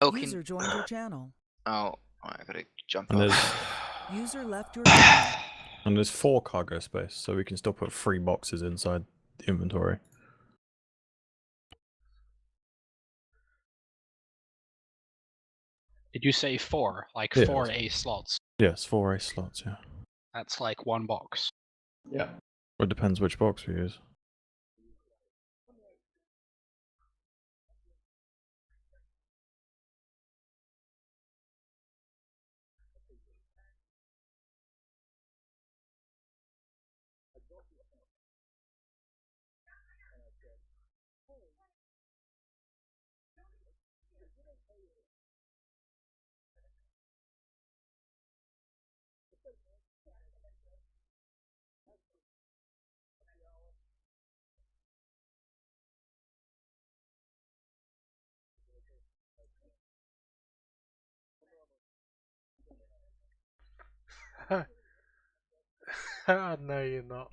Oh, User joined your channel. Oh, I gotta jump And off. User left your channel. And there's 4 cargo space, so we can still put 3 boxes inside the inventory. Did you say 4? Like Yeah, 4 that's- A slots? Yes, 4 ace slots, yeah. That's like 1 box. Yeah. It depends which box we use. No, you're not.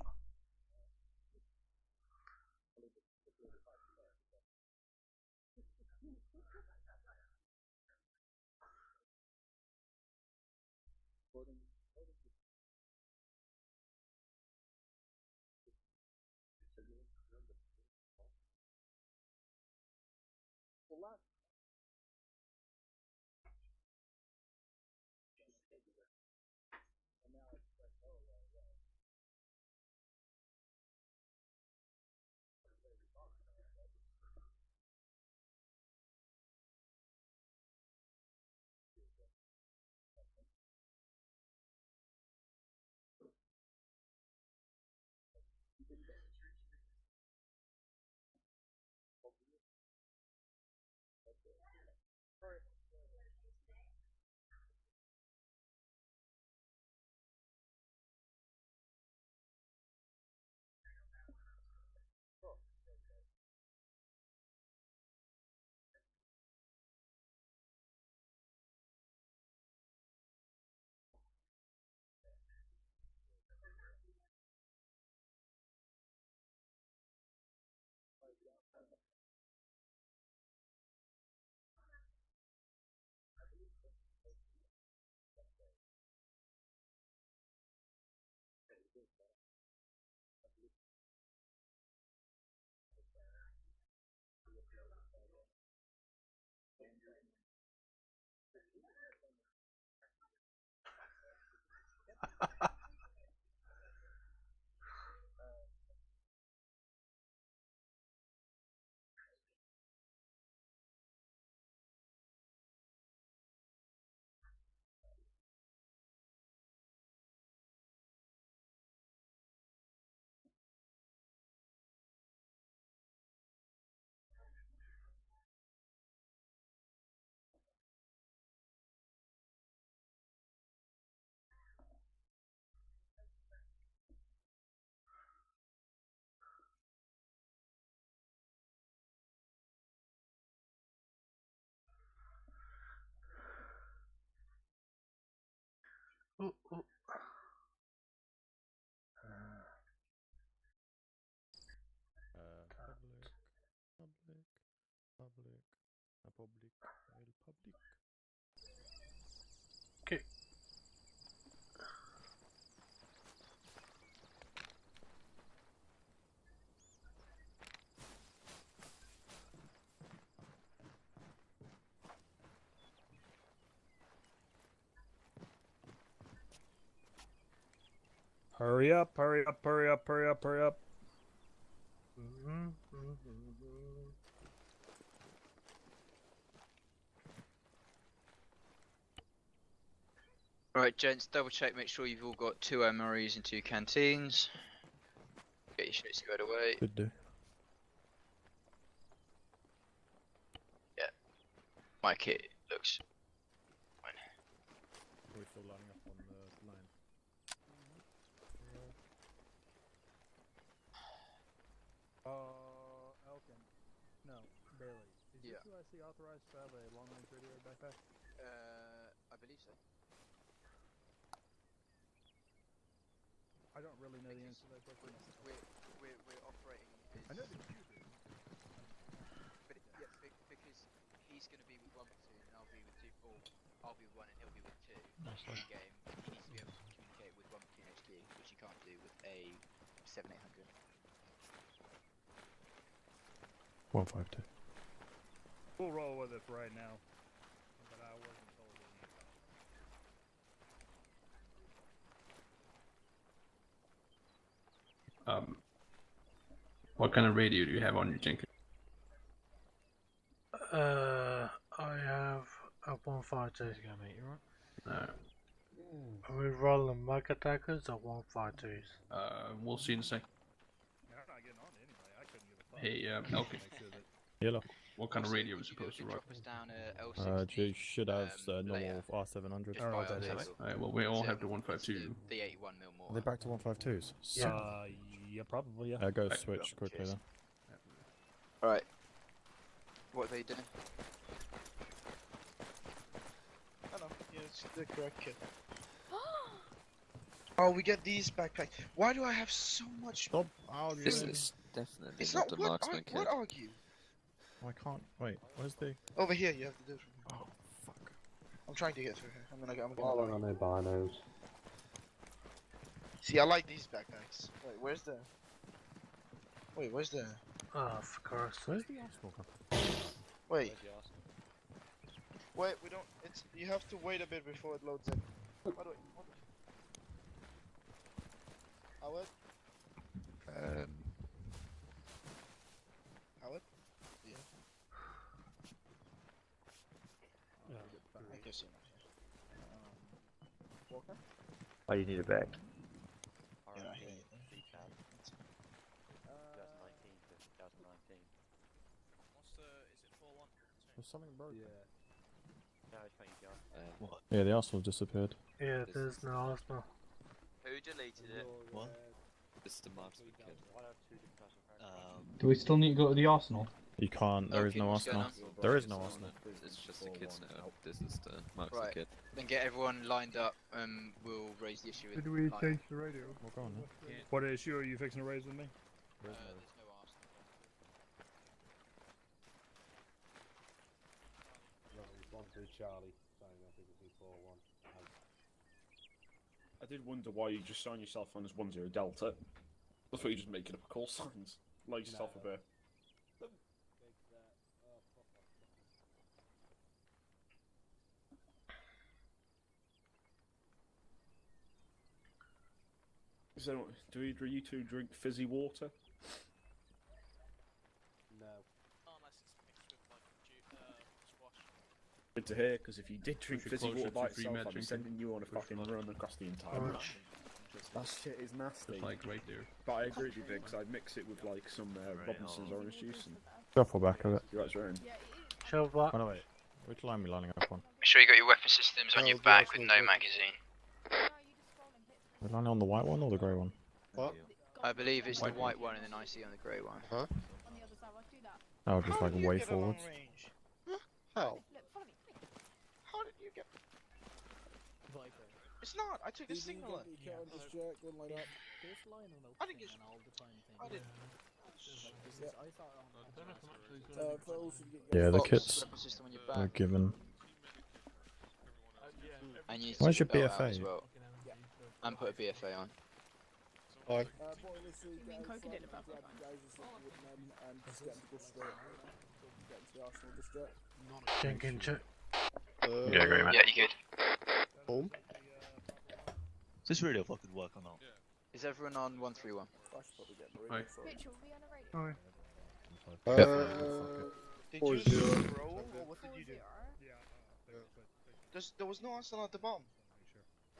Ooh, ooh. Public. Okay. Hurry up, hurry up, hurry up, hurry up, hurry up. Right, gents, double check, make sure you've all got 2 MREs and 2 canteens. Get your shit squared away. Could do. Yeah. My kit looks fine. We're still lining up on the line. Elkin. No, Bailey. Is Yeah. your 2IC authorized to have a long-range radio backpack? I believe so. I don't really know the answer to that question. We're operating as... I know that you do. But yeah, because he's going to be with 1 platoon and I'll be with 2, or I'll be with 1 and he'll be with 2 in game. He needs to be able to communicate with 1 platoon HQ, which you can't do with a 7-800. 152. We'll roll with it for right now. But I wasn't told anything. What kind of radio do you have on your Jenkins? I have a 152. Yeah, mate, you right? Are we rolling mag attackers or 152s? We'll see in a sec. They're not getting on anyway. I couldn't give a fuck. Hey, Elkin, Make sure that Yellow. what kind of Also, radio would is you be able supposed to run? drop us down a L60? You should have normal later? R700s. Just Oh, by that's our it. diesel. Alright, well, we all So have the it's 152. The 81 mil Are they more. back to 152s? Yeah. Yeah, probably, yeah. Go Back- switch quickly Cheers. then. Alright. What are they doing? I know, yeah, it's the correct kit. Oh, we get these backpacks. Why do I have so much? Stop arguing. This is definitely It's not not the what, marksman kit. what argue? I can't. Wait, where's the. Over here, you have to do it from here. Oh, fuck. I'm trying to get through here. I'm gonna Following on their binos. See, I like these backpacks. Wait, where's the? Wait, where's the? Oh, for Christ's Where's sake. the Arsenal come? Wait. Wait, we don't. It's you have to wait a bit before it loads in. By the way, what the? Howard? Howard? Yeah. I guess you're not here. Walker? Oh, you need it back. You're not here either. There's something broken. What? Yeah, the Arsenal disappeared. Yeah, there's no Arsenal. Who deleted it? What? This is the marksman kit. Do we still need to go to the arsenal? You can't. There is no what's going Arsenal. on? There is no Arsenal. It's just the kits now. This is the marksman Right. kit. Then get everyone lined up and we'll raise the issue with Did we like, change the radio? Well, go on then. What issue are you fixing to raise with me? there's no Arsenal. I did wonder why you just signed yourself on as 10 Delta. I thought you were just making up call signs. Like yourself a bit. So, do either of you two drink fizzy water? Good to hear, because if you did drink Push it fizzy closer water to by 3 itself, med I'd be drinking. sending you on a Push fucking it. run across the entire Alright. map. That shit is nasty. Just like right there. But I agree with you, Biggs. I'd mix it with like some Robinson's orange juice and Shuffle back of it. you guys are in. Shove Oh back. no, wait. Which line are we lining up on? Make sure you got your weapon systems on Oh, your the back with Arsenal no good. magazine. Are we lining on the white one or the grey one? What? I believe it's the White white one and then I see on the grey one. Huh? Oh, just How like did you way get a long forwards. range? How? How did you get? It's not. I took a signal. I didn't get. I didn't. Yeah, the Box, kits weapon system on your are back. given. And you need Where's to your put belt out BFA? as well. And put a BFA on. Fine. Jenkins check. Yeah, Yeah, you good. Home. Does this radio fucking work or not? Is everyone on 131? Right. Did you scroll or what did you do? There was no Arsenal at the bottom.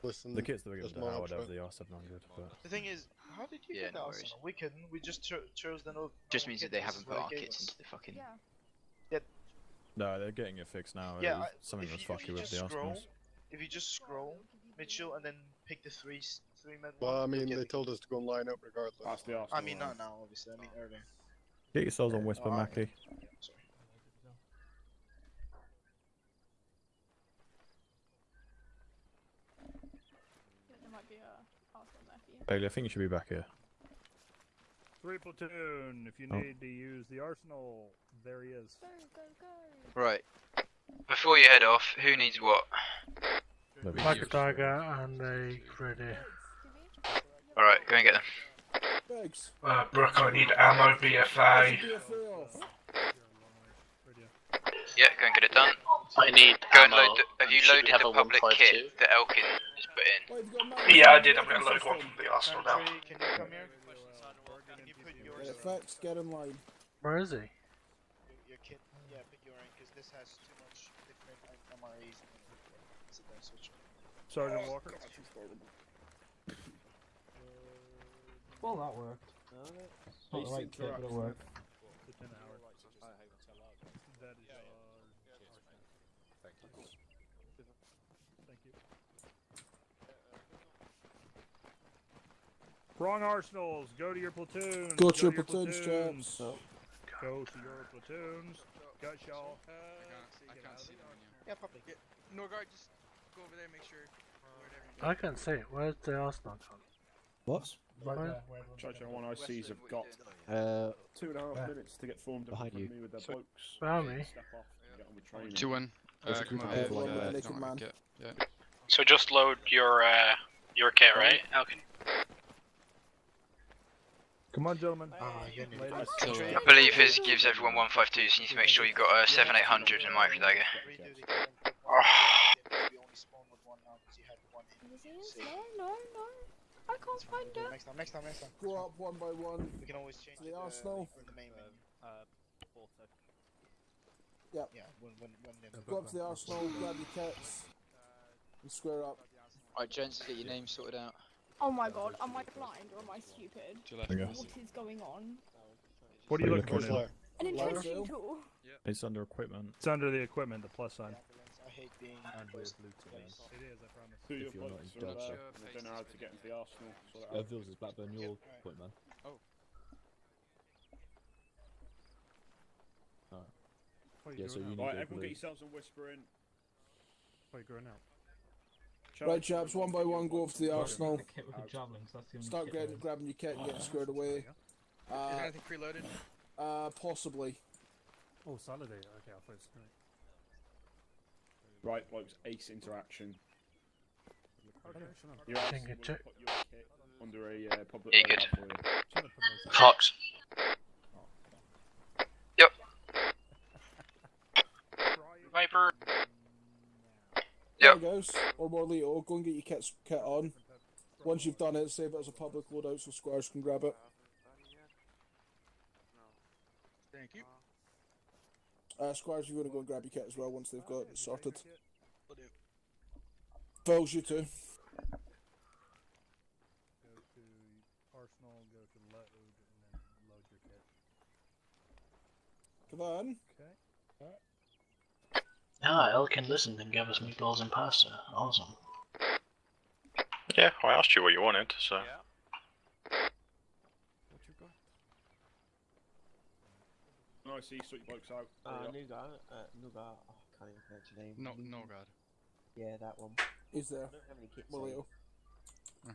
Listen, The kits that were given there's to more Howard option. over the R700, but The thing is, how did you Yeah, get the no Arsenal? worries. We couldn't. We just chose the no. Just normal means that kit. they This haven't is put what our it gave kits us. into the fucking. no, they're getting it fixed now. Yeah, It was something if was you fucky with just the scroll, Arsenals. if you just scroll, Mitchell, and then pick the three med. Well, I one, mean, you'll they get told us to go and line up regardless. That's the the- Arsenal. I mean, not now, obviously. I mean earlier. Get yourselves on Whisper, Alright. Mackie. Sorry. Bailey, I think you should be back here. 3 platoon, if you Oh. need to use the arsenal, there he is. Right. Before you head off, who needs what? Like a tiger and a ready. Alright, go and get them. Brooke, I need ammo, BFA. Yeah, go and get it done. I need Go and ammo. load the, have you Should we loaded have the a public 152? kit that Elkin has put in? Yeah, I did. I'm going to load one from the arsenal now. Can you come here? Can you put yours Effects, get in line. Where is he? your kit? Yeah, put your in, because this has too much different MREs. Sit there, switch. Sergeant Walker. Well, that worked. It's not the right kit, but it worked. That is, thank you. Wrong arsenals. Go to your platoons. Go to your platoons, chaps. Go to your platoons. Got y'all. I can't see them. Yeah, probably. Norgard, just go over there and make sure. I can see it. Where's the arsenal gone? What? Charger 1ICs have got 2.5 minutes to get formed up behind in front you. of me with their blokes. Behind me? Step off and get on with training. 2-1. Come on. Yeah. So just load your kit, right, Elkin? Come on, gentlemen. I believe his gives everyone 152, so you need to make sure you've got a 7800 and micro dagger. No. I can't find it. Next time. Go up one by one. We can always change to the arsenal. in the main menu. Yep. Yeah, when Go up to the arsenal, grab your kits, and square up. Alright, Jones, get your name sorted out. Oh my god, am I blind or am I stupid? Okay. What is going on? What are you looking for? An intention tool. It's under equipment. It's under the equipment, the plus sign. I hate being It is, I promise. Two of your blokes are there, and they don't know how to get into the arsenal. So that Vils is Blackburn, your point, man. What are you Yeah, so doing you now? need Right, to everyone get yourselves some whispering. What are you going out? Right, chaps, one by one, go over to the arsenal. The kit with the javelins, that's the only Start kit getting, there is. grabbing your kit and getting squared away. Is there anything preloaded? Possibly. Oh, Saturday. Okay, I thought it's tonight. Right, blokes, ace interaction. Okay, shut up. Your arsenal Think will it put took- your kit under a public Yeah, radar good. for you. Shut up, promoter. Fox. Yep. Viper. There it goes. Or more Leo, go and get your kit on. Once you've done it, save it as a public loadout so squares can grab it. Thank you. Squires, you're going to go and grab your kit as well once they've got it sorted. Vils, you too. Go to Arsenal, go to load, and then load your kit. Kavan? Okay. Ah, Elkin listened and gave us meatballs and pasta. Awesome. Yeah, I asked you what you wanted, so. What you got? Nice, sort your blokes out. Nougat. Nougat. Oh, I can't even pronounce your name. No god. Yeah, that one. Is there? I don't have any kit save. Leo. Hmm. Do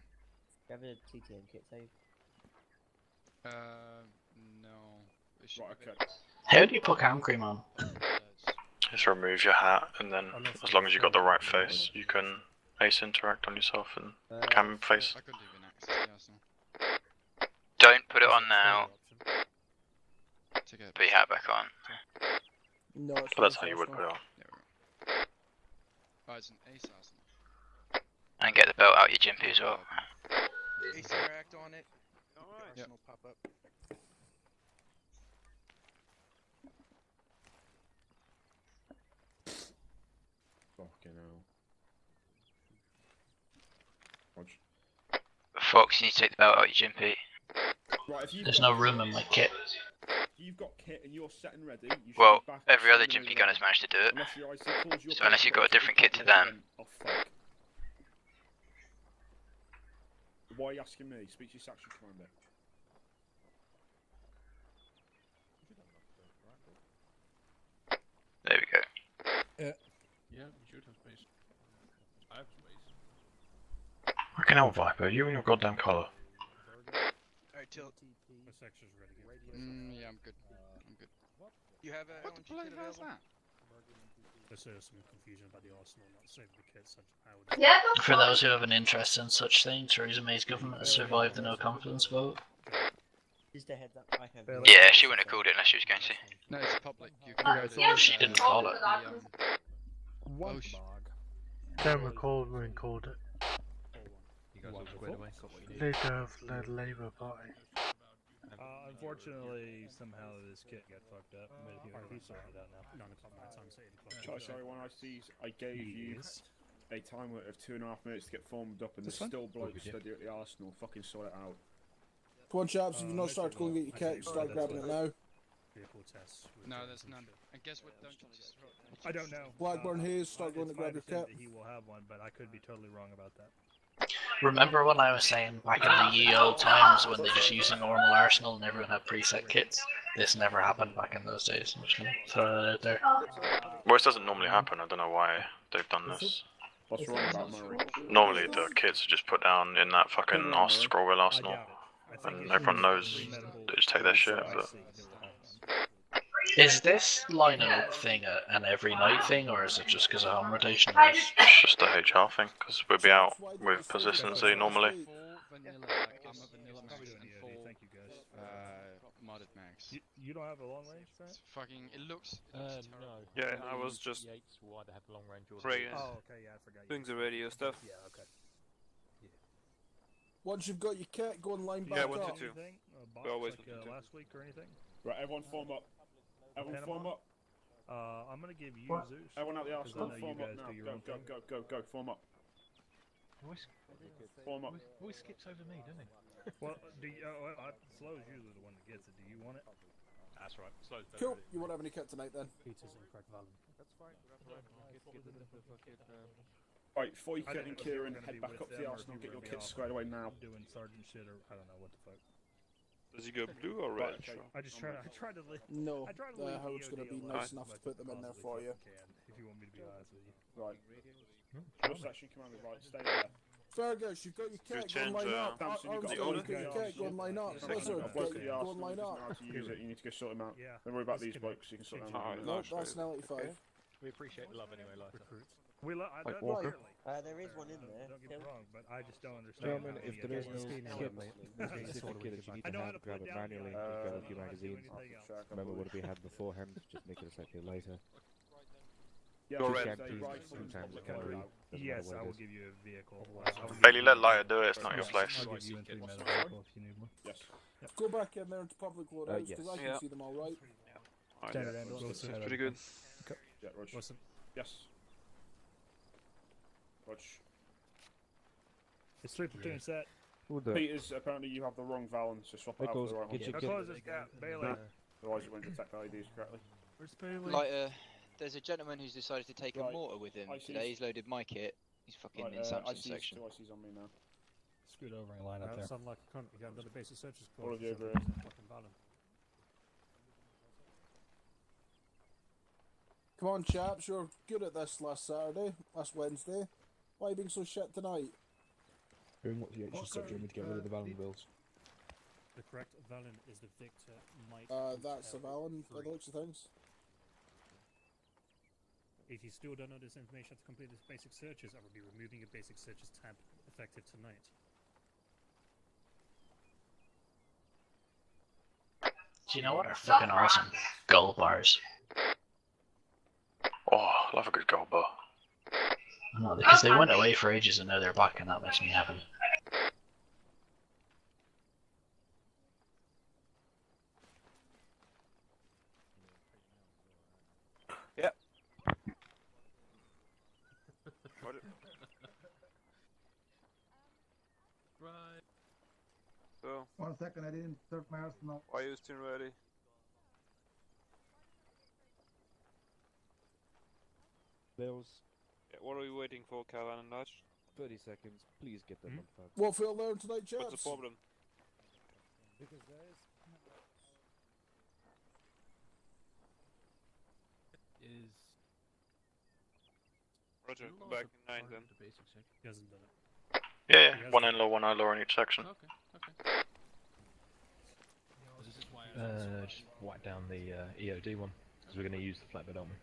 you have a TTM kit save? No. Right, okay. How do you put cam cream on? Just remove your hat, and then as long as you got the right face, you can ace interact on yourself and cam face. I couldn't even access the arsenal. Don't put it on now. To get Put your hat back on. No, it's But that's how you would put it on. Oh, it's an ace arsenal. And get the belt out your jimpy as well. Ace interact on it. Yep. Arsenal pop up. Fucking hell. Watch. Fox, you need to take the belt out your jimpy. Right, if you've There's got no room in my kit. If you've got kit and you're set and ready, you should Well, be back every other sooner jimpy than gunner's that. managed to do it. Unless your IC calls your So unless you've got a base, different kit to then- them. Oh fuck. Why are you asking me? Speak to your section commander. There we go. Yeah, you should have space. I have space. Fucking hell, Viper, you and your goddamn colour. Alright, Tilt. My section's ready. Yeah, I'm good. I'm good. You have a What the LMG bloody kit hell is available? that? Because there's some confusion about the arsenal not saving the kits. I would... For those who have an interest in such things, Theresa May's government has survived the no confidence vote. Just a heads up, I have. Yeah, she wouldn't have called it unless she was going to. No, it's public. You can She didn't call it. Oh, Don't recall when called it. You guys all squared away. Got what you need. Leader of the Labour Party. Unfortunately, somehow this kit got fucked up. But if sorted it out now. 9 o'clock my time, so 8 o'clock. Sorry, when I see, I gave you a time limit of 2.5 minutes to get formed up, and there's still blokes steady at the arsenal. Fucking sort it out. Come on, chaps, if you've not started to go and get your kit, start grabbing it now. No, there's none. And guess what? Don't you just... I don't know. Blackburn Hayes, start going to grab your kit. He will have one, but I could be totally wrong about that. Remember when I was saying back in the ye old times when they just used a normal arsenal and everyone had preset kits? This never happened back in those days. I'm just gonna throw that out there. Well, this doesn't normally happen. I don't know why they've done this. What's wrong about Murray? Normally the kits are just put down in that fucking scroll wheel arsenal, and everyone knows they just take their shit. But is this lining up thing an every night thing, or is it just because of home rotation? it's just a HR thing, because we'll be out with persistency normally. Modded max. You don't have a long range, right? It's fucking. It looks. No. Yeah, I was just. Why they have long range Oh, okay, yeah, I forgot. doing the radio stuff. Yeah, okay. Once you've got your kit, go and line back Yeah, up. 1 to 2. We always Last week or anything? Right, everyone form up. Everyone form up. I'm gonna give you Zeus. Everyone out the arsenal, form up now. Go, form up. Form up. Always skips over me, doesn't he? Well, Slow's usually the one that gets it. Do you want it? That's right. Slow's better. Cool, you won't have any kit tonight then. Peters and Craig Vallon. That's fine. Right, before you get in, Kieran, head back up to the arsenal, get your kits squared away now. Doing sergeant shit, or I don't know what the fuck. Does he go blue or red? I tried to live. No, the Howard's going to be nice enough to put them in there for you. If you want me to be honest with you. Right. Your section commander, right, stay there. Fergus, you've got your kit, go and line up. Damson, you've got Armstrong, you've got your kit, go and line up. Blizzard, go and line up. How to use it, you need to go sort them out. Don't worry about these blokes, you can sort them out. No, that's an L85. We appreciate the love anyway, like Like Walker. There is one in there. Don't get me wrong, but I just don't understand. Gentlemen, if there is no kit, certificate, you need to have grab it manually and grab a few magazines. Remember what we had beforehand, just make it a second lighter. Go red. Sometimes it can read. Yes, I will give you a vehicle. Bailey, let Liar do it. It's not your place. I'll give you in 3 medical if you need one. Yes. Go back in there into public loadouts, because I can see them all right. Standard ambulance. That's pretty good. Okay. Yeah, Rog. Listen. Yes. Rog. It's 3 platoon set. Peters, apparently you have the wrong Valen, so swap it out for the right one. Close this gap, Bailey. Otherwise it won't detect IDs correctly. Where's Bailey? Like, there's a gentleman who's decided to take a mortar with him today. He's loaded my kit. He's fucking in Samson's section. IC's on me now. Scoot over and line up there. Sound like a cunt. You got another basic searches All of you over here. Fucking Vallon. Come on, chaps, you're good at this last Wednesday. Why are you being so shit tonight? Doing what you actually said, Jimmy, to get rid of the Valen bills. The correct Vallon is the Victor Mike. That's a Valen, by the looks of things. If you still don't know this information to complete this basic searches, I will be removing your basic searches tab effective tonight. Do you know what are fucking awesome? Gold bars. Oh, I love a good gold bar. No, because they went away for ages and now they're back, and that makes me happy. Yep. Right. So. 1 second, I didn't start my arsenal. Are you still ready? Bills. Yeah, what are we waiting for, Cavan and Dutch? 30 seconds. Please get them on fire. What for learn tonight, chaps? What's the problem? Because there is... Roger, come back in 9 then. He hasn't done it. Yeah, one in-law, one out-law in each section. Just whack down the EOD one, because we're going to use the flatbed, aren't we?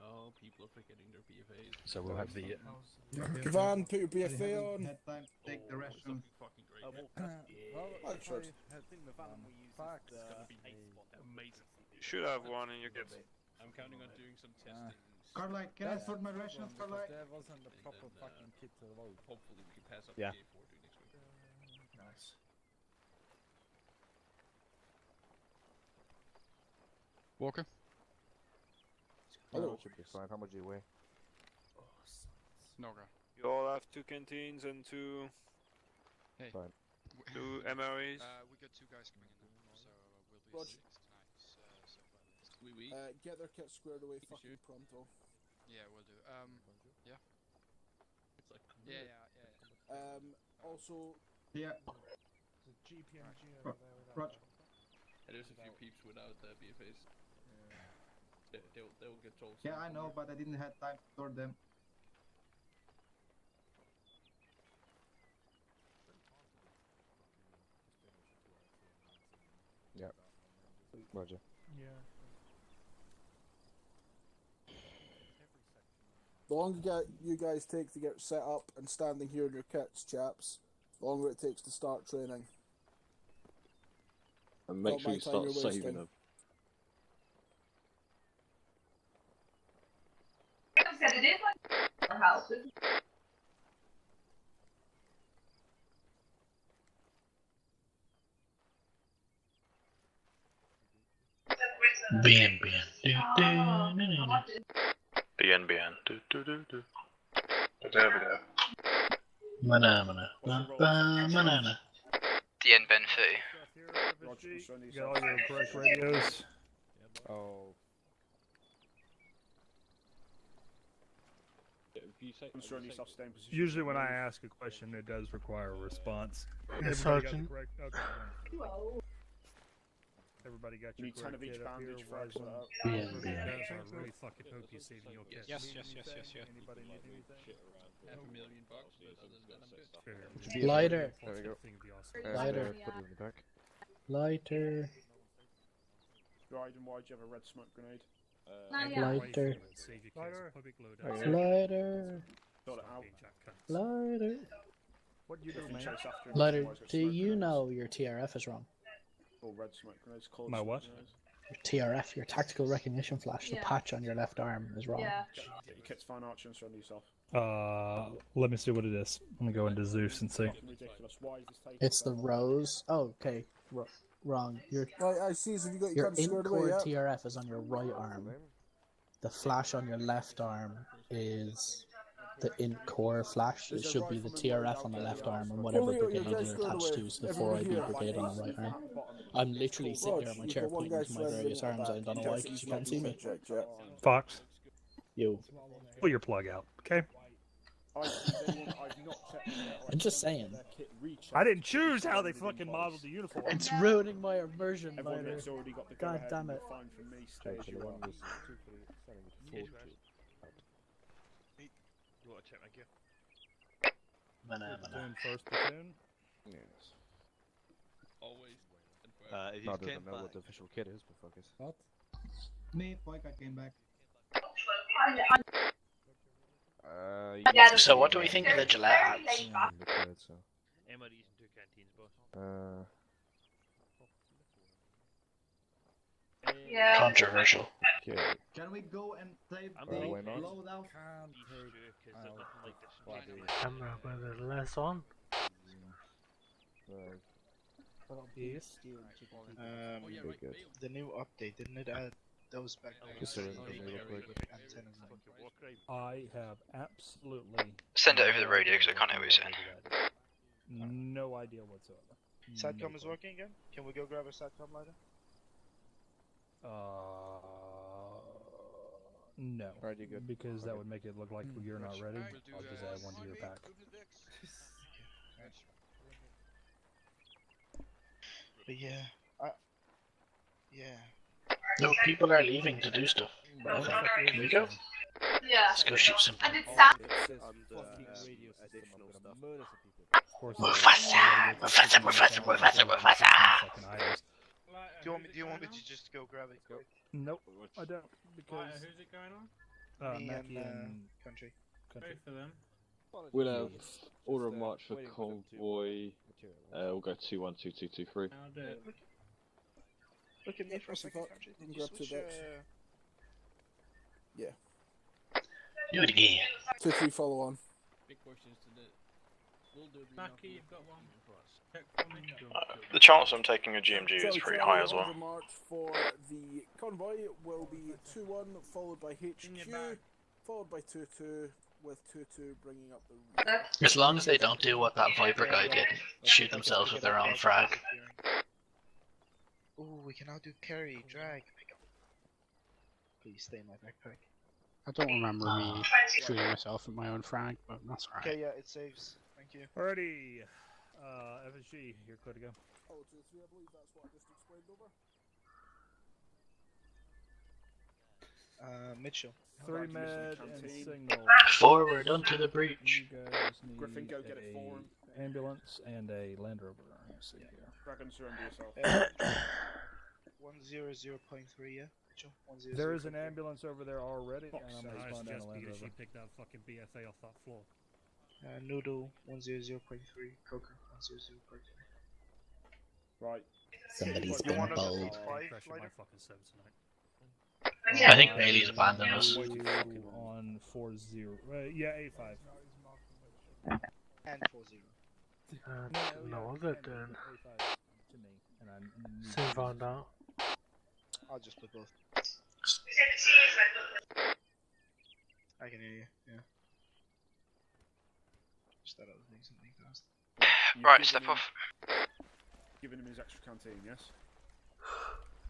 Oh, know, people are forgetting their BFAs. So we'll have the. Kavan, put your BFA on. Had time to take the restrooms. Fucking great. Thanks, Richard. Amazing. You should have one in your kit. I'm counting on doing some testing. Carlite, can I sort my rations, Carlite? There wasn't a proper fucking kit to load. Hopefully we can pass up Yeah. the A4 next week. Nice. Walker? Hello. Should be fine. How much do you weigh? Noga. You all have 2 canteens and 2 Hey. Fine. 2 MREs. We got 2 guys coming in now, so we'll be Roger. 6 tonight. So We get their kit squared away fucking pronto. yeah, we'll do. Yeah. It's like Also, Yeah. The GPMG Ro- over there without Roger. there's a few peeps without BFAs. They'll get told. Yeah, I know, but I didn't have time to store them. Yeah. Roger. Yeah. the longer you guys take to get set up and standing here in your kits, chaps, the longer it takes to start training. And make Not sure my you time start you're saving wasting. them. said it is like our house. Bien. Bien. There we go. Manana. Dien Ben Fu. Get all your correct radios. Oh. Usually when I ask a question, it does require a response. Yes, Everybody got the Sergeant. correct. Okay. Then. Everybody got your Need 10 correct of each kit up here. bandage for Wise extra one. up. Bien. I really fucking hope you're saving your kids. Yes. Anybody need anything? $500,000, but other than that, I'm good. There Lighter. we go. Thing would be awesome. Lighter. Put it in the back. Lighter. Dryden, why do you have a red smoke grenade? Lighter. Save your kids. Public loadout. Lighter. Got it out. Lighter. What you do, man? Chase after him, Lighter. otherwise it's Do smoke you grenades. know your TRF is wrong? Or red smoke grenades, cold My smoke what? grenades. Your TRF, your tactical recognition flash, the patch on your left arm is wrong. Yeah. Get your kit's fine archer and surrender yourself. Let me see what it is. Let me go into Zeus and see. Fucking ridiculous. Why is this taking It's so the long? rose. Oh, okay. Wrong. Your Right, I see. So you got your your cunt squared away, in-core yeah? TRF is on your right arm. The flash on your left arm is the in-core flash. It should be the TRF on the left arm and whatever brigade you're attached to is the 4IB brigade on the right arm. I'm literally sitting here on my chair pointing to my various arms. I don't know why, because you can't see me. Fox, You. pull your plug out, okay? I'm just saying. I didn't choose how they fucking modeled the uniform. It's ruining my immersion, Everyone Lighter. that's already got the God go-ahead damn and it. fine from me, stay Okay, as so you the one are. was selling it for 40. You want to check my gear? Platoon, first platoon? Yes. Always. If you doesn't know what the official kit is, but fuck it. What? Me, Poika came back. So what do we think of the Gillette hats? MREs and 2 canteens, boss. Yeah. Controversial. Okay. Can we go and save the Why not? loadout? Camera, but there's less on. Yes. Very good. The new update, didn't it add those back Just so that we look like- I have absolutely Send it over the radio because I can't hear what you're saying. no idea whatsoever. Satcom is working again? Can we go grab a Satcom later? No. Alright, you good? Because that would make it look like you're not ready. I'll just add one to your pack. But yeah, yeah. No, people are leaving to do stuff. Can we go? Yeah. Let's go shoot some. And it's Sam. Mufasa! Do you want me to just go grab it? Nope, I don't. Because Who's it going on? Me Mackie and Country. For them. We'll have order of march for convoy. We'll go 212223. I'll do it. Look at me for a second, Country. Did you switch, Yeah. Do it again. 2-3 follow on. Big questions to do. We'll do. Mackie, you've got one. Check for me. The chance I'm taking a GMG is pretty high as well. Order march for the convoy will be 2-1, followed by HQ, followed by 2-2, with 2-2 bringing up the rear. As long as they don't do what that Viper guy did, shoot themselves with their own frag. Ooh, we can now do carry, drag. Please stay in my backpack. I don't remember me shooting myself with my own frag, but that's alright. Okay, yeah, it saves. Thank you. Alrighty. FSG, you're clear to go. Oh, 2-3, I believe that's what I just explained over. Mitchell. 3 med and signal. Forward onto the breach. You guys need Griffin, go get it for him. Ambulance and a Land Rover. Let's see here. Dragon, surrender yourself. 100.3, yeah? Mitchell? 100. There is an ambulance over there already, and I'm I going down suggest a Land because Rover. she picked that fucking BFA off that floor. Noodle 100.3, Coca 100.3. Right. Somebody's You been want us to bold. take 5 Pressure my later? fucking server tonight. I think Bailey's abandoned us. On 4-0. Yeah, 8-5. And 4-0. No other turn. To me, and I'm Soon found out. I'll just put both. I can hear you, yeah. Just that other thing, something fast. Right, step off. Giving him his extra canteen, yes?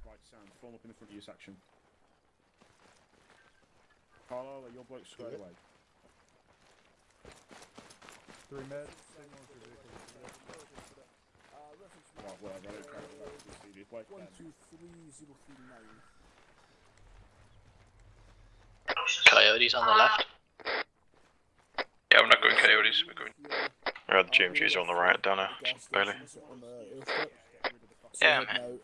Right, sound. Form up in the front of your section. Carlo, let your bloke squared away. 3 med. Right, whatever, I don't care about this CD. Wait, 1-2-3-0-3-9. Coyotes on the left. Yeah, we're not going coyotes, we're going... Yeah, the GMGs are on the right, down there, Bailey. Yeah, man.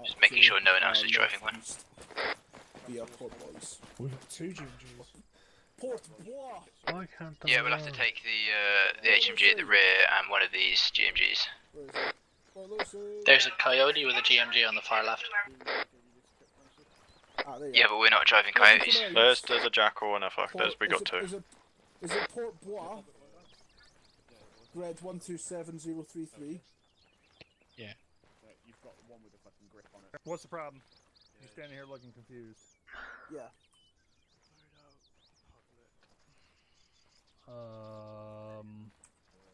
Just making sure no one else is driving one. Via Port Boys. We've got 2 GMGs. Port Bois! Why can't I Yeah, we'll have to take the HMG at the rear and one of these GMGs. There's a coyote with a GMG on the far left. Yeah, but we're not driving coyotes. There's a Jackal and a fuck. We got 2. Is it Port Bois? Grid 127033. Yeah. You've got one with a fucking grip on it. What's the problem? You're standing here looking confused. Yeah.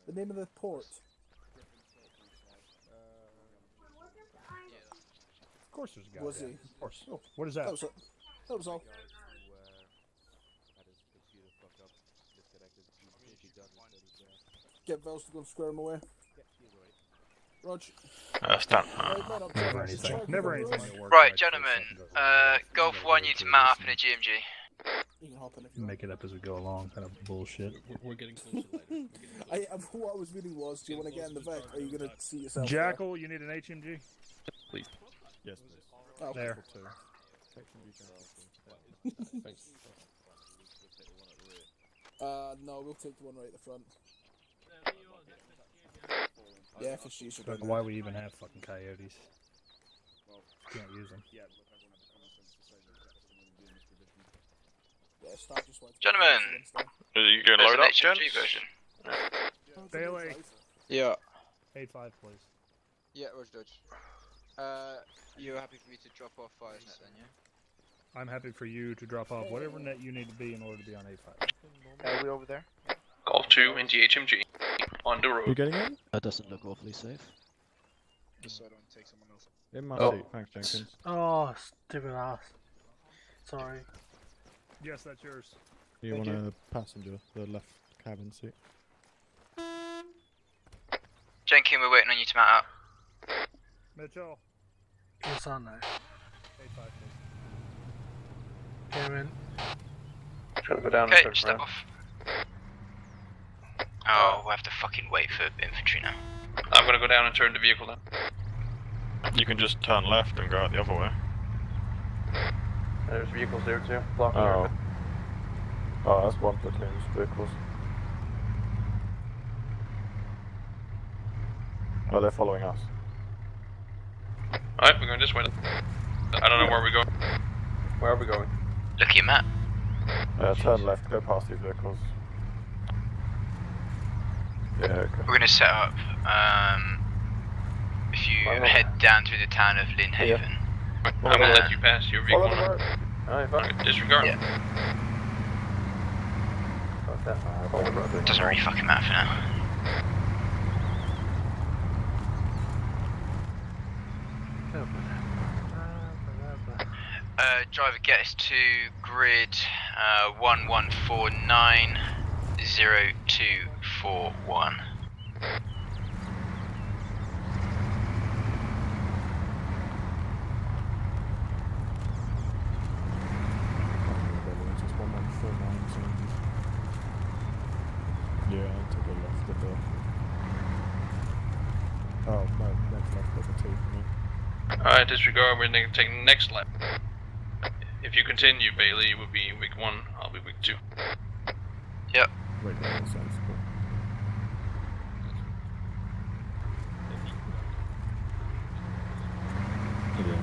The name of the port. Of course there's a guy. Was he? Of course. Oh, What is that? That was it. That was all. Get Vels to go and square him away. Rog. Stan. Never anything. Right, gentlemen. Golf 1, you to mount up in a GMG. You can hop in if you Make it up as we go along, kind of bullshit. We're getting closer later. what I was meaning was, do you want to get in the Vic? Or are you going to see yourself? Jackal, you need an HMG? Please. Yes, please. Oh, there. No, we'll take the one right at the front. Yeah, for she's I don't know why we even have fucking coyotes. Can't use them. Yeah, start just like Gentlemen, Are you going to there's load an up, HMG gents? version. Bailey. Yeah. 8-5, please. Yeah, Roger Dodge. You're happy for me to drop off Firesnet then, yeah? I'm happy for you to drop off whatever net you need to be in order to be on 8-5. Are we over there? Golf 2 into HMG. On the road. You getting in? That doesn't look awfully safe. Just so I don't take someone else. In my Oh. seat, thanks Jenkins. Oh, stupid ass. Sorry. Yes, that's yours. You Thank want you. a passenger, the left cabin seat? Jenkin, we're waiting on you to mount up. Mitchell. It's on there. 8-5, please. Came in. Try to go down Okay, and step off. Oh, we'll have to fucking wait for infantry now. I'm gonna go down and turn the vehicle down. You can just turn left and go out the other way. There's vehicles there too. Blocking Oh, Oh, that's one platoon's vehicles. Oh, they're following us. Alright, we're going this way. I don't know where we're going. Where are we going? Look at your map. Turn left, go past these vehicles. Yeah, okay. We're gonna set up, if you head down through the town of Lynn Haven. I'm gonna let you pass your vehicle. Disregard. Yeah. Doesn't really fucking matter for now. Driver, get us to grid 11490241. Yeah, to the left of the... Oh, no, next left of the two. Alright, disregard, we're gonna take the next lap. If you continue, Bailey, you will be week 1, I'll be week 2. Yep. Wait, that makes sense. Yeah.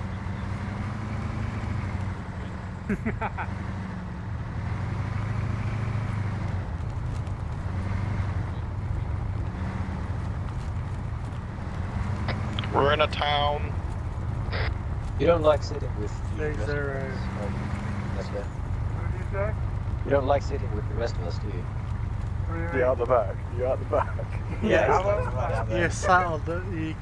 We're in a town. You don't like sitting with the Big rest of zero. us, that's it. What did you say? You don't like sitting with the rest of us, do you? You're out the back. You're out the back. Yeah, you're sat on the...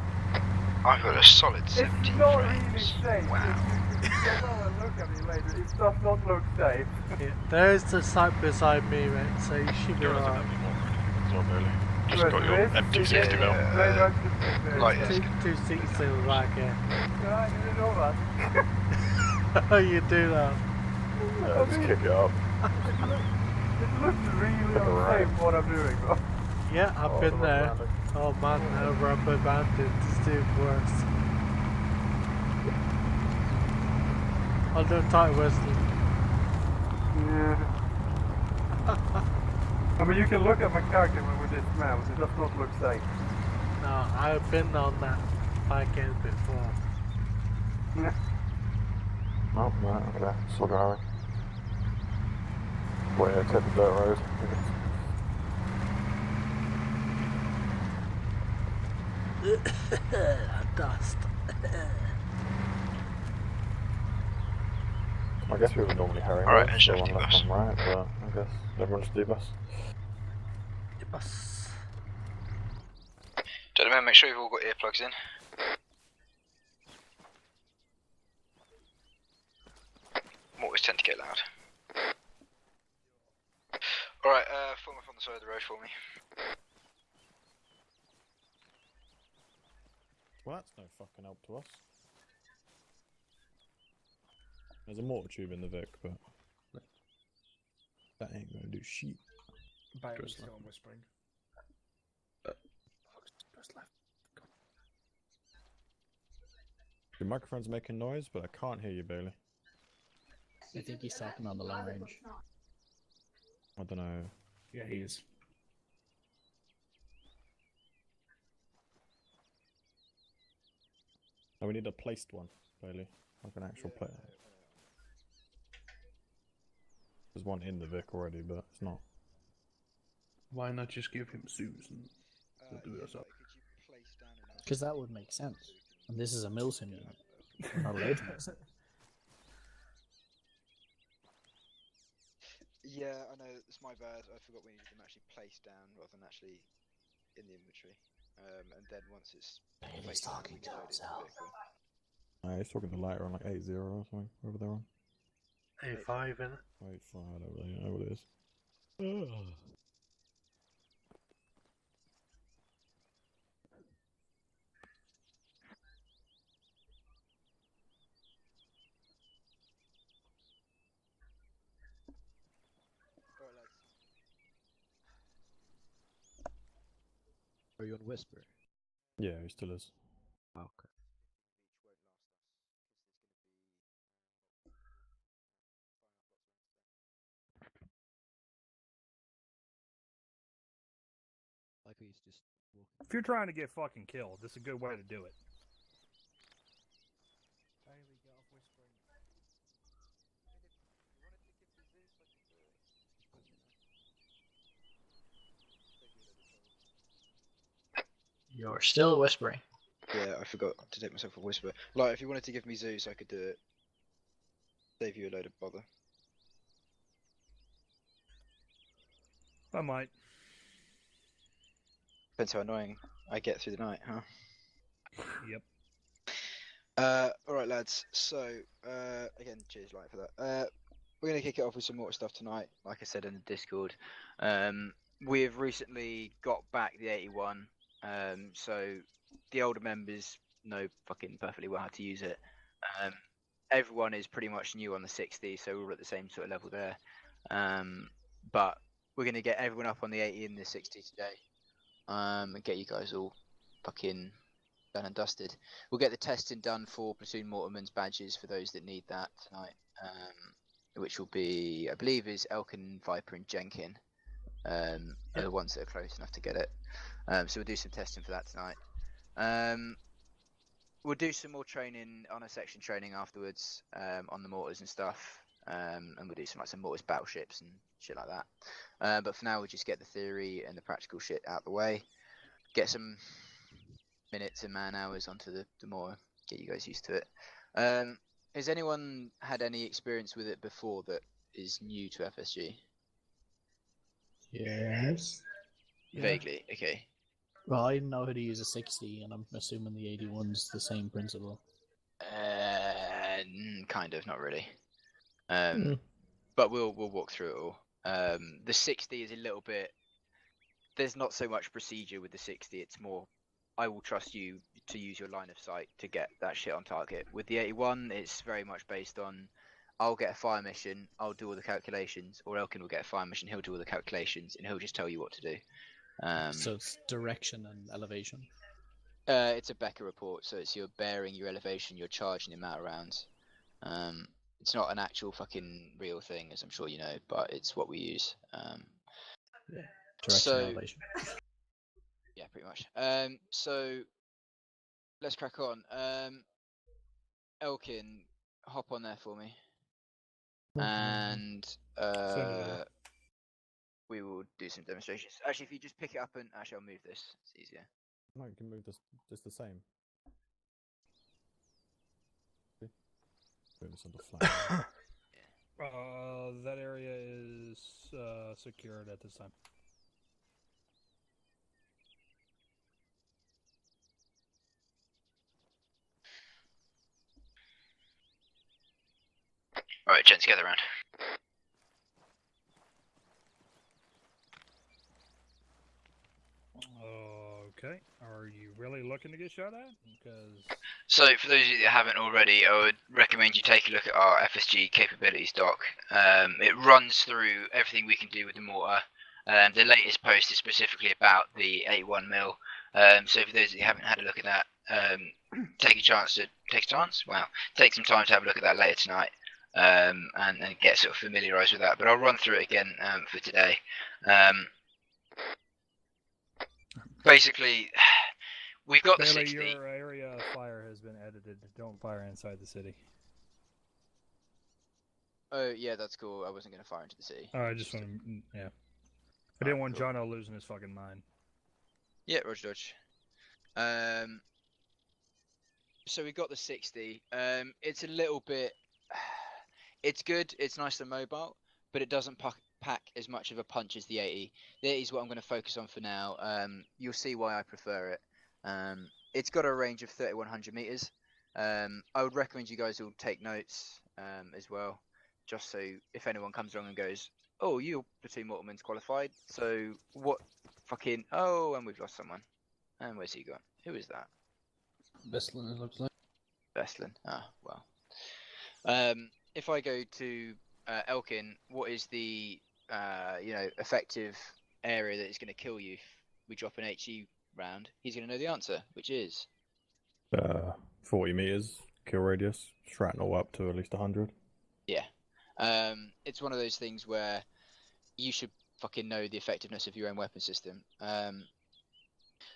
I've got a solid 17 It's not frames. really safe. Wow. If you go and look at me later, it does not look safe. Yeah, there is the site beside me, mate, so you should be alright. Just got your MT60 mil. Two seats in the back, yeah. I didn't know that. Oh, you do that. Yeah, just kick it up. It looks really unsafe what I'm doing, bro. Yeah, I've been there. Oh man, rubber banded is doing worse. I'll do tight Wesley. Yeah. I mean, you can look at my character with this mouse, it does not look safe. No, I've been on that back end before. Oh, right, okay. Still going. Wait, take the dirt road. Dust. I guess we would normally hurry. Alright, and shift one left, bus. one right, but I guess everyone just D-bus. Bus. Gentlemen, make sure you've all got earplugs in. Mortars tend to get loud. Alright, form up on the side of the road for me. Well, that's no fucking help to us. There's a mortar tube in the Vic, but that ain't gonna do shit. Bailey's still whispering. Your microphone's making noise, but I can't hear you, Bailey. I think he's talking on the long range. I don't know. Yeah, he is. Oh, we need a placed one, Bailey. Like an actual plate. There's one in the Vic already, but it's not. Why not just give him Susan? We'll do us up. Because that would make sense. And this is a mill sim unit. We're not allowed to make sense. Yeah, I know, it's my bad. I forgot we needed them actually placed down rather than actually in the inventory. And then once it's placed down, we can load it into the vehicle. He's talking to lighter on like 8-0 or something, whatever they're on. 8-5, innit? 8-5, I don't really know what it is. Are you on Whisper? Yeah, he still is. Okay. If you're trying to get fucking killed, this is a good way to do it. You're still whispering. Yeah, I forgot to take myself a whisper. Like, if you wanted to give me Zeus, I could do it. Save you a load of bother. I might. Depends how annoying I get through the night, huh? Yep. Alright lads, so, again, cheers Light for that. We're going to kick it off with some Mortar stuff tonight, like I said in the Discord. We have recently got back the 81, so the older members know fucking perfectly well how to use it. Everyone is pretty much new on the 60, so we're all at the same sort of level there. But we're going to get everyone up on the 80 and the 60 today, and get you guys all fucking done and dusted. We'll get the testing done for Platoon Mortarman's badges for those that need that tonight, which will be, I believe, is Elkin, Viper, and Jenkin. Are the ones that are close enough to get it. So we'll do some testing for that tonight. We'll do some more training on a section training afterwards, on the mortars and stuff, and we'll do some mortars battleships and shit like that. But for now, we'll just get the theory and the practical shit out of the way, get some minutes and man hours onto the mortar, get you guys used to it. Has anyone had any experience with it before that is new to FSG? Yes. Vaguely, okay. Well, I know how to use a 60, and I'm assuming the 81's the same principle. Kind of, not really. But we'll walk through it all. The 60 is a little bit. There's not so much procedure with the 60. It's more, I will trust you to use your line of sight to get that shit on target. With the 81, it's very much based on, I'll get a fire mission, I'll do all the calculations, or Elkin will get a fire mission, he'll do all the calculations, and he'll just tell you what to do. So it's direction and elevation? It's a Becker report, so it's your bearing, your elevation, your charge, and the amount of rounds. It's not an actual fucking real thing, as I'm sure you know, but it's what we use. Yeah, direction and elevation. Yeah, pretty much. So let's crack on. Elkin, hop on there for me, and we will do some demonstrations. Actually, if you just pick it up and I'll move this. It's easier. No, you can move this just the same. Move this on the flat. That area is secured at this time. Alright, gents, gather around. Okay, are you really looking to get shot at? Because So, for those of you that haven't already, I would recommend you take a look at our FSG capabilities doc. It runs through everything we can do with the mortar. The latest post is specifically about the 81mm. So, for those of you that haven't had a look at that, take some time to have a look at that later tonight. And get sort of familiarised with that. But I'll run through it again for today. Basically, we've got the 60. Your area of fire has been edited. Don't fire inside the city. Oh yeah, that's cool. I wasn't going to fire into the city. I just want to, yeah. I didn't want Jono losing his fucking mind. Yeah, Roger Dodge. So we got the 60. It's a little bit. It's good. It's nice and mobile, but it doesn't pack as much of a punch as the 80. The 80 is what I'm going to focus on for now. You'll see why I prefer it. It's got a range of 3,100 meters. I would recommend you guys all take notes as well, just so if anyone comes along and goes, "Oh, you're Platoon Mortarman's qualified, so what fucking..." Oh, and we've lost someone. And where's he gone? Who is that? Vestlin, it looks like. Vestlin. Ah, well. If I go to Elkin, what is the effective area that is going to kill you if we drop an HE round? He's going to know the answer, which is 40 meters kill radius, shrapnel up to at least 100. Yeah. It's one of those things where you should fucking know the effectiveness of your own weapon system.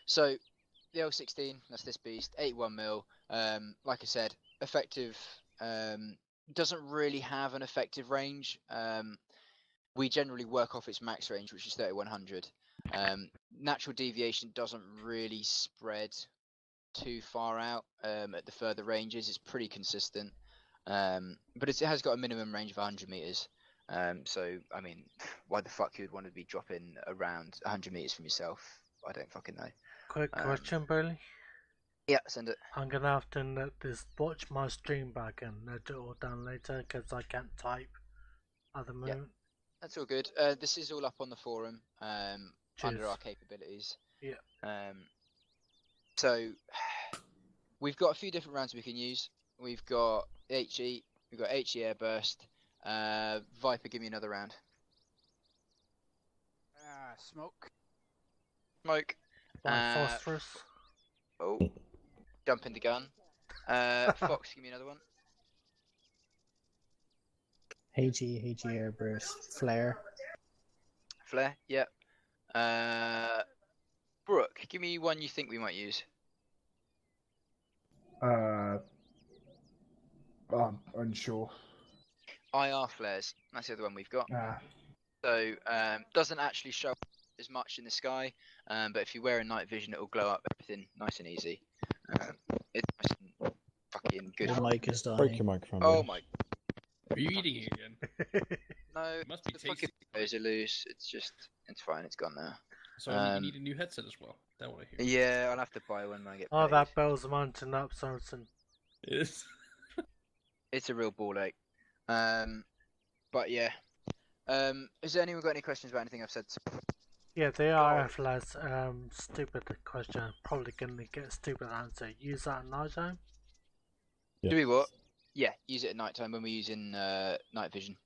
So the L16, that's this beast, 81mm. Like I said, effective. Doesn't really have an effective range. We generally work off its max range, which is 3100. Natural deviation doesn't really spread too far out at the further ranges. It's pretty consistent, but it has got a minimum range of 100 meters. So I mean, why the fuck you would want to be dropping around 100 meters from yourself? I don't fucking know. Quick question, Billy. Yeah, send it. I'm gonna have to let this watch my stream back and let it all down later because I can't type at the moment. That's all good. This is all up on the forum under our capabilities. Yeah. So we've got a few different rounds we can use. We've got HE, we've got HE airburst. Viper, give me another round. Smoke. Smoke. Phosphorus. Oh, jump in the gun. Fox, give me another one. HE airburst. Flare. Flare, yep. Brooke, give me one you think we might use. I'm unsure. IR flares, that's the other one we've got. Ah. So, doesn't actually show up as much in the sky, but if you wear a night vision, it'll glow up everything nice and easy. It's nice and fucking good. Your mic is dying. Break your microphone. Oh my. Are you eating again? No, Must be the fucking those are loose. It's just, it's fine. It's gone now. So you need a new headset as well. That what I hear. Yeah, I'll have to buy one when I get paid. Oh, that bell's mounting up, Sorensen. It is. It's a real ball ache. But yeah. Has anyone got any questions about anything I've said? Yeah, they are flares. Stupid question. Probably gonna get a stupid answer. Use that at night time? Do we what? Yeah, use it at night time when we're using night vision.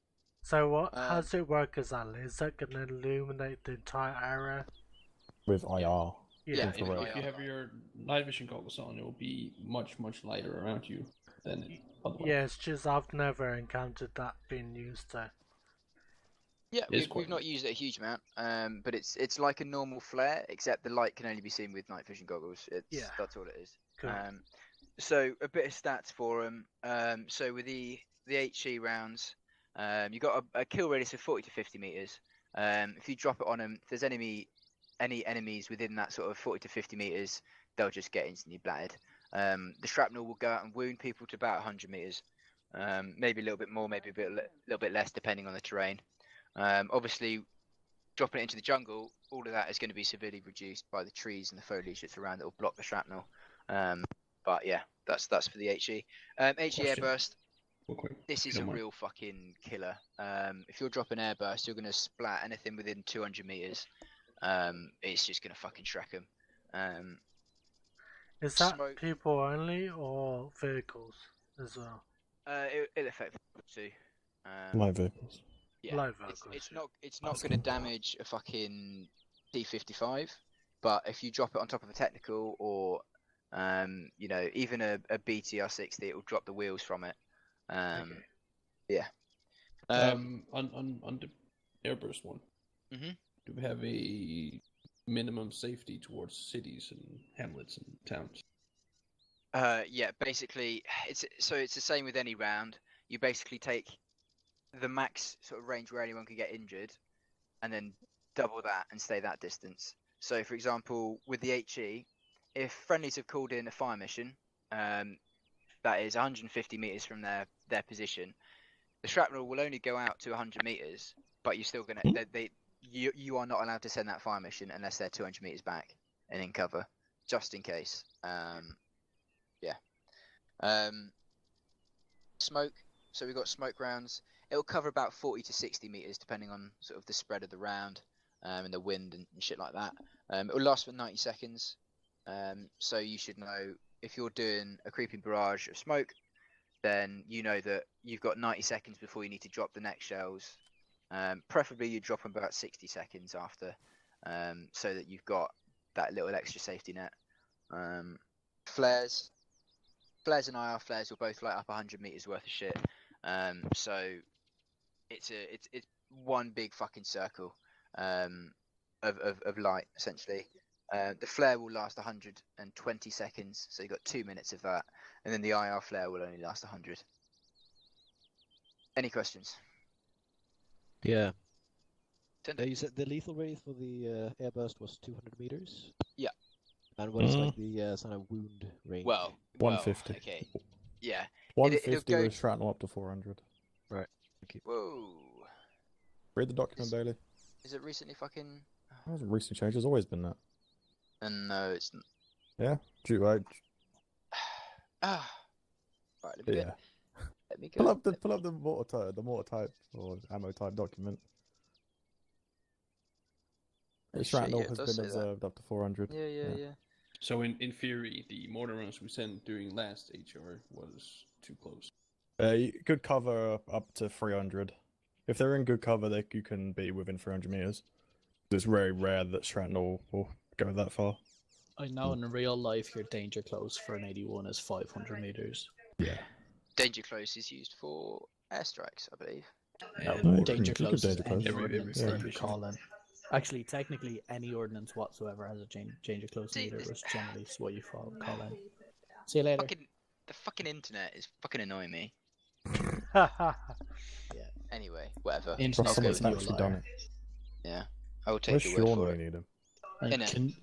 So what? How does it work exactly? Is that gonna illuminate the entire area? With IR. Yeah. If you have your night vision goggles on, it will be much lighter around you than otherwise. Yeah, it's just I've never encountered that being used there. Yeah, we've not used it a huge amount, but it's like a normal flare, except the light can only be seen with night vision goggles. That's all it is. Cool. So a bit of stats for them. So with the HE rounds, you've got a kill radius of 40 to 50 meters. If you drop it on them, if there's any enemies within that sort of 40 to 50 meters, they'll just get instantly blatted. The shrapnel will go out and wound people to about 100 meters, maybe a little bit more, maybe a little bit less, depending on the terrain. Obviously, dropping it into the jungle, all of that is going to be severely reduced by the trees and the foliage that's around that will block the shrapnel. But yeah, that's for the HE. HE airburst. This is a real fucking killer. If you're dropping airburst, you're going to splat anything within 200 meters. It's just going to fucking shrek them. Is that people only or vehicles as well? It'll affect people too. Light vehicles. Yeah, it's not going to damage a fucking T-55, but if you drop it on top of a technical or even a BTR-60, it will drop the wheels from it. Yeah. On the airburst one, do we have a minimum safety towards cities and hamlets and towns? Yeah, basically, it's the same with any round. You basically take the max sort of range where anyone can get injured, and then double that and stay that distance. So, for example, with the HE, if friendlies have called in a fire mission, that is 150 meters from their position, the shrapnel will only go out to 100 meters, but you're still gonna you are not allowed to send that fire mission unless they're 200 meters back and in cover, just in case. Smoke. So we've got smoke rounds. It'll cover about 40 to 60 meters, depending on sort of the spread of the round and the wind and shit like that. It will last for 90 seconds. So you should know if you're doing a creeping barrage of smoke, then you know that you've got 90 seconds before you need to drop the next shells. Preferably you drop them about 60 seconds after, so that you've got that little extra safety net. Flares and IR flares will both light up 100 meters worth of shit. So it's one big fucking circle of light essentially. The flare will last 120 seconds, so you got 2 minutes of that, and then the IR flare will only last 100. Any questions? Yeah. You said the lethal rate for the airburst was 200 meters? Yeah. And what is like the sort of wound range? Well, 150. okay. Yeah. 150 it'll go... with shrapnel up to 400. Right. Thank you. Whoa. Read the document, Bailey. Is it recently fucking... It hasn't recently changed, there's always been that. And no, it's not. Yeah? Right. Ah. Right, let me Yeah. go. Let me go. Pull up the mortar type or ammo type document. The shrapnel has been observed up to 400. Yeah. So in theory, the mortar rounds we sent during last HR was too close. Good cover up to 300. If they're in good cover, you can be within 300 meters. It's very rare that shrapnel will go that far. I know in real life your danger close for an 81 is 500 meters. Yeah. Danger close is used for airstrikes, I believe. No, danger close is any close. ordnance that you call in. Actually, technically, any ordnance whatsoever has a danger close meter, which generally is what you call in. See you later. The fucking internet is fucking annoying me. Yeah. Anyway, whatever. Internet's actually done it. Yeah, I will take Where's the word Sean for when it. we need him?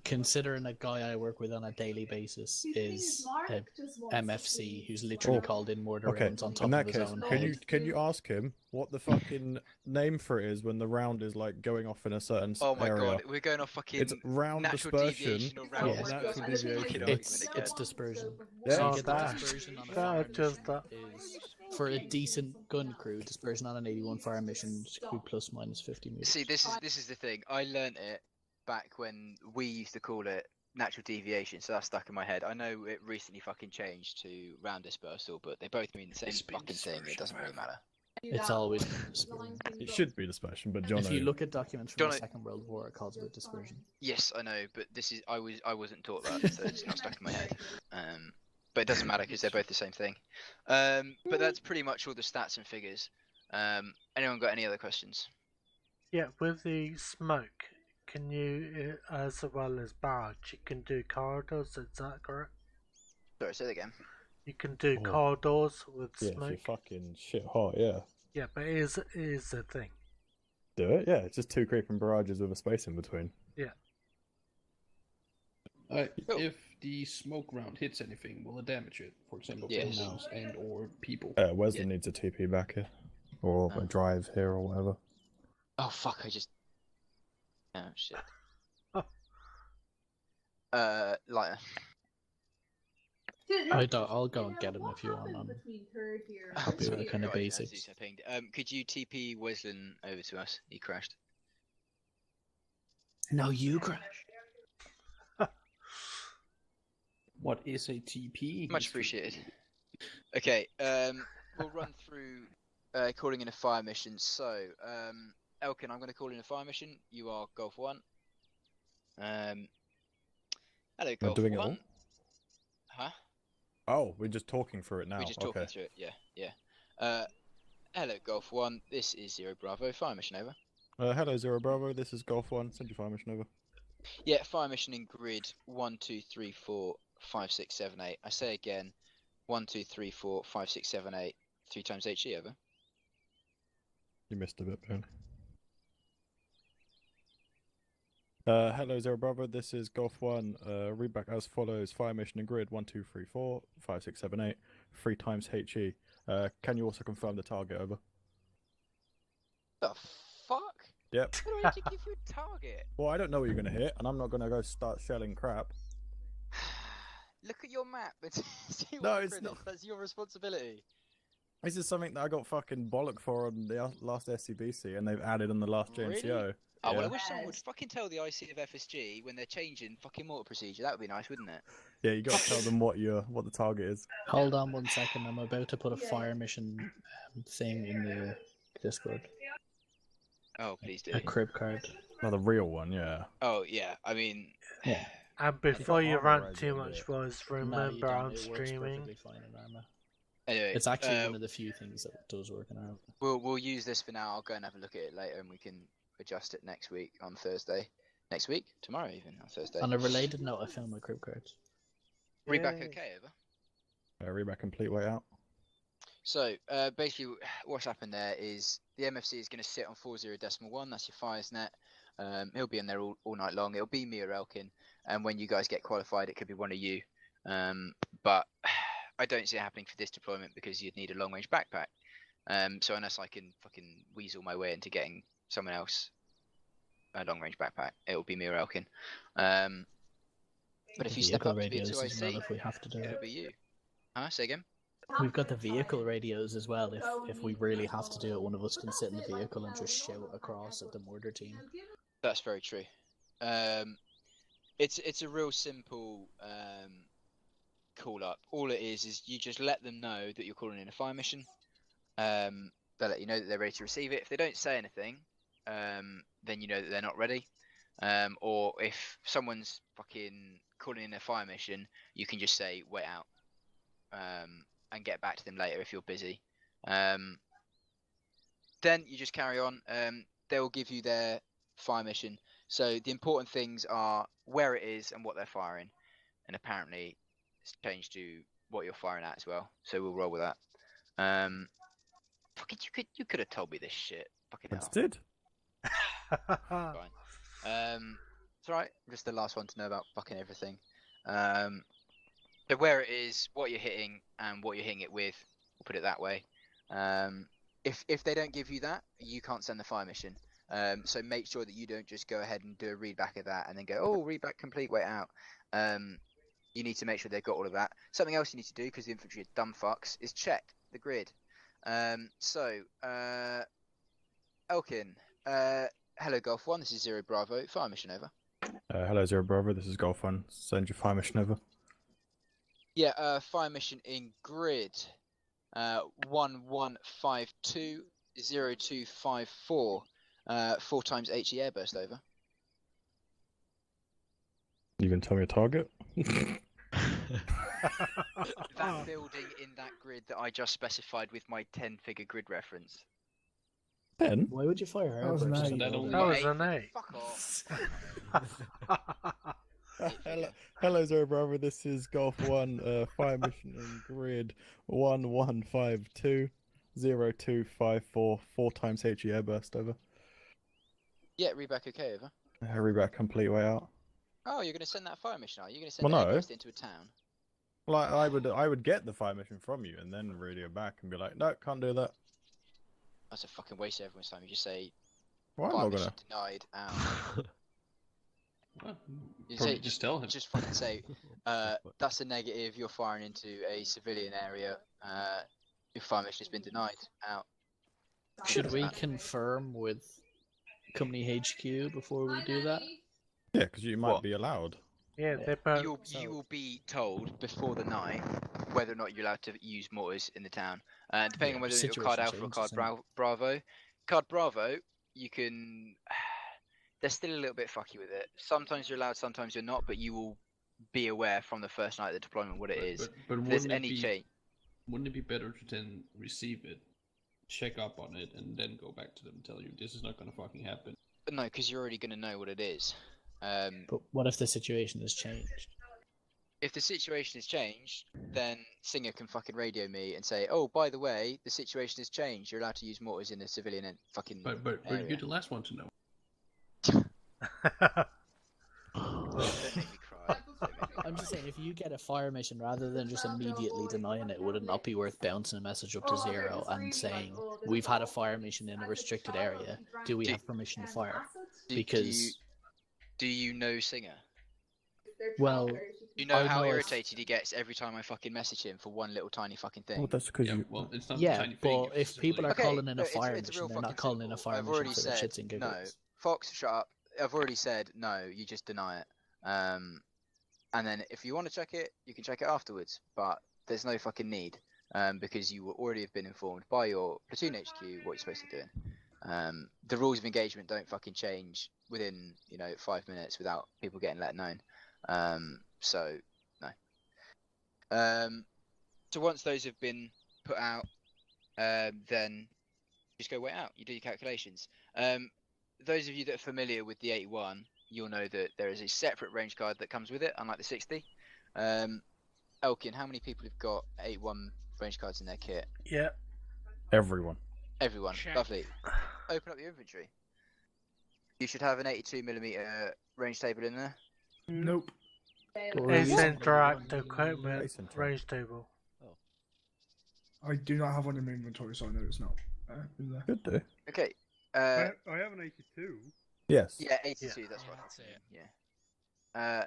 Considering a guy I work with on a daily basis is a MFC who's literally called in mortar rounds on top of his own head. Can you ask him what the fucking name for it is when the round is like going off in a certain area? Oh my god, we're going off fucking it's round natural dispersion. deviation or round dispersion. It's dispersion. Yeah. So you get the dispersion on a fire just mission is, for a decent gun crew, dispersion on an 81 fire mission could be plus minus 50 meters. See, this is the thing. I learnt it back when we used to call it natural deviation, so that's stuck in my head. I know it recently fucking changed to round dispersal, but they both mean the same fucking thing. It doesn't really matter. It's always dispersion. It should be dispersion, but John. If you look at documents from the Second World War, it calls it dispersion. Yes, I know, but this is I wasn't taught that, so it's not stuck in my head. But it doesn't matter because they're both the same thing. But that's pretty much all the stats and figures. Anyone got any other questions? Yeah, with the smoke, can you, as well as barrage, you can do corridors, is that correct? Sorry, say that again. You can do corridors with smoke? Yeah, if you're fucking shit hot, yeah. Yeah, but it is a thing. Do it, yeah. It's just 2 creeping barrages with a space in between. Yeah. If the smoke round hits anything, will it damage it? For example, buildings and or people. Wesley needs a TP back here. Or a drive here or whatever. Oh fuck, I just... Oh shit. Lighter. I'll go and get him if you want. I'll be with the kind of basics. Could you TP Weslin over to us? He crashed. No, you crashed. What is a TP? Much appreciated. Okay, we'll run through calling in a fire mission. So, Elkin, I'm going to call in a fire mission. You are Golf 1. Hello, Golf 1. It all? Huh? Oh, we're just talking through it now. We're just talking through it, yeah. Hello, Golf 1. This is Zero Bravo. Fire mission over. Hello, Zero Bravo. This is Golf 1. Send your fire mission over. Yeah, fire mission in grid 1, 2, 3, 4, 5, 6, 7, 8. I say again, 1, 2, 3, 4, 5, 6, 7, 8. 3 times HE over. You missed a bit, Ben. Hello, Zero Bravo. This is Golf 1. Read back as follows. Fire mission in grid 1, 2, 3, 4, 5, 6, 7, 8. 3 times HE. Can you also confirm the target over? The fuck? Yep. How do I have to give you a target? Well, I don't know what you're going to hit, and I'm not going to go start shelling crap. Look at your map and see No, what it's not. That's your responsibility. This is something that I got fucking bollock for on the last SCBC, and they've added on the last JNCO. Really? Oh, Yeah. well, I wish someone would fucking tell the IC of FSG when they're changing fucking mortar procedure. That would be nice, wouldn't it? Yeah, you got to tell them what the target is. Hold on 1 second. I'm about to put a fire mission thing in the Discord. Oh, please do. A crib card. Oh, the real one, yeah. Oh, yeah. I mean... Yeah. And before you rant too much, boys, remember I'm streaming. Anyway, it's actually one of the few things that does work in Arma. We'll use this for now. I'll go and have a look at it later, and we can adjust it next week on Thursday. next week, tomorrow even, on Thursday. On a related note, I found my group cards. Reback okay, over? Reback complete way out. So, basically, what's happened there is the MFC is going to sit on 40.1, that's your fires net. He'll be in there all night long. It'll be me or Elkin, and when you guys get qualified, it could be one of you. But I don't see it happening for this deployment because you'd need a long-range backpack. So unless I can fucking weasel my way into getting someone else a long-range backpack, it'll be me or Elkin. But if you step up to be a 2IC, if we have to do it'll it. be you. Huh? Say again? We've got the vehicle radios as well. If we really have to do it, one of us can sit in the vehicle and just shout across at the mortar team. That's very true. It's a real simple call up. All it is you just let them know that you're calling in a fire mission. They'll let you know that they're ready to receive it. If they don't say anything, then you know that they're not ready. Or if someone's fucking calling in a fire mission, you can just say wait out, and get back to them later if you're busy. Then you just carry on. They'll give you their fire mission. So the important things are where it is and what they're firing, and apparently it's changed to what you're firing at as well. So we'll roll with that. Fucking, you could have told me this shit. Fucking hell. I did. Fine. It's alright. I'm just the last one to know about fucking everything. So where it is, what you're hitting, and what you're hitting it with. We'll put it that way. If they don't give you that, you can't send the fire mission. So make sure that you don't just go ahead and do a read back of that and then go, oh, read back complete, wait out. You need to make sure they've got all of that. Something else you need to do, because the infantry are dumb fucks, is check the grid. Elkin, hello Golf 1, this is 0 Bravo, fire mission over. Hello 0 Bravo, this is Golf 1, send your fire mission over. Yeah, fire mission in grid 1152 0254, 4 times HE airburst over. You can tell me a target? That building in that grid that I just specified with my 10-figure grid reference. 10? Why would you fire That was an 8. That was an 8. Fuck off. Hello 0 Bravo, this is Golf 1, fire mission in grid 1152 0254, 4 times HE airburst over. Yeah, reback okay over. Reback complete way out. Oh, you're going to send that fire mission, are you? You're going to send Well, an no. airburst into a town? Well, I would get the fire mission from you and then radio back and be like, no, can't do that. That's a fucking waste of everyone's time. You just say, Well, I'm fire not mission gonna. denied, out. Well, You probably say, just tell him. Just fucking say, that's a negative, you're firing into a civilian area, your fire mission has been denied, out. Should we confirm with company HQ before we do that? Yeah, because you might be allowed. Yeah, You will be told before the night whether or not you're allowed to use mortars in the town. Depending on whether you're card Alpha or card Bravo. Card Bravo, you can... They're still a little bit fucky with it. Sometimes you're allowed, sometimes you're not, but you will be aware from the first night of the deployment what it is. But if there's wouldn't it any be- change... Wouldn't it be better to then receive it, check up on it, and then go back to them and tell you this is not going to fucking happen? No, because you're already going to know what it is. But what if the situation has changed? If the situation has changed, then Singer can fucking radio me and say, "Oh, by the way, the situation has changed. You're allowed to use mortars in a civilian and fucking." But area. you're the last one to know. Don't make me cry. I'm just saying, if you get a fire mission rather than just immediately denying it, would it not be worth bouncing a message up to 0 and saying, we've had a fire mission in a restricted area, do we have permission to fire? Because... Do you know Singer? Well... You know I how know if- irritated he gets every time I fucking message him for one little tiny fucking thing? Well, that's because you... Well, it's not Yeah, a tiny but thing. if people are Okay, calling in a look, it's- fire it's mission, real they're not fucking calling in a simple. fire I've mission already for the said shits and no. giggles. Fox, shut up. I've already said no. You just deny it. And then if you want to check it, you can check it afterwards. But there's no fucking need, because you will already have been informed by your platoon HQ what you're supposed to be doing. The rules of engagement don't fucking change within 5 minutes without people getting let known. So no. So once those have been put out, then just go wait out. You do your calculations. Those of you that are familiar with the 81, you'll know that there is a separate range card that comes with it, unlike the 60. Elkin, how many people have got 81 range cards in their kit? Yeah. Everyone. Everyone. Check. Lovely. Open up your inventory. You should have an 82mm range table in there. Nope. It's interact equipment range table. I do not have one in my inventory, so I know it's not in there. Could do. Okay. I have an 82. Yes. Yeah, 82. That's what I thought. Yeah.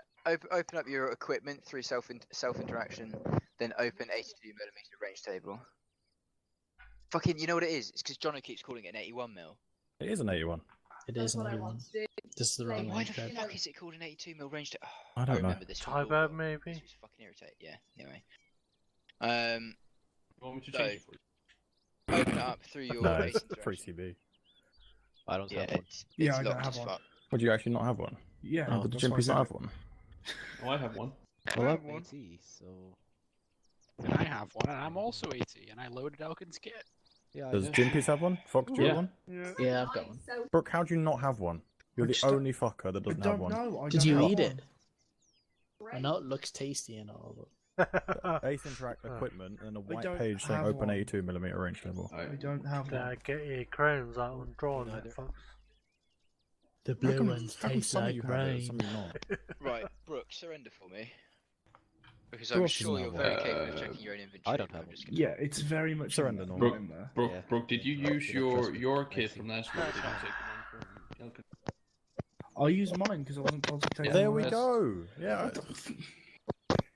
Open up your equipment through self interaction, then open 82mm range table. Fucking, you know what it is? It's because Jono keeps calling it an 81mm. It is an 81. It is an 81. This is the wrong Why range the card. fuck is it called an 82mm range table? I don't know. remember this. Tybo maybe. This was fucking irritating. Yeah. Anyway. Want me to So, change it for you? open it up through your. No, base it's interaction. free CB. I don't Yeah, have one. it's Yeah, I don't locked have as one. fuck. Would you actually not have one? Yeah, Oh, the that's why I Jimpies said not it. have one. Oh, I have one. Well, have I'm one. 80, so. And I have one, and I'm also 80, and I loaded Elkin's kit. Yeah, Does Jimpies have one? Fox, do you have one? Yeah, I've got one. Brooke, how do you not have one? You're I the just don't- only fucker that doesn't I have don't one. know. I Did don't you have eat one. it? I know it looks tasty and all, but Ace Interact equipment and a white don't page saying have open one. 82mm range table. I don't have Yeah, one. get your crowns out and draw on it, folks. the How blue come- ones how come taste some of like you have it, rain. some of you not? Right, Brooke, surrender for me. Because Who I'm else sure doesn't you're have very one? capable of checking your own inventory. I don't I'm have just one. gonna- Yeah, it's very much Surrender in normal. there. in there. Brooke, Yeah. Brooke, did you use You don't trust me. your I kit see. from last week? Did you take the one from Elkin? I'll use mine because I wasn't told to take. There mine. we go. Yeah.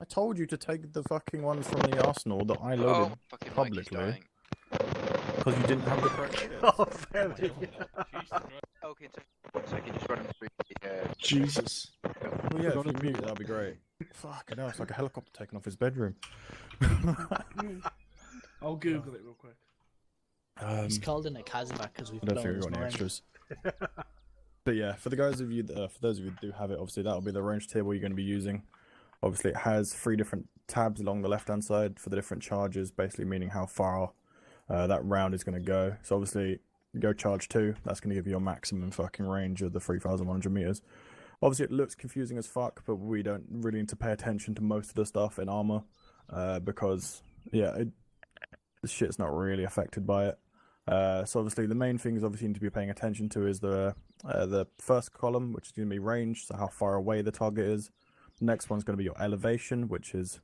I told you to take the fucking ones from the arsenal that I loaded fucking Mike is publicly dying. because you didn't have the correct kit. Oh, there we go. Okay, so I can just run him through the. Jesus. Well, yeah, if you mute, that'd be great. Fucking hell, it's like a helicopter taking off his bedroom. I'll Google it real quick. He's called in a Kazakh because we've I don't blown think we've his got any mind. extras. But yeah, for the guys of you, for those of you that do have it, obviously that'll be the range table you're going to be using. Obviously, it has 3 different tabs along the left-hand side for the different charges, basically meaning how far that round is going to go. So obviously, you go charge 2. That's going to give you your maximum fucking range of the 3,100 meters. Obviously, it looks confusing as fuck, but we don't really need to pay attention to most of the stuff in Arma because yeah, the shit's not really affected by it. So obviously the main things obviously you need to be paying attention to is the first column, which is going to be range, so how far away the target is. The next one's going to be your elevation, which is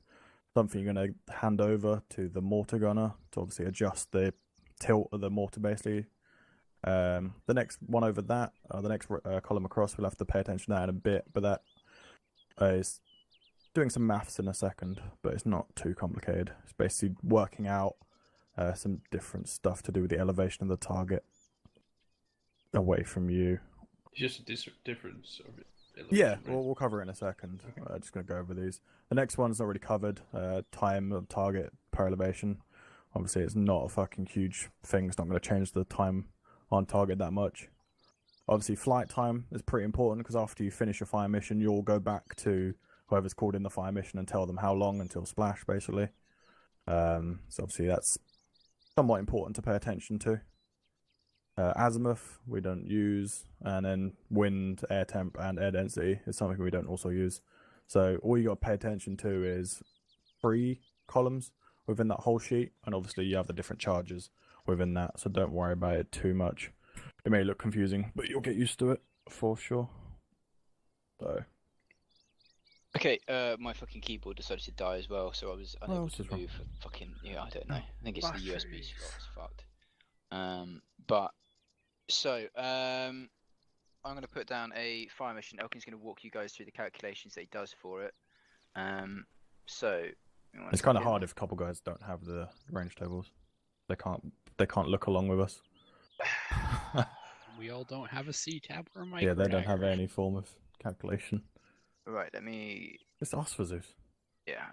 something you're going to hand over to the mortar gunner to obviously adjust the tilt of the mortar basically. The next one over that, the next column across, we'll have to pay attention to that in a bit, but that is doing some maths in a second, but it's not too complicated. It's basically working out some different stuff to do with the elevation of the target away from you. Just a difference of it. Yeah, we'll cover it in a second. Just going to go over these. The next one's already covered. Time of target per elevation. Obviously, it's not a fucking huge thing. It's not going to change the time on target that much. Obviously, flight time is pretty important because after you finish your fire mission, you'll go back to whoever's called in the fire mission and tell them how long until splash, basically. So obviously, that's somewhat important to pay attention to. Azimuth we don't use, and then wind, air temp, and air density is something we don't also use. So all you got to pay attention to is 3 columns within that whole sheet, and obviously you have the different charges within that, so don't worry about it too much. It may look confusing, but you'll get used to it for sure. So Okay, my fucking keyboard decided to die as well, so I was unable what's to wrong? move. Fucking yeah, I don't know. I think it's the USB Batteries. slot. It's fucked. But so I'm gonna put down a fire mission. Elkin's gonna walk you guys through the calculations that he does for it. So it's kind of hard if a couple guys don't have the range tables. They can't look along with us. We all don't have a C tab or a mic. Yeah, they don't have any form of calculation. Right, let me. It's us for Zeus. Yeah,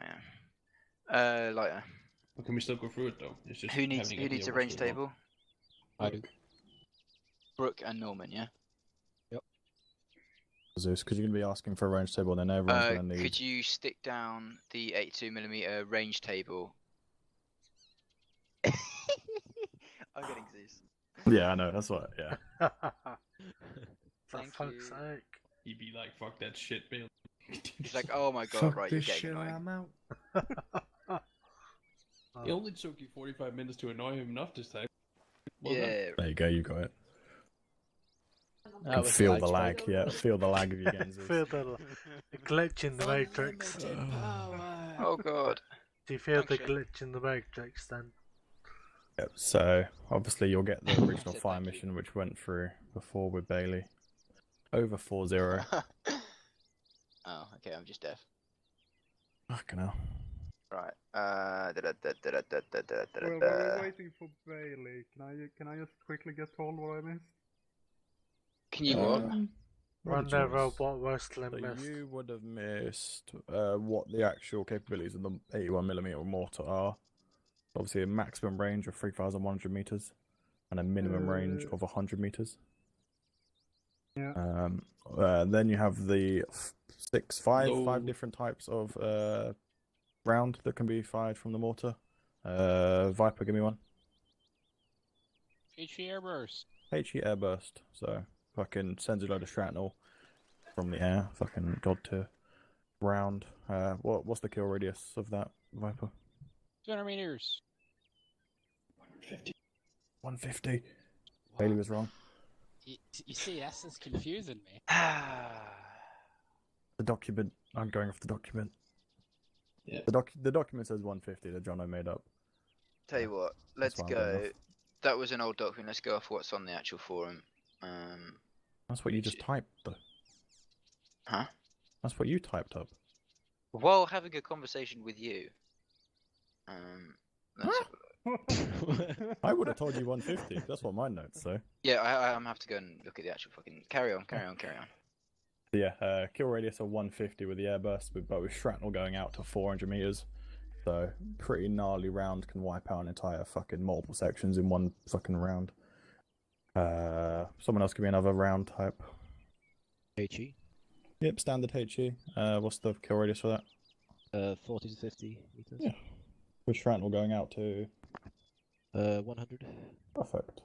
I am. Lighter. But can we still go through it though? It's just Who needs having an idea a what's range going on. table? I do. Brooke and Norman, yeah. Zeus, because you're going to be asking for a range table, and then everyone's going to need. Could you stick down the 82mm range table? I'm getting Zeus. Yeah, I know. That's what. Yeah. For fuck's sake. He'd be like, "Fuck that shit, Bill." He's like, oh my god, Fuck right, this you're shit, getting annoying. I'm out. It only took you 45 minutes to annoy him enough this time. Well Yeah. done. There you go, you got it. That Can was feel the lag lag, yeah. Feel the lag of your games. Feel the glitch in the matrix. Oh god. Do you feel the glitch in the matrix then? Yep, so obviously you'll get the original fire mission which went through before with Bailey. Over 4-0. Oh, okay, I'm just deaf. Fucking hell. Right. Well, while we're waiting for Bailey, can I just quickly get told what I missed? Can you what? Run the robot wrestling So missed. you would have missed what the actual capabilities of the 81mm mortar are. Obviously a maximum range of 3,100 meters and a minimum range of 100 meters. Yeah. Then you have the five different types of round that can be fired from the mortar. Viper, give me one. HE airburst. HE airburst. So fucking sends a load of shrapnel from the air. Fucking god tier round. What's the kill radius of that Viper? 200 meters. 150. Bailey was wrong. You see, that's just confusing me. The document. I'm going off the document. Yeah. The document says 150 that Jono made up. Tell you what, let's why I'm going go. off. That was an old document. Let's go off what's on the actual forum. That's what you just typed, though. Huh? That's what you typed up. While having a conversation with you. Let's have a look. I would have told you 150. That's what my notes say. Yeah, I'm gonna have to go and look at the actual fucking. Carry on. Yeah, kill radius of 150 with the airburst, but with shrapnel going out to 400 meters. So pretty gnarly round, can wipe out an entire fucking multiple sections in one fucking round. Someone else give me another round type. HE. Yep, standard HE. What's the kill radius for that? 40 to 50 meters. Yeah. With shrapnel going out to 100. Perfect.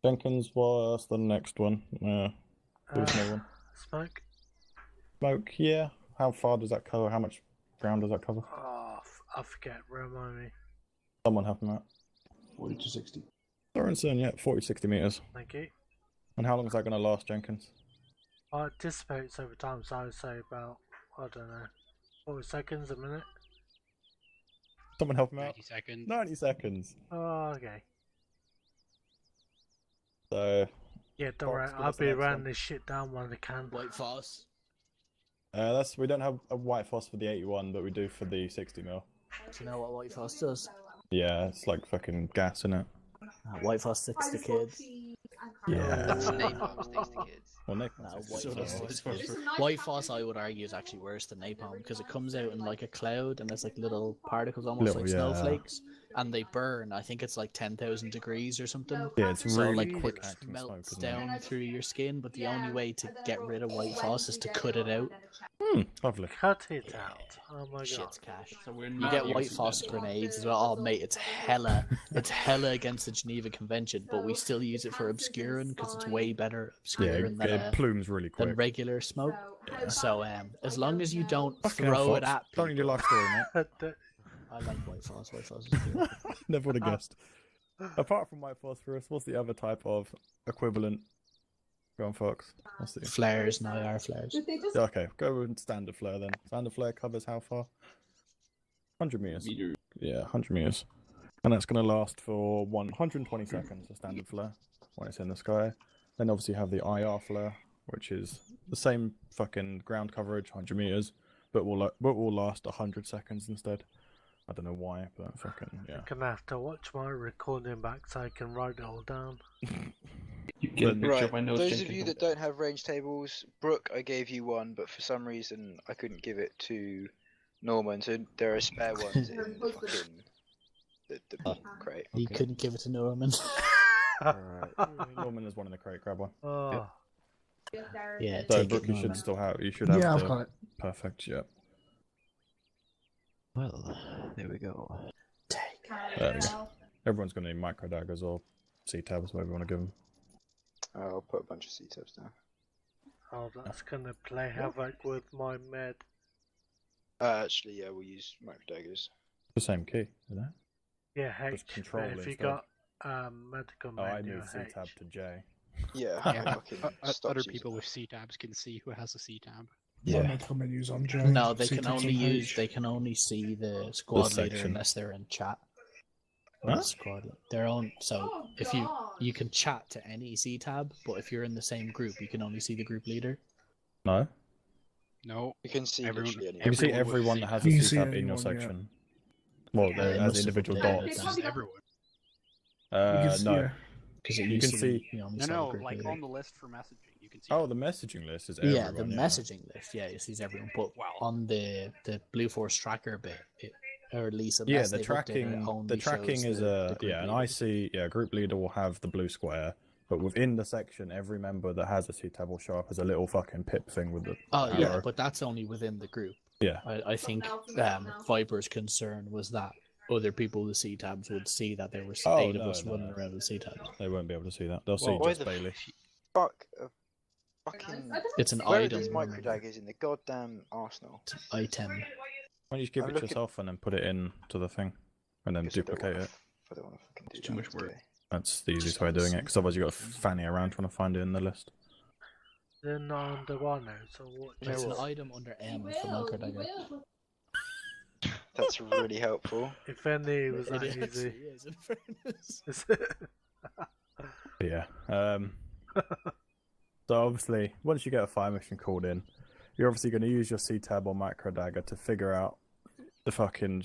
Jenkins, what's the next one? Do another one. Smoke. Smoke, yeah. How far does that cover? How much ground does that cover? Oh, I forget. Remind me. Someone help him out. 40 to 60. Sorensen, yeah, 40-60 meters. Thank you. And how long is that going to last, Jenkins? I anticipate it's over time, so I would say about, I don't know, 40 seconds, a minute. Someone help him out. 90 seconds. 90 seconds. Oh, okay. So. Yeah, don't worry. I'll be running this shit down when I can. White Foss. We don't have a white Foss for the 81, but we do for the 60 mil. Do you know what White Foss does? Yeah, it's like fucking gas in it. White Foss sticks to kids. Yeah. That's napalm sticks to kids. Well, No, White Foss, I would argue, is actually worse than napalm because it comes out in like a cloud and there's like little particles, almost like snowflakes, and they burn. I think it's like 10,000 degrees or something. Yeah, it's so really like quick it acting melts smoke, down through your skin. But the only way to get rid of White Foss is to cut it out. Lovely. Cut it out. Oh my god. Shit's cash. So we're You get White Foss grenades as well. Oh mate, it's hella against the Geneva Convention, but we still use it for obscuring because it's way better obscuring Yeah, it plumes really quick. than regular smoke. So as long as you don't Fucking throw hell, it Fox. at Don't need your life story, mate. I like White Foss. White Foss is good. Never would have guessed. Apart from white phosphorus, what's the other type of equivalent? Go on, Fox. What's the Flares, no, are flares. Yeah, okay, go with standard flare then. Standard flare covers how far? 100 meters. Yeah, 100 meters. And that's going to last for 120 seconds, a standard flare, when it's in the sky. Then obviously you have the IR flare, which is the same fucking ground coverage, 100 meters, but will last 100 seconds instead. I don't know why, but fucking, yeah. I'm gonna have to watch my recording back so I can write it all down. Right, those of you that don't have range tables, Brooke, I gave you one, but for some reason I couldn't give it to Norman, so there are spare ones in the fucking the crate. You couldn't give it to Norman. Alright, Norman is one in the crate, grab one. Oh. Yeah, so take Brooke, it, you should Norman. still have, you should have Yeah, I've the- got it. Perfect, yeah. Well, there we go. There we go. Everyone's going to need micro daggers or C-tabs, whatever you want to give them. I'll put a bunch of C-tabs down. Oh, that's gonna play havoc with my med. Actually, yeah, we'll use microdaggers. The same key, isn't it? Yeah, H. Just control but if you instead. got medical Oh, I menu moved H. C-tab to J. Yeah, Other people with C-tabs can see who has a C-tab. My medical menu's on J. No, they can C-tab's only on use. H. They can only see the squad leader section. unless they're in chat. Or the squad. Their own. So if you can chat to any C-tab, but if you're in the same group, you can only see the group leader. No. No. You can see everyone. literally anyone. You can see everyone that has a You can see C-tab in your anyone, yeah. section. Well, Yeah, they it as must have individual updated dots. then. Everyone. No. Because You can see. You only No, saw no, the group like leader. on the list for messaging, you can see. Oh, the messaging list is everyone. Yeah, the messaging list. Yeah, it sees everyone. But on the Blue Force tracker bit, or at least Yeah, unless the they've updated tracking. it, only The tracking shows is the group and leader. I see. Yeah, group leader will have the blue square, but within the section, every member that has a C-tab will show up as a little fucking pip thing with the Oh arrow. yeah, but that's only within the group. Yeah. I think Viper's concern was that other people with C-tabs would see that there were eight of us running around with C-tabs. They won't be able to see that. They'll see Why just the Bailey. Fuck. Fucking. It's an Where item. are these microdaggers in the goddamn arsenal? Item. Why don't you just give I'm it looking- yourself and then put it into the thing, and then duplicate it? I don't want to fucking do It's too much work. That's the easiest way of doing it, because otherwise you've got to fanny around trying to find it in the list. They're not under one now, so what? It's an item under M for microdagger. That's really helpful. If only it was that It easy. actually is, in fairness. Yeah. So obviously, once you get a fire mission called in, you're obviously going to use your C-tab or microdagger to figure out the fucking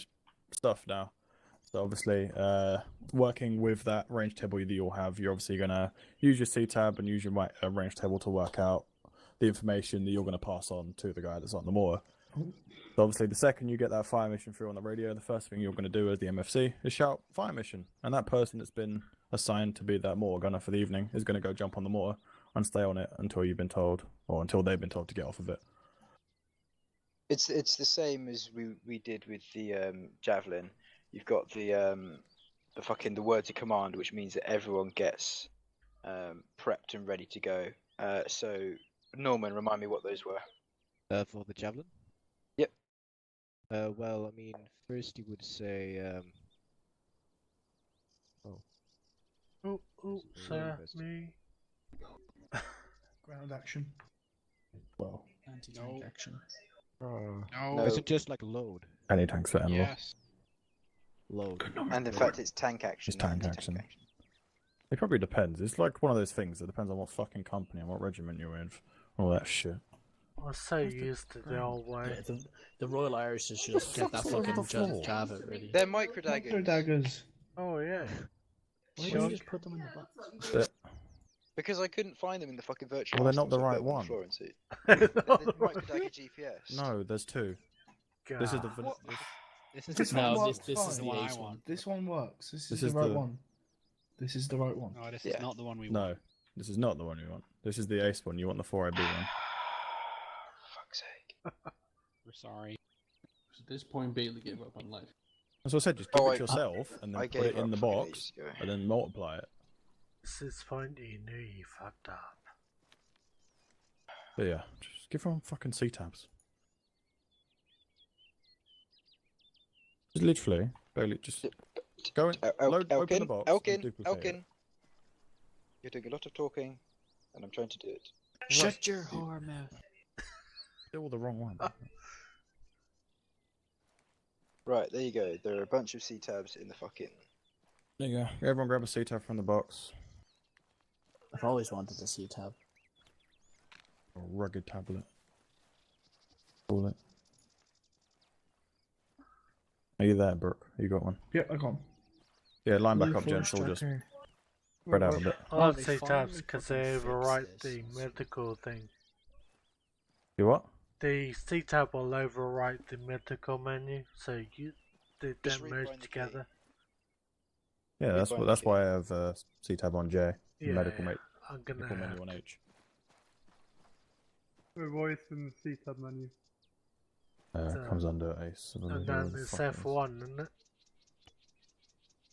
stuff now. So obviously, working with that range table that you'll have, you're obviously going to use your C-tab and use your range table to work out the information that you're going to pass on to the guy that's on the mortar. So obviously, the second you get that fire mission through on the radio, the first thing you're going to do as the MFC is shout fire mission, and that person that's been assigned to be that mortar gunner for the evening is going to go jump on the mortar and stay on it until you've been told, or until they've been told to get off of it. It's the same as we did with the javelin. You've got the words of command, which means that everyone gets prepped and ready to go. So Norman, remind me what those were. For the javelin? Yep. Well, I mean, first you would say, Sir, me. Ground action. Well, Anti-tank action. No. Is it just like load? Any tanks for Enlil. Yes. Load. And in fact, it's tank action. It's tank action. It probably depends. It's like one of those things that depends on what fucking company and what regiment you're in. All that shit. I'm so used to the old way. Yeah, the Royal Irish is just get that fucking jab it really. They're microdaggers. Microdaggers. Oh yeah. Why don't you just put them in the box? Because I couldn't find them in the fucking virtual. Well, they're not the arsenal, so I right put them on one. the floor and see. They're microdagger GPS. No, there's two. This is the. This one works this is fine. the ace one. This one works. This This is is the right the- one. This is the right one. No, this is not the one we want. No, this is not the one you want. This is the ace one. You want the 4AB one. Fuck's sake. We're sorry. At this point, Bailey gave up on life. As I said, just give Oh, it yourself and then I put it gave in up the fucking box ages ago. and then multiply it. This point you knew you fucked up. But yeah, just give them fucking C-tabs. Just literally, Bailey, just go in, open the box and Elkin, duplicate Elkin. it. You're doing a lot of talking, and I'm trying to do it. Shut your whore mouth. Still the wrong one. Right, there you go. There are a bunch of C-tabs in the fucking... There you go. Everyone grab a C-tab from the box. I've always wanted a C-tab. A rugged tablet. Call it. Are you there, Brooke? You got one? Yep, I got one. Yeah, line back Blue up, gents. Force We'll just tracker. spread out a bit. I like C-tabs because they overwrite the medical thing. You what? The C-tab will overwrite the medical menu, so they don't merge together. Yeah, that's why I have C-tab on J. Yeah, medical I'm gonna medical have menu on H. Wait, voice in the C-tab menu. Comes under Ace. I don't know And who then the it's fuck it is. F1, isn't it?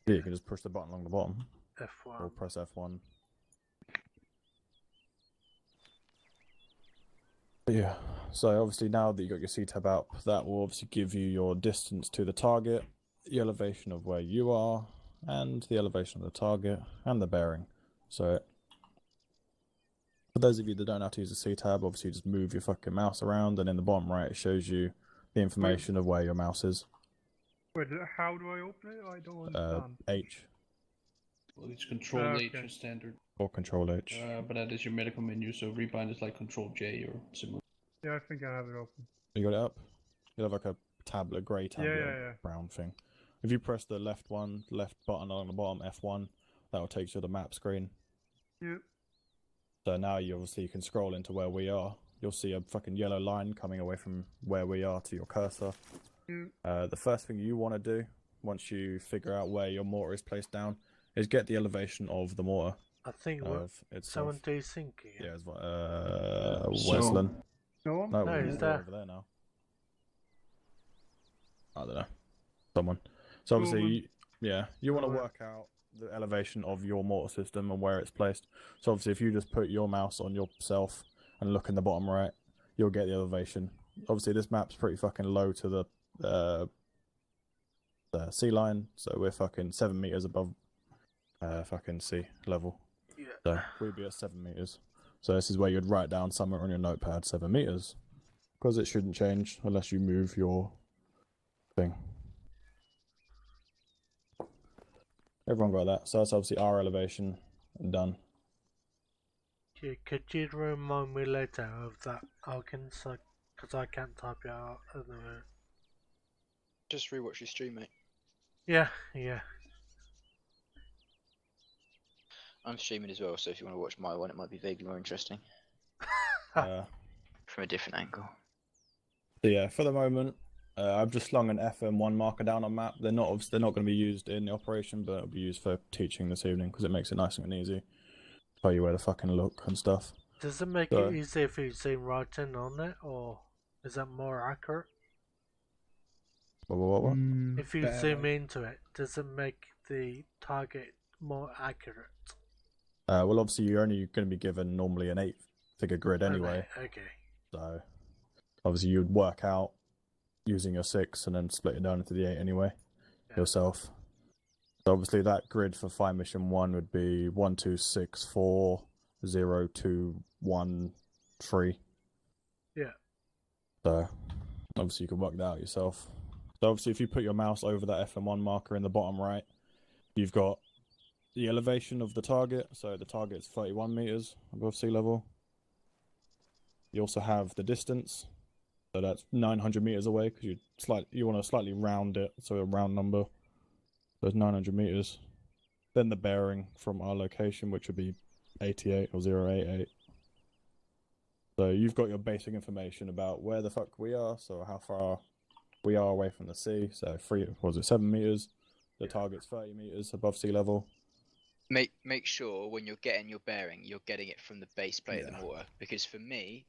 Yeah, you can just push the button along the bottom. F1. Or press F1. Yeah, so obviously now that you got your C-tab up, that will obviously give you your distance to the target, the elevation of where you are, and the elevation of the target, and the bearing. So, for those of you that don't know how to use the C-tab, obviously just move your fucking mouse around, and in the bottom right it shows you the information of where your mouse is. Wait, how do I open it? I don't understand. H. Well, it's Control H Okay. is standard. Or Control H. But that is your medical menu, so rebind is like Control J or similar. Yeah, I think I have it open. You got it up? You have like a tablet, grey tablet, Yeah. brown thing. If you press the left button along the bottom, F1, that will take you to the map screen. Yeah. So now you obviously can scroll into where we are. You'll see a fucking yellow line coming away from where we are to your cursor. Yeah. The first thing you want to do, once you figure out where your mortar is placed down, is get the elevation of the mortar. I think itself. 70 sinking. Yeah, it's Westland. No, is there? Over there now. I don't know. Someone. So obviously, you want to work out the elevation of your mortar system and where it's placed. So obviously, if you just put your mouse on yourself and look in the bottom right, you'll get the elevation. Obviously, this map's pretty fucking low to the sea line, so we're fucking 7 meters above fucking sea level. Yeah. So we'd be at 7 meters. So this is where you'd write down somewhere on your notepad 7 meters, because it shouldn't change unless you move your thing. Everyone got that? So that's obviously our elevation done. Could you remind me later of that, Alkins? Because I can't type it out at the moment. Just rewatch your stream, mate. Yeah. I'm streaming as well, so if you want to watch my one, it might be vaguely more interesting. From a different angle. So yeah, for the moment, I've just slung an FM1 marker down on map. They're not going to be used in the operation, but it'll be used for teaching this evening because it makes it nice and easy. Tell you where to fucking look and stuff. Does it make it easier if you zoom right in on it, or is that more accurate? What? If you zoom into it, does it make the target more accurate? Well, obviously you're only going to be given normally an 8-figure grid anyway. Okay. So obviously you'd work out using your 6 and then split it down into the 8 anyway yourself. So obviously that grid for fire mission 1 would be 1, 2, 6, 4, 0, 2, 1, 3. Yeah. So obviously you can work that out yourself. So obviously if you put your mouse over that FM1 marker in the bottom right, you've got the elevation of the target. So the target's 31 meters above sea level. You also have the distance. So that's 900 meters away because you want to slightly round it, so a round number. So it's 900 meters. Then the bearing from our location, which would be 88 or 088. So you've got your basic information about where the fuck we are, so how far we are away from the sea. So 7 meters. The target's 30 meters above sea level. Make sure when you're getting your bearing, you're getting it from the base plate of the mortar. Because for me,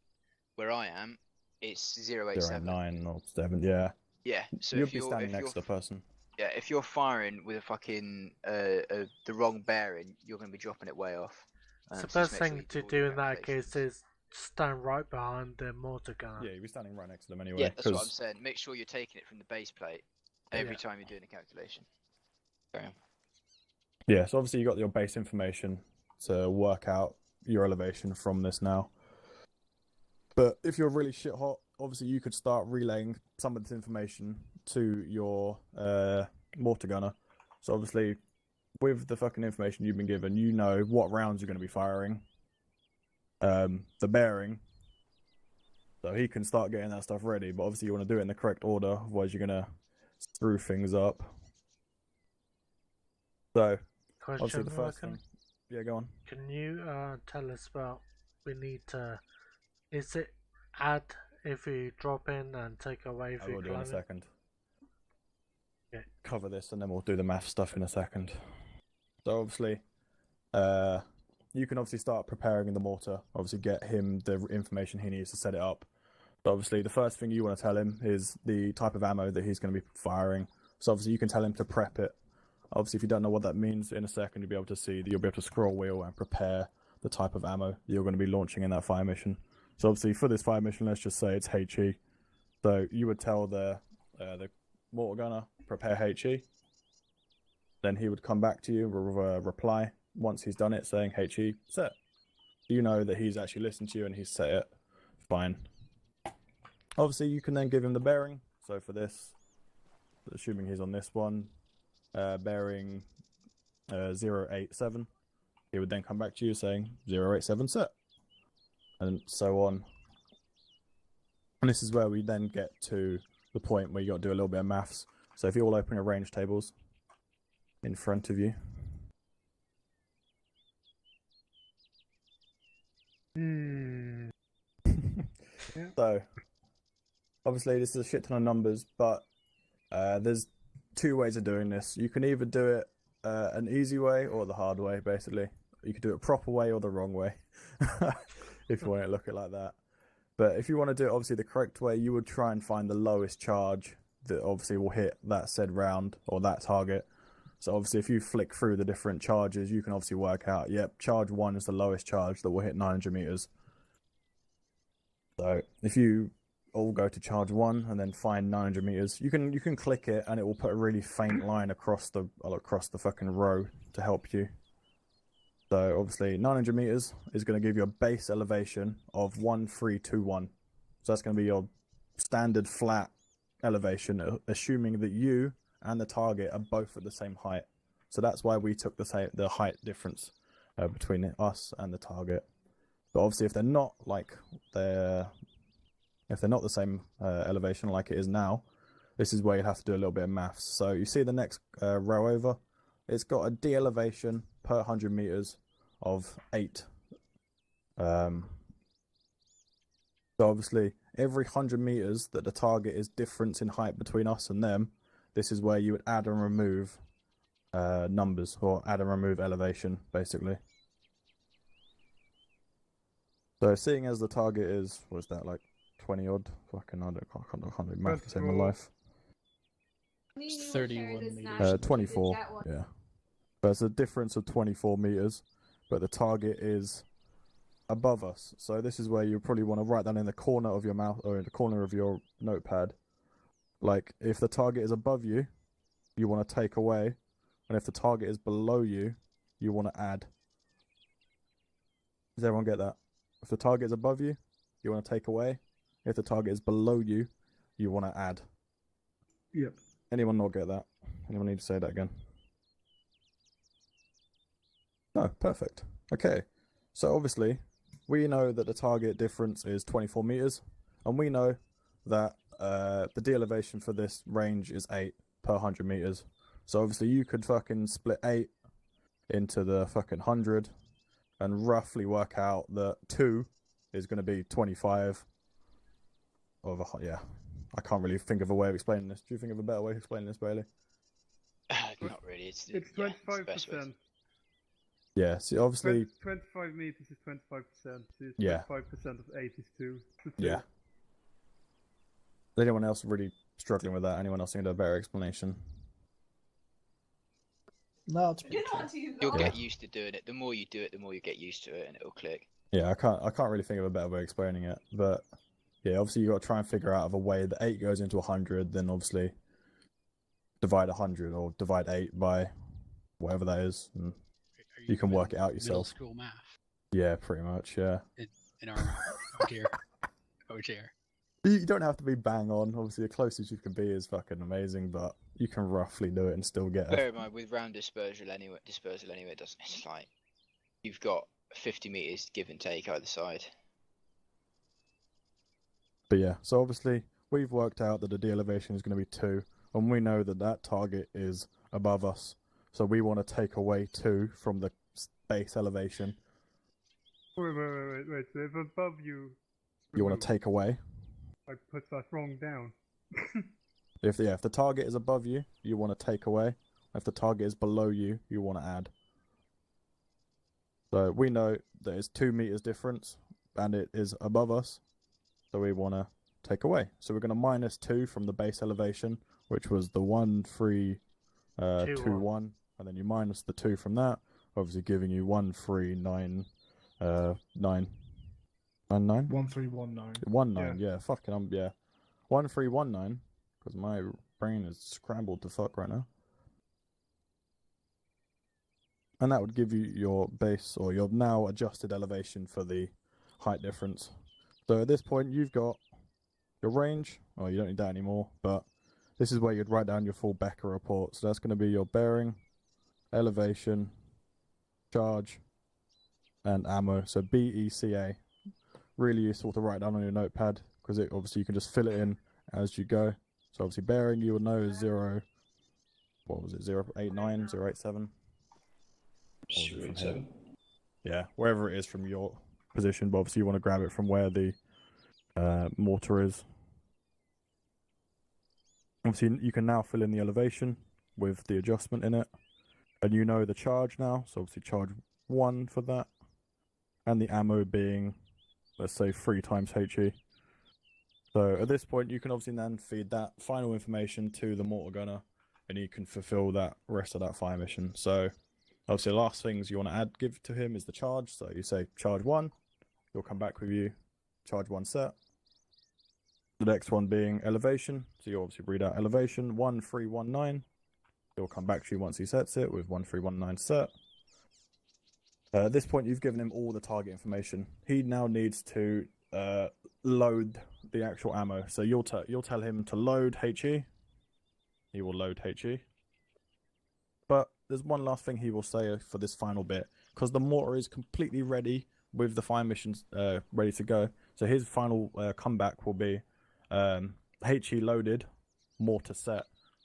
where I am, it's 087. 089 or 7, yeah. Yeah, so you'll be standing next to the person. Yeah, if you're firing with a fucking the wrong bearing, you're going to be dropping it way off. So the best thing to do in that case is stand right behind the mortar gunner. Yeah, you'll be standing right next to them anyway. Yeah, that's what I'm saying. Make sure you're taking it from the base plate every time you're doing a calculation. Carry on. Yeah, so obviously you got your base information to work out your elevation from this now. But if you're really shit hot, obviously you could start relaying some of this information to your mortar gunner. So obviously, with the fucking information you've been given, you know what rounds you're going to be firing. The bearing. So he can start getting that stuff ready, but obviously you want to do it in the correct order, otherwise you're going to screw things up. So, obviously the first thing... Yeah, go on. Can you tell us about, we need to... Is it add if you drop in and take away if you climb? I will do in a second. Okay. Cover this and then we'll do the math stuff in a second. So obviously, you can obviously start preparing the mortar. Obviously get him the information he needs to set it up. But obviously the first thing you want to tell him is the type of ammo that he's going to be firing. So obviously you can tell him to prep it. Obviously if you don't know what that means, in a second you'll be able to see that you'll be able to scroll wheel and prepare the type of ammo you're going to be launching in that fire mission. So obviously for this fire mission, let's just say it's HE. So you would tell the mortar gunner, prepare HE. Then he would come back to you with a reply once he's done it, saying HE set. You know that he's actually listened to you and he's set it. Fine. Obviously, you can then give him the bearing. So for this, assuming he's on this one, bearing 087, he would then come back to you saying 087 set. And so on. And this is where we then get to the point where you got to do a little bit of maths. So if you all open your range tables in front of you. Yeah. So, obviously this is a shit ton of numbers, but there's two ways of doing this. You can either do it an easy way or the hard way, basically. You can do it proper way or the wrong way, if you want to look at it like that. But if you want to do it obviously the correct way, you would try and find the lowest charge that obviously will hit that said round or that target. So obviously if you flick through the different charges, you can obviously work out, yep, charge 1 is the lowest charge that will hit 900 meters. So if you all go to charge 1 and then find 900 meters, you can click it and it will put a really faint line across the fucking row to help you. So obviously 900 meters is going to give you a base elevation of 1321. So that's going to be your standard flat elevation, assuming that you and the target are both at the same height. So that's why we took the height difference between us and the target. But obviously, if they're not the same elevation like it is now, this is where you have to do a little bit of maths. So you see the next row over, it's got a de-elevation per 100 meters of 8. So obviously, every 100 meters that the target is difference in height between us and them, this is where you would add and remove numbers, or add and remove elevation, basically. So seeing as the target is, what's that, like 20 odd? Fucking I can't do math to save my life. 31 meters. 24, yeah. But it's a difference of 24 meters, but the target is above us. So this is where you probably want to write that in the corner of your mouth, or in the corner of your notepad. Like, if the target is above you, you want to take away, and if the target is below you, you want to add. Does everyone get that? If the target is above you, you want to take away. If the target is below you, you want to add. Yep. Anyone not get that? Anyone need to say that again? No, perfect. Okay, so obviously, we know that the target difference is 24 meters, and we know that the de-elevation for this range is 8 per 100 meters. So obviously you could fucking split 8 into the fucking 100 and roughly work out that 2 is going to be 25 of yeah. I can't really think of a way of explaining this. Do you think of a better way of explaining this, Bailey? Not really. It's 25%. Yeah, see, obviously 25 meters is 25%. So it's yeah. 25% of 8 is 2. Yeah. Is anyone else really struggling with that? Anyone else need a better explanation? No, it's pretty You'll get used to doing it. The more you do it, the more you get used to it, and it'll click. Yeah, I can't really think of a better way of explaining it. But yeah, obviously you got to try and figure out of a way that 8 goes into 100, then obviously divide 100 or divide 8 by whatever that is, and you can work it out yourself. Middle school math. Yeah, pretty much. Yeah. In Arma. Oh dear. Oh dear. You don't have to be bang on. Obviously, the closest you can be is fucking amazing, but you can roughly do it and still get it. Bear in mind, with round dispersal anyway, it doesn't. It's like you've got 50 meters give and take either side. But yeah, so obviously we've worked out that the de-elevation is going to be 2, and we know that that target is above us. So we want to take away 2 from the base elevation. Wait. So if above you... You want to take away. I put that wrong down. If the target is above you, you want to take away. If the target is below you, you want to add. So we know that it's 2 meters difference, and it is above us. So we want to take away. So we're going to minus 2 from the base elevation, which was the 1321, and then you minus the 2 from that, obviously giving you 1399. 19? 1319. 19, yeah. Fucking, yeah. 1319, because my brain is scrambled to fuck right now. And that would give you your base, or your now adjusted elevation for the height difference. So at this point, you've got your range. Oh, you don't need that anymore, but this is where you'd write down your full Becker report. So that's going to be your bearing, elevation, charge, and ammo. So BECA. Really useful to write down on your notepad, because it obviously you can just fill it in as you go. So obviously bearing you will know is 0, what was it, 089, 087? 087. Yeah, wherever it is from your position, but obviously you want to grab it from where the mortar is. Obviously you can now fill in the elevation with the adjustment in it, and you know the charge now, so obviously charge 1 for that, and the ammo being, let's say, 3 times HE. So at this point you can obviously then feed that final information to the mortar gunner, and you can fulfill that rest of that fire mission. So obviously the last things you want to give to him is the charge. So you say charge 1, he'll come back with you, charge 1 set. The next one being elevation, so you obviously read out elevation 1319. He'll come back to you once he sets it with 1319 set. At this point you've given him all the target information. He now needs to load the actual ammo. So you'll tell him to load HE. He will load HE. But there's one last thing he will say for this final bit, because the mortar is completely ready with the fire missions ready to go. So his final comeback will be HE loaded, mortar set.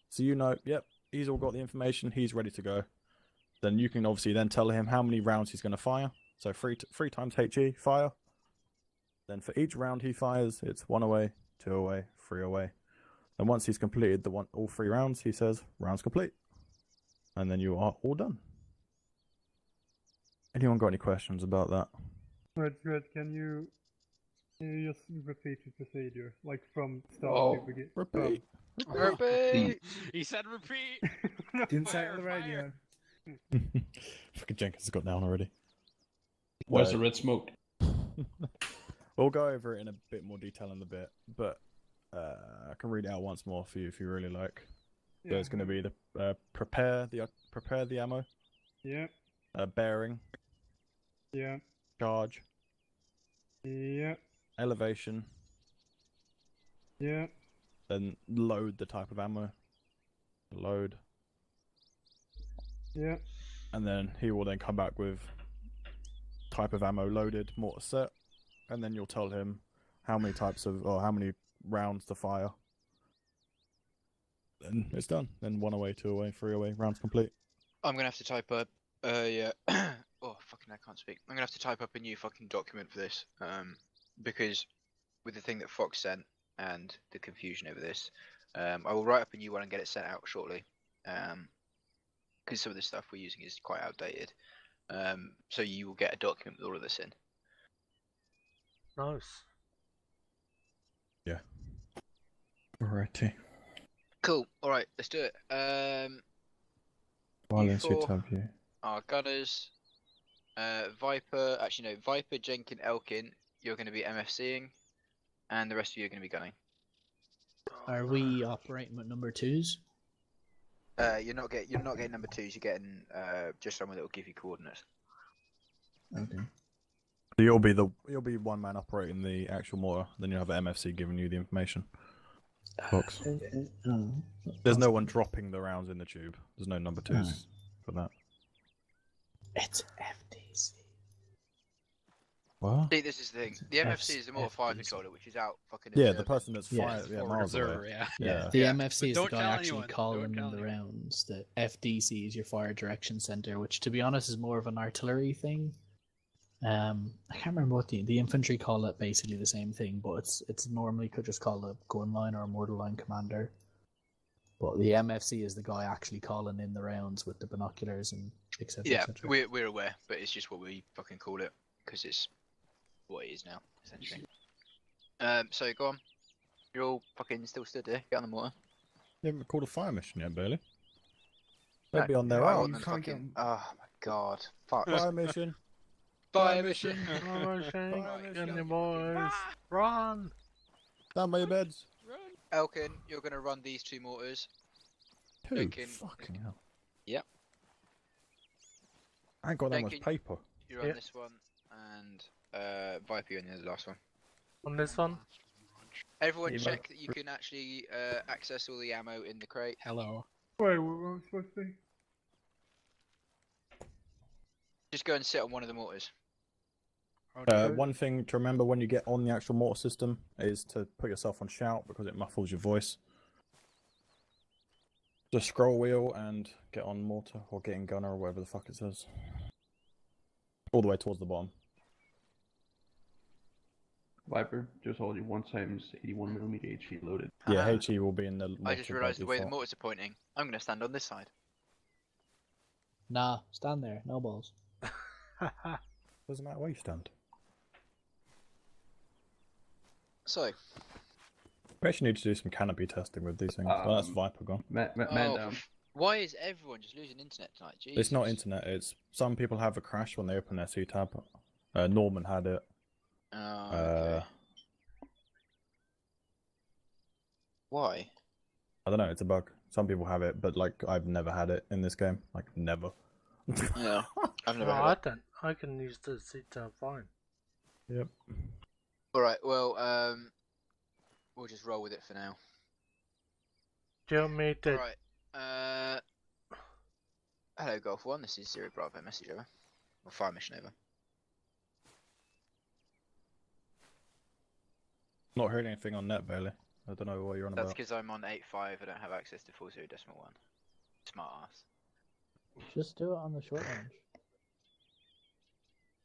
So you know, yep, he's all got the information, he's ready to go. Then you can obviously then tell him how many rounds he's going to fire. So 3 times HE, fire. Then for each round he fires, it's 1 away, 2 away, 3 away. And once he's completed all 3 rounds, he says, rounds complete. And then you are all done. Anyone got any questions about that? Good. Can you just repeat the procedure, like from start to begin? Repeat. Repeat. He said repeat. Didn't say it on the radio. Fucking Jenkins has got down already. Where's the red smoke? We'll go over it in a bit more detail in a bit, but I can read it out once more for you if you really like. So it's going to be the prepare the ammo. Yeah. Bearing. Yeah. Charge. Yeah. Elevation. Yeah. Then load the type of ammo. Load. Yeah. And then he will then come back with type of ammo loaded, mortar set, and then you'll tell him how many types of, or how many rounds to fire. Then it's done. Then 1 away, 2 away, 3 away, rounds complete. I'm gonna have to type up yeah. Oh fucking, I can't speak. I'm gonna have to type up a new fucking document for this, because with the thing that Fox sent and the confusion over this, I will write up a new one and get it sent out shortly. Because some of the stuff we're using is quite outdated. So you will get a document with all of this in. Nice. Yeah. Alrighty. Cool. All right, let's do it. Violence you you four tab you. are gunners. Viper, actually no, Viper, Jenkin, Elkin, you're going to be MFCing, and the rest of you are going to be gunning. Are we operating with number 2s? You're not getting number 2s. You're getting just someone that will give you coordinates. Okay. So you'll be one man operating the actual mortar. Then you'll have an MFC giving you the information. Box. There's no one dropping the rounds in the tube. There's no number 2s for that. It's FDC. What? See, this is the thing. The MFC is the mortar fire controller, which is out fucking. Yeah, the person that's miles observer, away. Yeah. The MFC is the guy actually calling the rounds. The FDC is your fire direction center, which, to be honest, is more of an artillery thing. I can't remember what the infantry call it. Basically the same thing, but it's normally could just call a gun line or a mortar line commander. But the MFC is the guy actually calling in the rounds with the binoculars and etc. Yeah, etc. we're aware, but it's just what we fucking call it because it's what it is now, essentially. So go on. You're all fucking still stood there. Get on the mortar. You haven't called a fire mission yet, Bailey. They'll be on their own. Oh my god. Fuck. Fire mission. Fire mission. Get the boys. Run. Stand by your beds. Elkin, you're going to run these 2 mortars. Two? Elkin. Fucking hell. Yep. I ain't got that much Elkin, paper. you're on this one, and Viper, you're on the last one. On this one? Everyone check that you can actually access all the ammo in the crate. Hello. Wait, what am I supposed to do? Just go and sit on one of the mortars. One thing to remember when you get on the actual mortar system is to put yourself on shout because it muffles your voice. Just scroll wheel and get on mortar or get in gunner or whatever the fuck it says. All the way towards the bottom. Viper, just hold you 1x 81mm HE loaded. Yeah, HE will be in the. I just realised the way the mortars are pointing. I'm going to stand on this side. Nah, stand there, no balls. Doesn't matter where you stand. So. We actually need to do some canopy testing with these things. Well, that's Viper gone. Man down. Why is everyone just losing internet tonight? Jesus. It's not internet. It's some people have a crash when they open their C tab. Norman had it. Oh, okay. Why? I don't know. It's a bug. Some people have it, but like I've never had it in this game. Like never. Yeah, I've never No, had it. I can use the C-tab fine. Yep. Alright, well, we'll just roll with it for now. Do you want me to... Right, hello Golf 1, this is Zero Bravo, message over. Or fire mission over. Not heard anything on net, Bailey. I don't know what you're on That's about. because I'm on 8.5, I don't have access to 40.1. Smart ass. Just do it on the short range.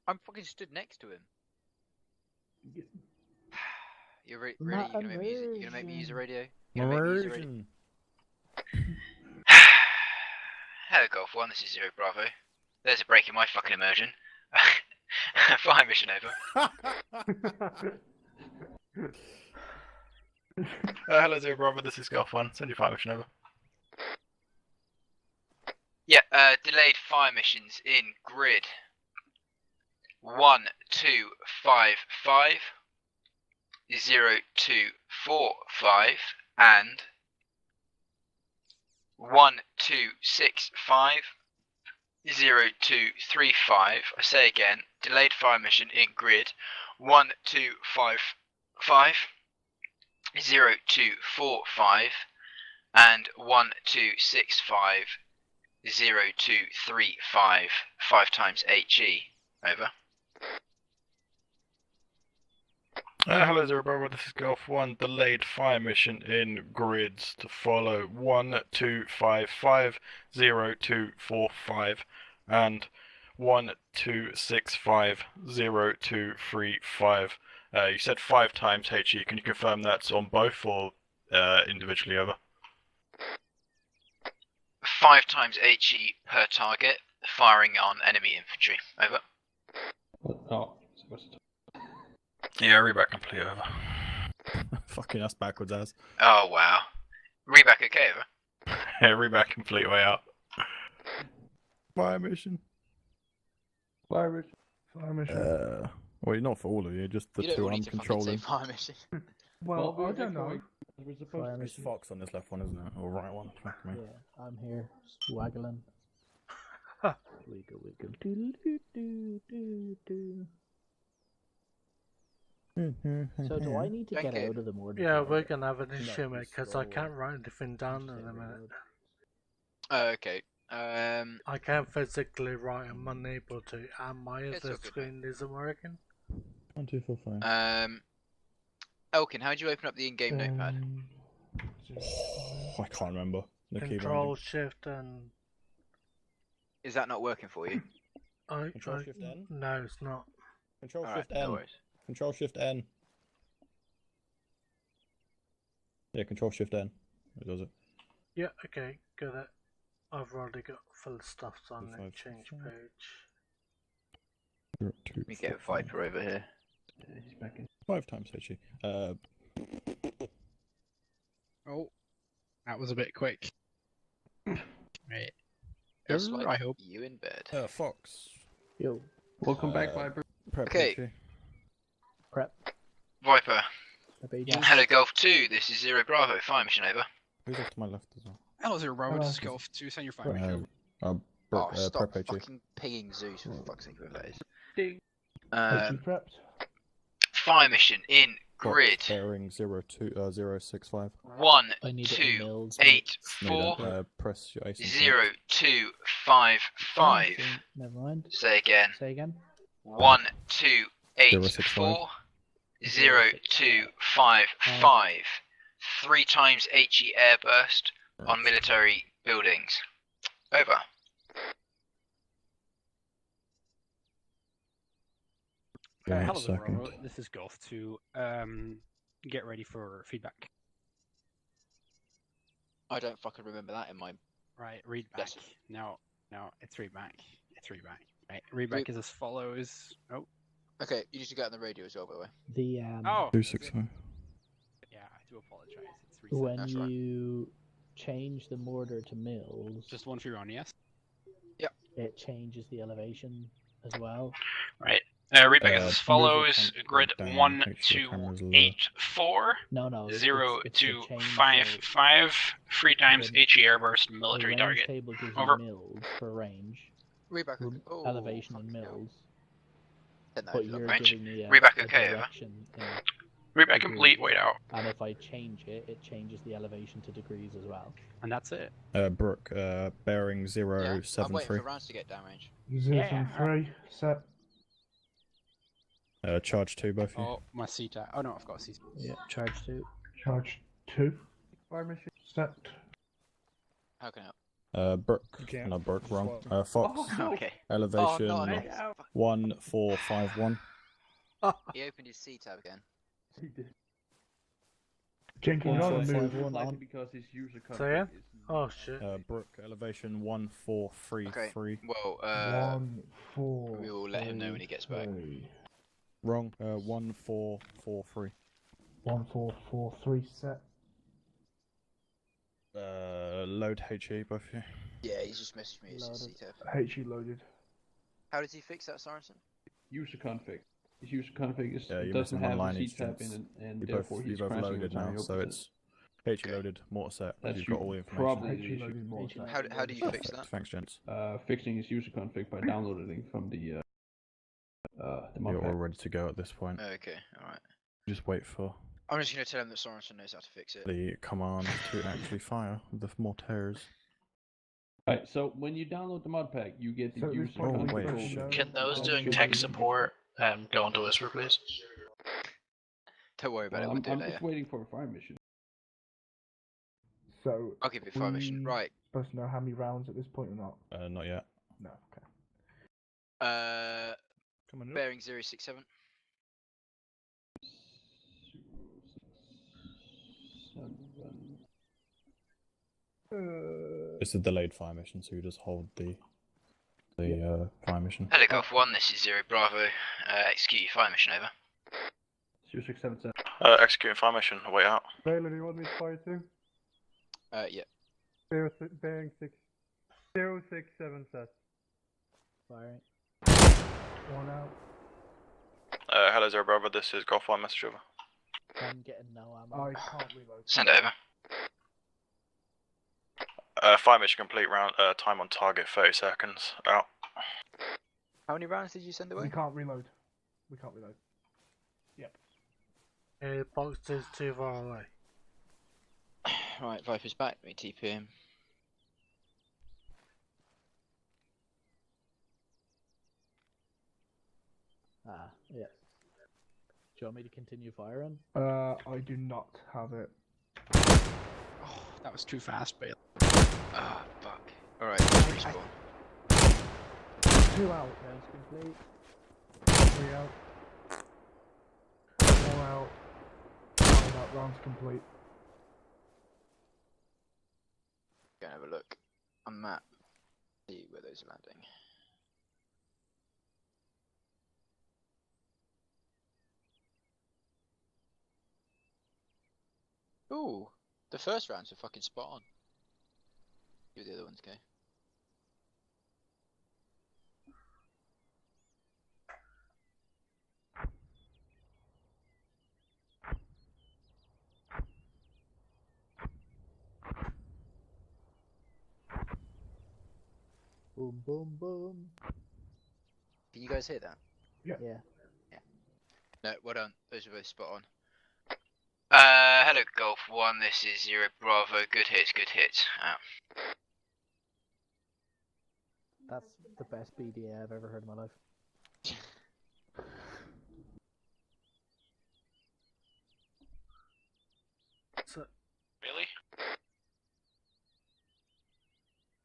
I'm fucking stood next to him. You're really? You gonna make me use a radio? Immersion. Hello, Golf 1, this is Zero Bravo. There's a break in my fucking immersion. Fire mission over. Hello, Zero Bravo, this is Golf 1. Send your fire mission over. Yeah, delayed fire missions in grid 1255, 0245, and 1265, 0235. I say again, delayed fire mission in grid 1255, 0245, and 1265. 0235, 5 times HE. Over. Hello, Zero Bravo, this is Golf 1. Delayed fire mission in grids to follow 1255, 0245, and 1265, 0235. You said 5 times HE. Can you confirm that's on both or individually? Over. 5 times HE per target, firing on enemy infantry. Over. Oh. Yeah, reback complete. Over. Fucking us backwards, as. Oh wow. Reback okay, over. Yeah, reback complete way out. Fire mission. Fire mission. Well, not for all of you, just the You don't two all I'm need to fucking controlling. say fire mission. Well, I don't know. It's Fox on this left one, isn't it? Or right one? Fuck me. Yeah, I'm here, swaggling. Wiggle, wiggle, So do I need to get out of the mortar? Yeah, we're gonna have an issue, mate, because I can't write anything down in a minute. Oh, okay. I can't physically write, I'm unable to, and my It's other okay, screen isn't working. 1, 2, 4, 5. Elkin, how do you open up the in-game notepad? I can't remember. The Control Shift and... Is that not working for you? Control Shift N? No, it's not. Control Alright, Shift no N. worries. Control Shift N. Yeah, Control Shift N. It does it. Yeah, okay, got it. I've already got full stuff on the change page. Let me get Viper over here. He's back in. 5 times HE. Oh, that was a bit quick. Right. Just like I hope. you in bed. Fox. Yo. Welcome back, Viper. Okay. Prep. Viper. Yes. Hello, Golf 2. This is Zero Bravo. Fire mission over. Who's off to my left as well? Hello, Zero Bravo. This is Golf 2. Send your fire mission. Stop Prep HE. fucking pinging Zeus for fuck's sake, whoever that is. Ding. Prepped. Fire mission in grid. Bearing 065. 1, I need it 2, in mils, 8, Need 4, that, press your AC. 0, 2, 5, 5. Never mind. Say again. Say again. 1, 2, 8, 065. 4, 0, 2, 5, 5. 3 times HE airburst on military buildings. Over. Hello, Zero Bravo. This is Golf 2. Get ready for feedback. I don't fucking remember that in my. Right, read back. No, it's read back. It's read back. Right, read back is as follows. Oh. Okay, you need to get on the radio as well, by the way. The 265. Yeah, I do apologize. It's reset. when you change the mortar to mils, Just one for your own, yes? it changes the elevation as well. Right. Read back as follows. Grid 1, 2, 8, 4. No, 0, it's 2, the change 5, 5. 3 times HE airburst military the range target. table gives Over. you mils for range. Readback. Oh, elevation in mils. Then that But is you're range. giving me a, Readback a okay, direction in Readback degrees. complete, wait out. And if I change it, it changes the elevation to degrees as well. And that's it. Brook, bearing I'm 073. waiting for rounds to get downrange. 073, set. Charge 2, both of you. Oh, my CTA. Oh no, I've got a CTA. Yeah, charge 2. Charge 2. Fire mission set. How can I help? Brook. Okay. No, Brook, wrong. Fox. Oh, no. Okay. Elevation Oh, no, 1451. He opened his C tab again. He did. Jenkins on the move. Likely because his user config So yeah? is Oh shit. Brook, elevation 1433. Well, 1, 4. we will let him know when he gets back. Wrong. 1443. 1443 set. Load HE, both of you. Yeah, he's just messaged me his C tab. HE loaded. How does he fix that, Sorensen? user config. His user config is, you're doesn't missing have one a line C-tab each, in it, and you therefore both, he's you both crashing loaded every time now, you so open it's HE loaded, mortar set. That's You've got all the information. probably the issue. How do you fix that? Thanks, gents. Fixing his user config by downloading from the You're mod all pack. ready to go at this point. Okay, alright. Just wait for I'm just going to tell him that Sorensen knows how to fix it. the command to actually fire the mortars. Alright, so when you download the mod pack, you get the user config. Can those doing tech support go into Whisper, please? Don't worry about it, we'll I'm do it just later. waiting for a fire mission. So I'll give you a fire mission. Right. Supposed to know how many rounds at this point or not? Not yet. No. Okay. Bearing 067. It's a delayed fire mission, so you just hold the fire mission. Hello, Golf 1, this is Zero Bravo. Execute your fire mission, over. 0677. Executing fire mission, wait out. Baylor, do you want me to fire too? Yeah. Bearing 067 set. Firing. 1 out. Hello, Zero Bravo, this is Golf 1, message over. I'm getting no ammo. I can't reload. Send it over. Fire mission complete, round time on target 30 seconds, out. How many rounds did you send away? We can't reload. Yep. Box is too far away. Right, Viper's back. Let me TP him. Ah, yeah. Do you want me to continue firing? I do not have it. Oh, that was too fast, Bale. Ah, fuck. Alright, respawn. 2 out. Rounds complete. 3 out. 4 out. 5 out. Rounds complete. Go and have a look on map. See where those are landing. Ooh, the first rounds are fucking spot on. Do the other ones go. Boom, boom, boom. Can you guys hear that? Yeah. Yeah. No, well done. Those are both spot on. Hello, Golf 1. This is Zero Bravo. Good hits, good hits. Out. That's the best BDA I've ever heard in my life. So, Really?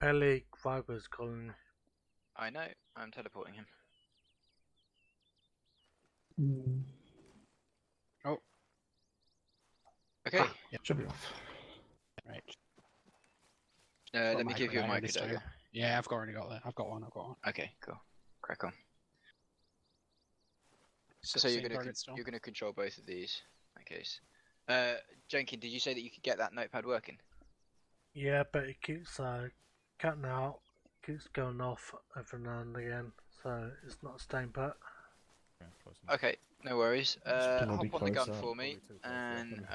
Ellie Viper's calling. I know. I'm teleporting him. Oh. Okay. Yep. Should be off. Right. Let me give you a micro dagger. Yeah, I've already got that. I've got one. Okay, cool. Crack on. So you're gonna control both of these. In that case. Jenkins, did you say that you could get that notepad working? Yeah, but it keeps cutting out, keeps going off every now and again, so it's not staying put. Okay, no worries. Can I Hop be on the gun closer? for me, and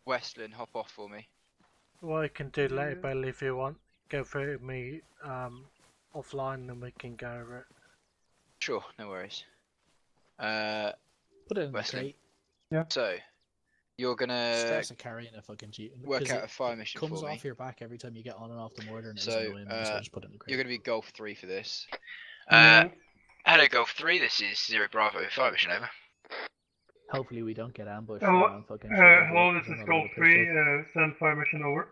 Westland, hop off for me. What I can do later, Bailey, if you want, go through me offline, and we can go over it. Sure, no worries. Put it in the Westland. crate. Yeah. So, you're gonna Stress of carrying a fucking Jeep. work out a fire mission comes for me. off your back every time you get on and off the mortar, and it's So, annoying. So just put it in the crate. you're gonna be Golf 3 for this. Hello, Golf 3. This is Zero Bravo. Fire mission over. Hopefully we don't get ambushed. Hello, hello, this is Golf 3. Send fire mission over.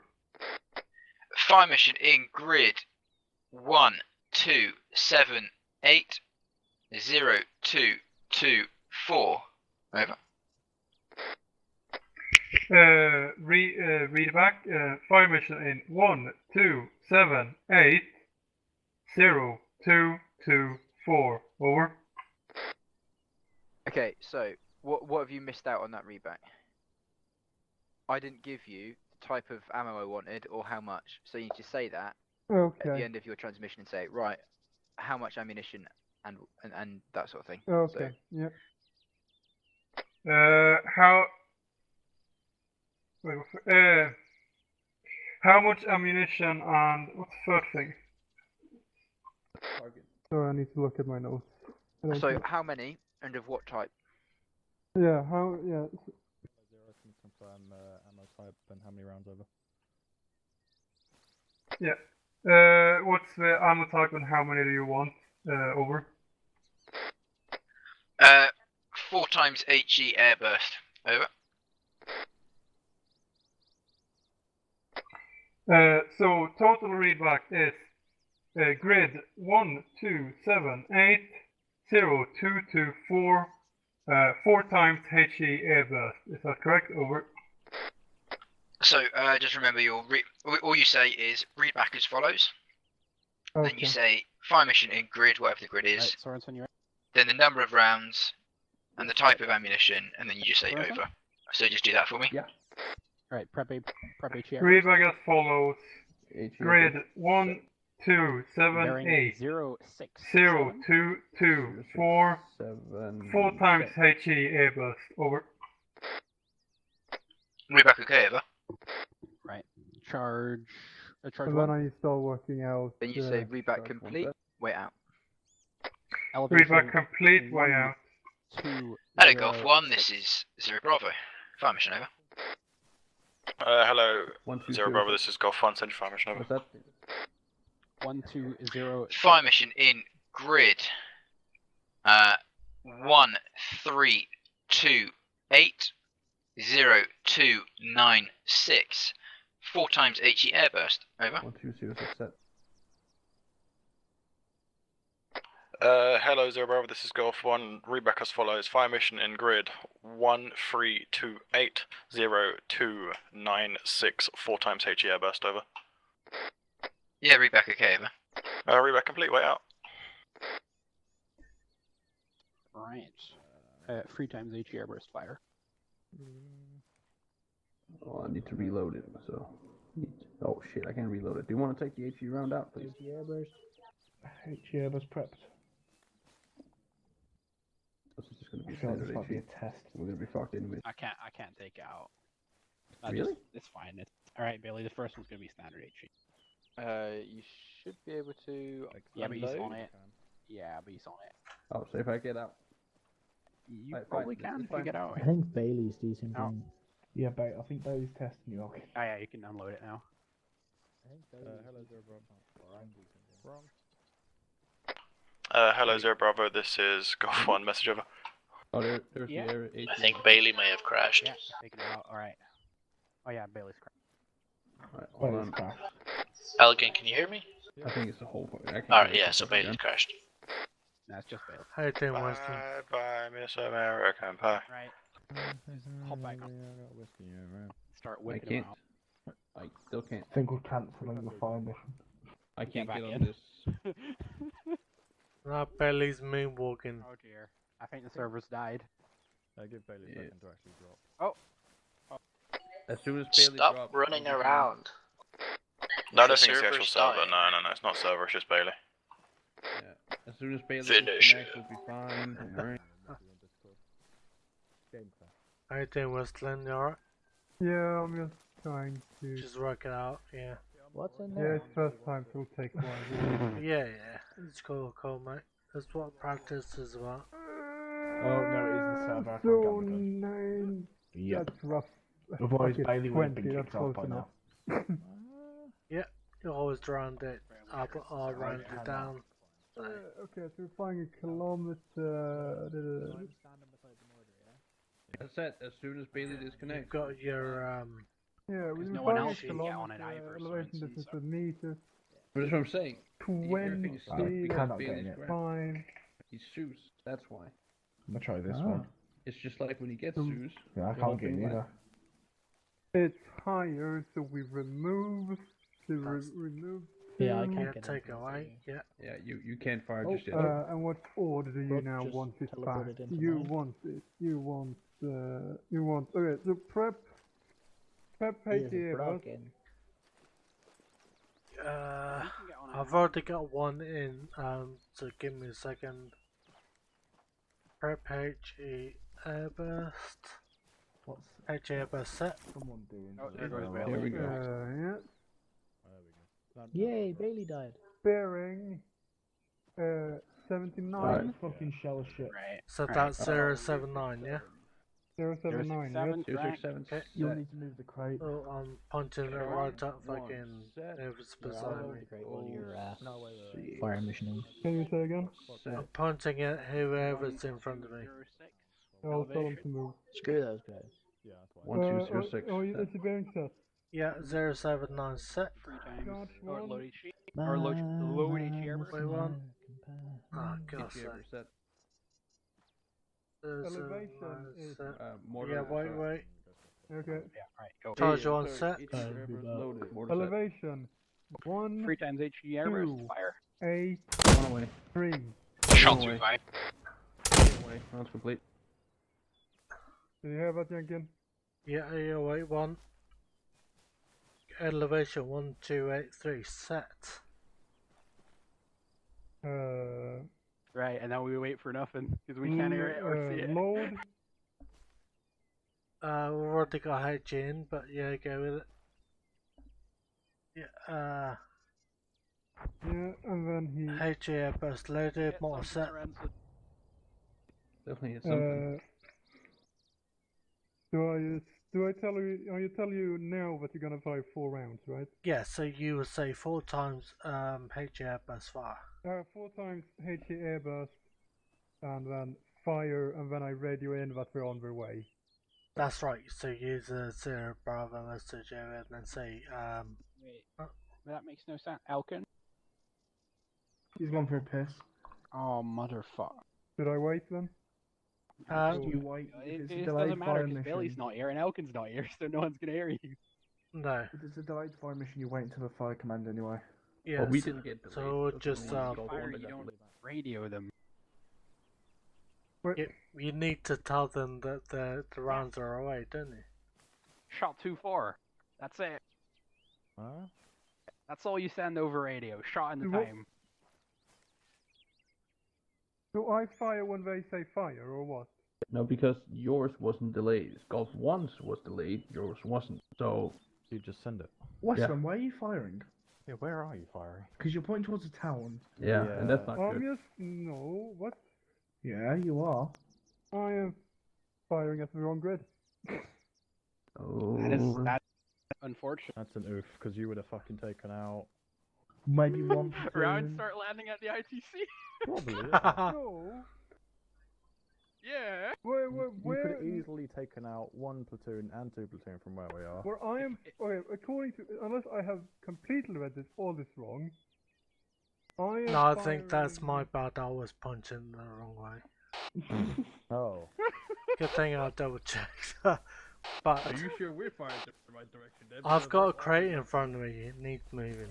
Fire mission in grid 127802224. Over. Read back. Fire mission in 127802224. Over. Okay, so what have you missed out on that readback? I didn't give you the type of ammo I wanted or how much, so you need to say that at the Okay. end of your transmission and say, right, how much ammunition and that sort of thing. Okay. So, Yeah. How? Wait. How much ammunition and what's the third thing? Sorry, I need to look at my notes. so how many and of what type? Yeah. How? Yeah. Zero can confirm ammo type and how many rounds over. Yeah. What's the ammo type and how many do you want? Over. 4 times HE airburst. Over. So total readback is grid 127802224 4 times HE airburst. Is that correct? Over. So just remember, all you say is readback as follows. Okay. Then you say fire mission in grid, whatever the grid is. Right, Sorensen, you're Then the number of rounds and the type of ammunition, and then you just say Sorensen? over. So just do that for me. Yeah. Right, prep HE. Readback as follows. Grid Bearing 127802224 4 times HE airburst. Over. Readback okay, over. Right, charge. Charge And one. then I start working out. Then you say readback complete, way out. Readback complete, way out. Hello, Golf 1. This is Zero Bravo. Fire mission over. Hello, Zero Bravo. This is Golf 1. Send your fire mission over. What's that? 120. Fire mission in grid 132802296 4 times HE airburst. Over. 1206 set. Hello, Zero Bravo. This is Golf 1. Readback as follows. Fire mission in grid 132802296 4 times HE airburst. Over. Yeah, readback okay, over. Readback complete. Way out. Right. 3 times HE airburst fire. Oh, I need to reload it, so... Oh shit, I can't reload it. Do you want to take the HE round out, please? HE airburst prepped. This is just going to be I feel like standard this might be HE. a test. We're going to be fucked anyway. I can't take out. Really? It's fine. All right, Bailey. The first one's gonna be standard HE. You should be able to. Yeah, but he's unload. on it. Yeah, but he's on it. Oh, so if I get out. You Right, probably fine, can it's if you fine. get out. I think Bailey's decent. Oh. Yeah, I think Bailey's testing you. Okay. Oh yeah, you can unload it now. Hello there, bro. Wrong. Hello, Zero Bravo. This is Golf 1. Message over. Oh, there's Yeah. the area. I think Bailey may have crashed. Yeah, taking it out. All right. Oh yeah, Bailey's crashed. Alright, hold Bailey's on. crashed. Elegant, can you hear me? I think it's the whole point. Alright, yeah, so Bailey's crashed. That's just Bailey. Hey, Tim Weston. Bye bye, Miss American Pie. Right. Hop back on. Start I whipping can't. him out. I still can't. I think we're cancelling the fire mission. I can't back get on in. this. Bailey's moonwalking. Oh dear. I think the server's died. I give Bailey a second to actually drop. Oh. As soon as Bailey Stop drops, running I'll be around. No, I The don't think it's the actual server's server. dying. No, it's not server. It's just Bailey. Yeah. As soon as Bailey Finish disconnects, we'll be fine. Don't worry. Hey, Tim Westland, you alright? Yeah, I'm just trying to. Just working out, yeah. What's in Yeah, there? it's first time, so it'll take a while. Yeah. It's cool, mate. That's what practice is about. Oh no, it is the server. I can't So get on the nine. Yep. That's rough. Otherwise, Okay, Bailey would have 20, been that's kicked off close by enough. now. Yeah, you always round it up or round it down. Okay, so we're flying a kilometer. As I said, as soon as Bailey disconnects. You've got your Yeah, we're no one flying else a can get on it kilometer, either, so elevation it's- distance of meters. But that's what I'm saying. 20, cannot get in it. 5. He's Zeus. That's why. I'm gonna try this Oh. one. It's just like when he gets Zeus. Yeah, I can't get in either. It's higher, so we remove. Remove. Yeah, I two. can't get take in. away. Yeah. Yeah, you can't fire Oh, just yet. And what order do you Rook now just want it back? teleported into You mine. want it. You want. Okay, so prep HDA bus. I've already got one in, so give me a second. Prep HE Airburst. What's HE Airburst set. someone doing? Oh, there goes There Bailey. we go. Yeah. Yay, Bailey died. Bearing. 79. Right. Fucking shell of shit. Right. So Right. that's 079, yeah? 079. 067, Yes. right. 267. You'll need to move the crate. Oh, I'm punching it right up fucking set. Ever's beside me. Great, while your See. fire mission is. Can you say again? I'm punching at whoever's in front of me. I'll tell them to move. Screw those guys. 1206. Oh, it's a bearing set. Yeah, 079 set. 3 times. Dodge Or one. load HE. Or load HE airburst. Wait, one. Oh, God's If you ever sake. set, Elevation is. Mortar, Yeah, wait. Okay. Yeah, right, go. Charge on set. Each airburst loaded. Mortar set. Elevation. 1, 3 times HE airburst. Two. Fire. 8, One away. 3. Shot away. 5. One away. Round's complete. Do you have that, Jenkin? Yeah, wait, one. Elevation 1283 set. Right, and now we wait for nothing because we can't hear it or see it. Load. We've already got H in, but yeah, go with it. Yeah, Yeah, and then he. H Airburst loaded, more set. Definitely hit something. Do I tell you? I tell you now that you're gonna fire 4 rounds, right? Yeah, so you would say 4 times H Airburst fire. 4 times HE airburst, and then fire, and then I radio in that we're on their way. That's right, so use a 0 Bravo message and then say, Wait, that makes no sense. Elkin? He's gone for a piss. Oh, motherfucker. Should I wait then? You wait. It It's a just delayed doesn't matter fire because Billy's mission. not here and Elkin's not here, so no one's gonna hear you. No. If it's a delayed fire mission, you wait until the fire command anyway. Yeah, Well, we so, didn't get delayed. so we'll That's just, the one Fire, that you got don't delayed. radio them. you need to tell them that the rounds are away, don't you? Shot 2-4. That's it. Huh? That's all you send over radio. Shot in the What- time. Do I fire when they say fire, or what? No, because yours wasn't delayed. Golf 1's was delayed, yours wasn't. So You just send it. Westman, why are you firing? Yeah, where are you firing? Because you're pointing towards the town. Yeah, and that's not good. Yes, no, what? Yeah, you are. I am firing at the wrong grid. Oh. That's unfortunate. That's an oof, because you would have fucking taken out. Maybe one Rounds platoon. start landing at the ITC. Probably. No. Yeah. You could have easily taken out 1 platoon and 2 platoon from where we are. Where I am, okay, according to, unless I have completely read all this wrong, I am No, I think that's my bad. I was punching the wrong way. Oh. Good thing I double checked. But Are you sure we're firing the right direction then? I've got a crate in front of me. It needs moving.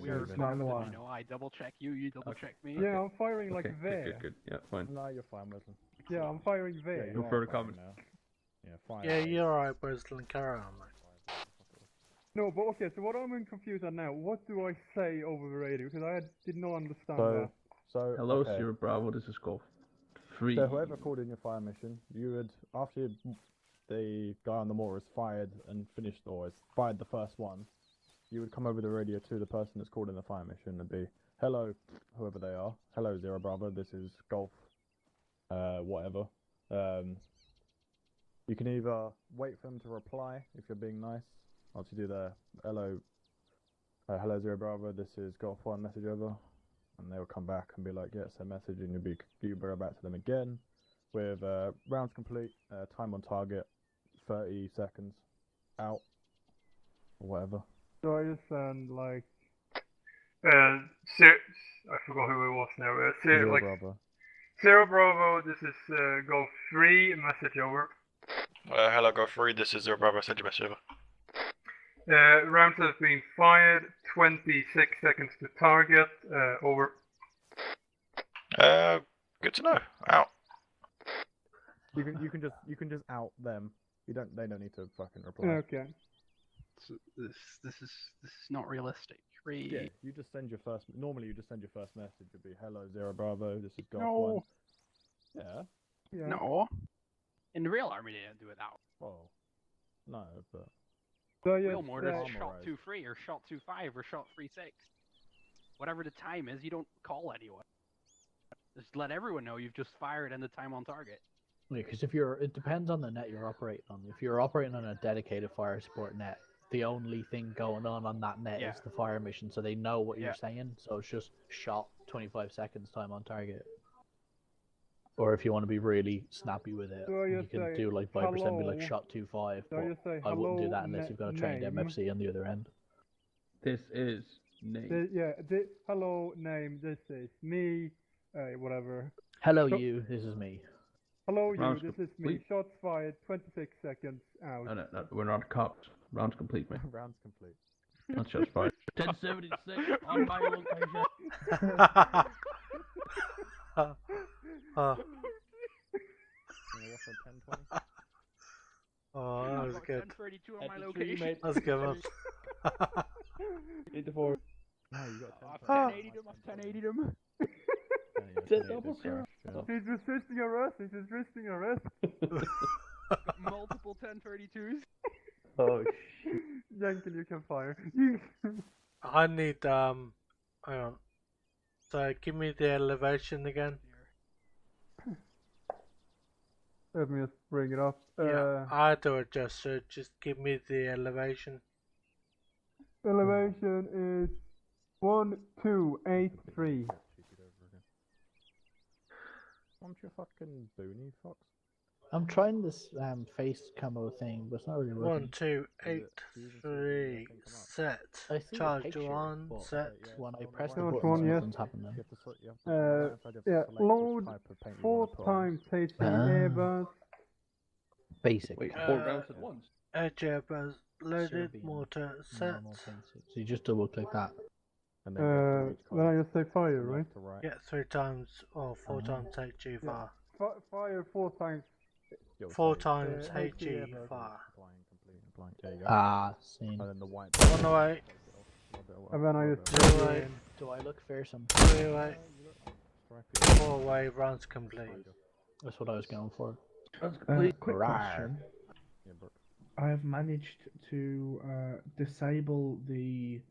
We're you know, I double check you, you double check me. Yeah, I'm firing like there. Good. Yeah, fine. No, you're fine, Wesley. Yeah, I'm firing there. No further comment. Yeah, fine. Yeah, you're alright, Wesley. Carry on, mate. No, but okay, so what I'm confused at now, what do I say over the radio? Because I did not understand that. So, Hello, okay. Sierra Bravo, this is Golf 3. So whoever called in your fire mission, you would, after the guy on the mortar is fired and finished, or has fired the first one, you would come over the radio to the person that's called in the fire mission and be, hello, whoever they are, hello Zero Bravo, this is Golf, whatever. You can either wait for them to reply if you're being nice, once you do the hello, hello Zero Bravo, this is Golf 1, message over, and they'll come back and be like, yeah, it's a message, and you'll go back to them again with rounds complete, time on target, 30 seconds, out, or whatever. So I just sound like, I forgot who it was now. Zero Bravo. Zero Bravo, this is Golf 3, message over. Hello, Golf 3, this is Zero Bravo, send your message over. Rounds have been fired, 26 seconds to target, over. Good to know. Out. You can just out them. They don't need to fucking reply. Okay. So this is not realistic. Yeah, you just send your first. Normally, you just send your first message. It'd be hello Zero Bravo. This is Golf No. 1. Yeah. No. In the real army, they don't do it that way. Well, no, but. So Real mortars shot 2-3 or shot 2-5 or shot 3-6. Whatever the time is, you don't call anyone. Just let everyone know you've just fired and the time on target. Yeah, because it depends on the net you're operating on. If you're operating on a dedicated fire support net, the only thing going on that net is the fire mission, so they know what you're saying. So it's just shot 25 seconds time on target. Or if you want to be really snappy with it, you can do like 5%, be like shot 2-5. But I wouldn't do that unless you've got a trained MFC on the other end. This is name. Hello, name, this is me, whatever. Hello, you, this is me. Hello, Rounds you, this is me. Shots fired, 26 seconds out. No, we're not cops. Rounds complete, mate. Rounds complete. Not shots fired. 1076 on my location. Oh, that was good. 1032 on my location. That's good one. 8-4. No, you got 1080 them. 1080 them. Double zero. He's resisting arrest. He's resisting arrest. Multiple 1032s. Oh shit. Jankel, you can fire. I need hang on. So give me the elevation again. Let me just bring it up. Yeah, I do it just so just give me the elevation. Elevation is 1283. Want your fucking boonie, Fox? I'm trying this face camo thing, but it's not really working. 1283 set. I see Charge picture, on but set. when I press the Which button, one, yes? nothing's happening. Load 4 times HE airbus. Basic. Wait, 4 rounds at once? Edge airbus loaded, mortar set. So you just double click that. And then I just say fire, right? Yeah, 3 times or 4 times HG fire. Fire 4 times. 4 times HG fire. Seen. And then the white. On the way. And then I just do I look fearsome? 3 way. 4 way, rounds complete. That's what I was going for. Quick question. I have managed to disable the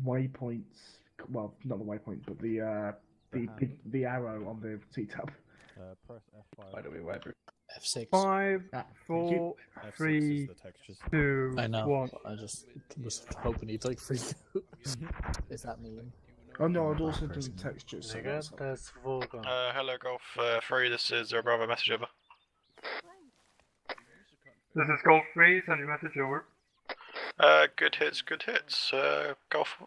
waypoints. Well, not the waypoint, but the arrow on the T-tab. Press F5. By the way, Viper. F6. 5, Ah, 4, F6 3, is the textures. 2, I know. 1. I just was hoping he'd like freak out. Is that mean? Oh no, I'd also done textures. So Nigga, that's Volgon. Hello, Golf 3, this is Zero Bravo, message over. This is Golf 3, send your message over. Good hits, good hits. Golf,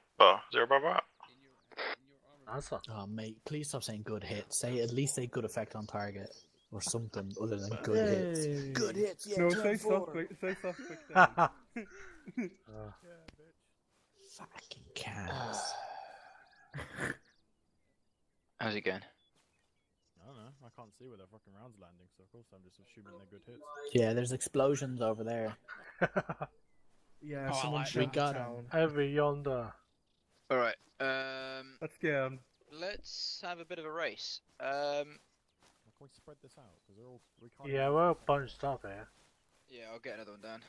Zero Bravo out. Awesome. Oh mate, please stop saying good hits. Say at least a good effect on target. Or something other than good hits. Good hits, yeah. No, say suspect. Say suspect. Fucking cats. How's it going? I don't know. I can't see where their fucking rounds landing, so of course I'm just assuming they're good hits. Yeah, there's explosions over there. Yeah, Oh, someone we shot got down. Over yonder. Alright, let's get him. Let's have a bit of a race. Can we spread this out? Because we can't. Yeah, we're all bunched up here. Yeah, I'll get another one down.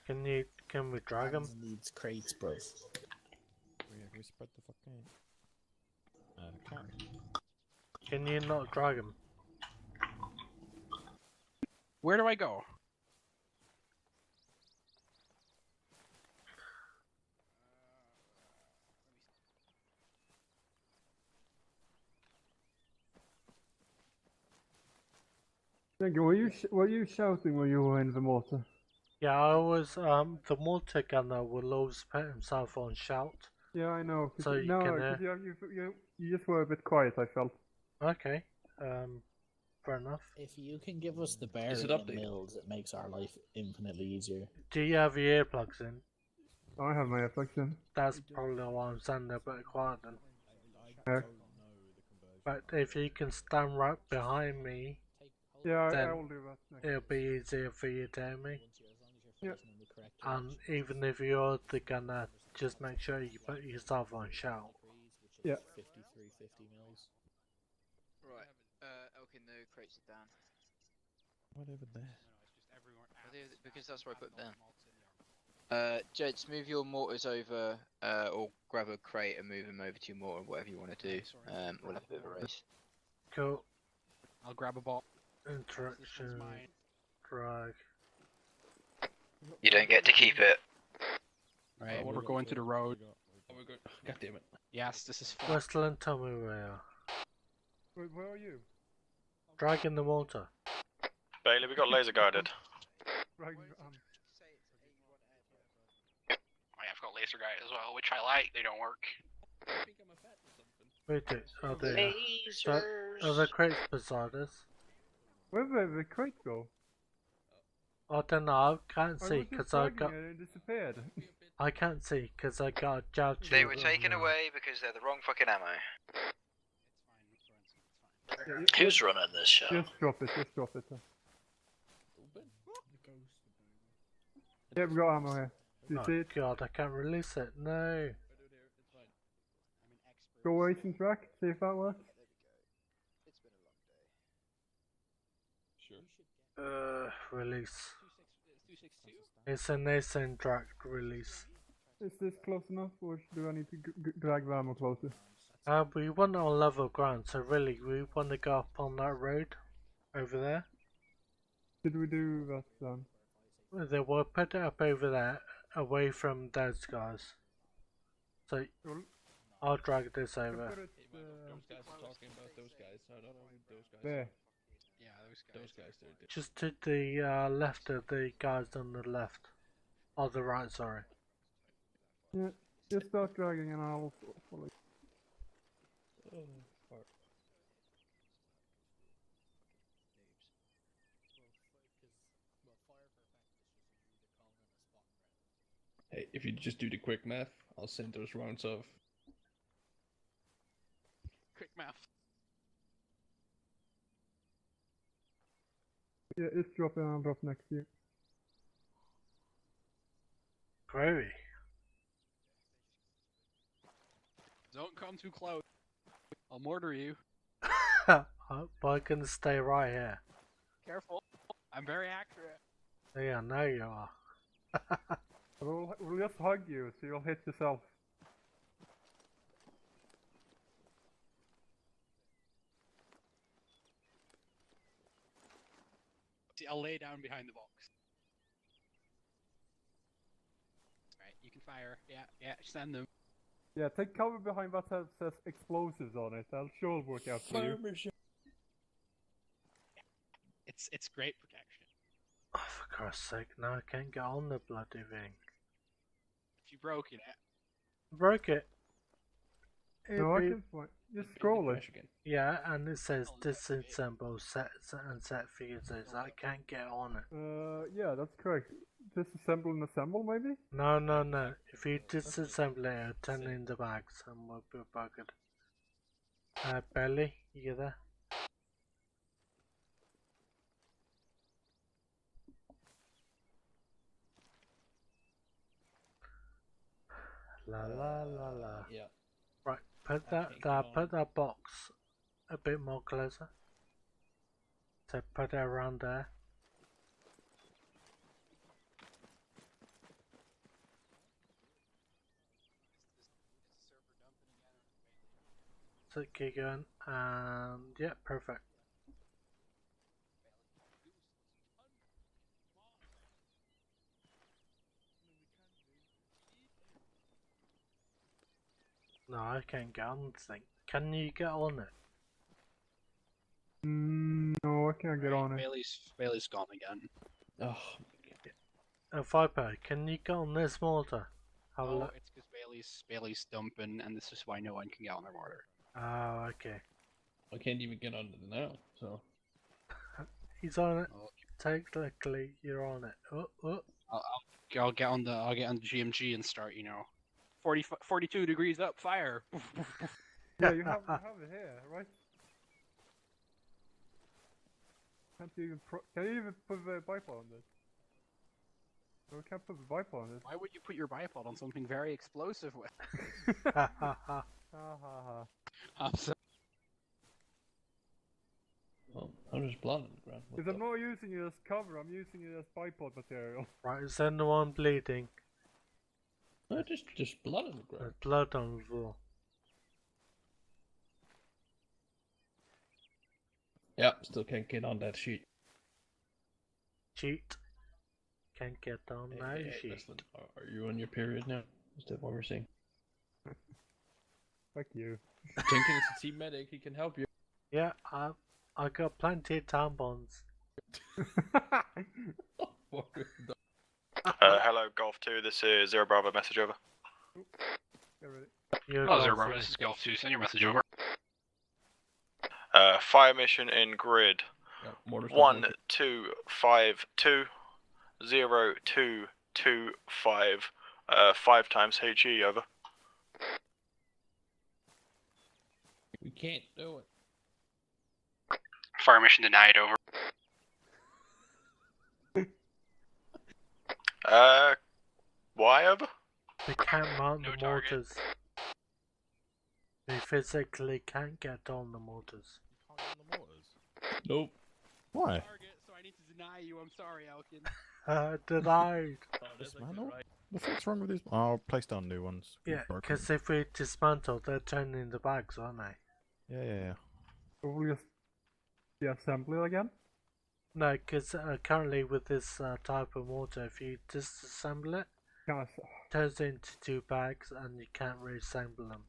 Can we drag him? Needs crates, bro. Can we spread the fucking... can't. Can you not drag him? Where do I go? Thank you. Were you shouting when you were in the mortar? Yeah, I was. The Mortar gunner will always put himself on shout. Yeah, I know. So you can. You just were a bit quiet, I felt. Okay. Fair enough. If you can give us the bearing and mills, it makes our life infinitely easier. Do you have your earplugs in? I have my earplugs in. That's probably why I'm sounding a bit quiet then. Yeah. But if you can stand right behind me, Yeah, then I will do that next. it'll be easier for you to hear me. Yeah. And even if you're the gunner, just make sure you put yourself on shout. Yeah. 5350 mils. Right, okay, no, crates are down. What over there? Because that's where I put them down. Jeds, move your mortars over, or grab a crate and move them over to your mortar, whatever you want to do. We'll have a bit of a race. Cool. I'll grab a ball. Interaction. Drag. You don't get to keep it. Right, we're going to the road. Oh, we're good. God damn it. Yes, this is fun. Westland, tell me where you are. Wait, where are you? Dragging the Mortar. Bailey, we got laser guided. Right, I've got laser guide as well, which I like. They don't work. Wait, are they? Are the crates beside us? Where did the crate go? I don't know. I can't I see was just because I dragging got. it and it disappeared. I can't see because I got a judge. They were taken away because they're the wrong fucking ammo. Who's running this show? Just drop it. Just drop it. Yeah, we got ammo here. Do you see it? God, I can't release it. No. Go wait and track. See if that works. Release. It's an async drag release. Is this close enough, or do I need to drag the ammo closer? We want on level ground, so really we want to go up on that road over there. Did we do that then? They will put it up over there, away from those guys. So I'll drag this over. Those guys are talking about those guys. I don't know who those guys There. are. Yeah, those guys. Just to the left of the guys on the left. Or the right, sorry. Yeah, just start dragging and I'll follow. Hey, if you just do the quick math, I'll send those rounds off. Quick math. Yeah, it's dropping and I'll drop next to you. Gravy. Don't come too close. I'll mortar you. I'm gonna stay right here. Careful. I'm very accurate. Yeah, now you are. We'll just hug you, so you'll hit yourself. See, I'll lay down behind the box. Right, you can fire. Yeah, send them. Yeah, take cover behind what says explosives on it. That'll sure work out for you. It's great protection. Oh, for Christ's sake, now I can't get on the bloody thing. If you broke it, Broke it. No, I can find. Just scroll it. Yeah, and it says disassemble set fuses. I can't get on it. Yeah, that's correct. Disassemble and assemble, maybe? No. If you disassemble it, turn it in the bags and we'll be buggered. Belly, you there? La. Yeah. Right, put that box a bit more closer. So put it around there. So keep going, and yeah, perfect. No, I can't get on the thing. Can you get on it? No, I can't get on it. Bailey's gone again. Oh, Viper, can you get on this mortar? Have a Oh, look. it's because Bailey's dumping, and this is why no one can get on their mortar. Oh, okay. I can't even get on it now, so. He's on it. Technically, you're on it. Oh. I'll get on the GMG and start. 42 degrees up, fire. Yeah, you have it here, right? Can you even put the bipod on this? No, we can't put the bipod on this. Why would you put your bipod on something very explosive with? Ha ha ha. I'm sorry. Well, I'm just blood on the ground. Because I'm not using it as cover, I'm using it as bipod material. Right, is anyone bleeding? No, just blood on the ground. There's blood on the floor. Yeah, still can't get on that sheet. Cheat. Can't get on that sheet. Listen, are you on your period now? Is that what we're saying? Fuck you. Jenkins is a team medic, he can help you. Yeah, I got plenty of tampons. Hello, Golf 2, this is Zero Bravo, message over. Oh, Zero Bravo, this is Golf 2, send your message over. Fire mission in grid. 12520225. 5 times HE, over. We can't do it. Fire mission denied, over. Why, over? They can't mount the mortars. They physically can't get on the mortars. Nope. Why? So I need to deny you, I'm sorry, Elkin. Denied. Dismantle? What the fuck's wrong with these? I'll place down new ones. Yeah, because if we dismantle, they're turning in the bags, aren't they? Yeah. So we'll just assemble it again? No, because currently with this type of mortar, if you disassemble it, it turns into 2 bags and you can't reassemble them.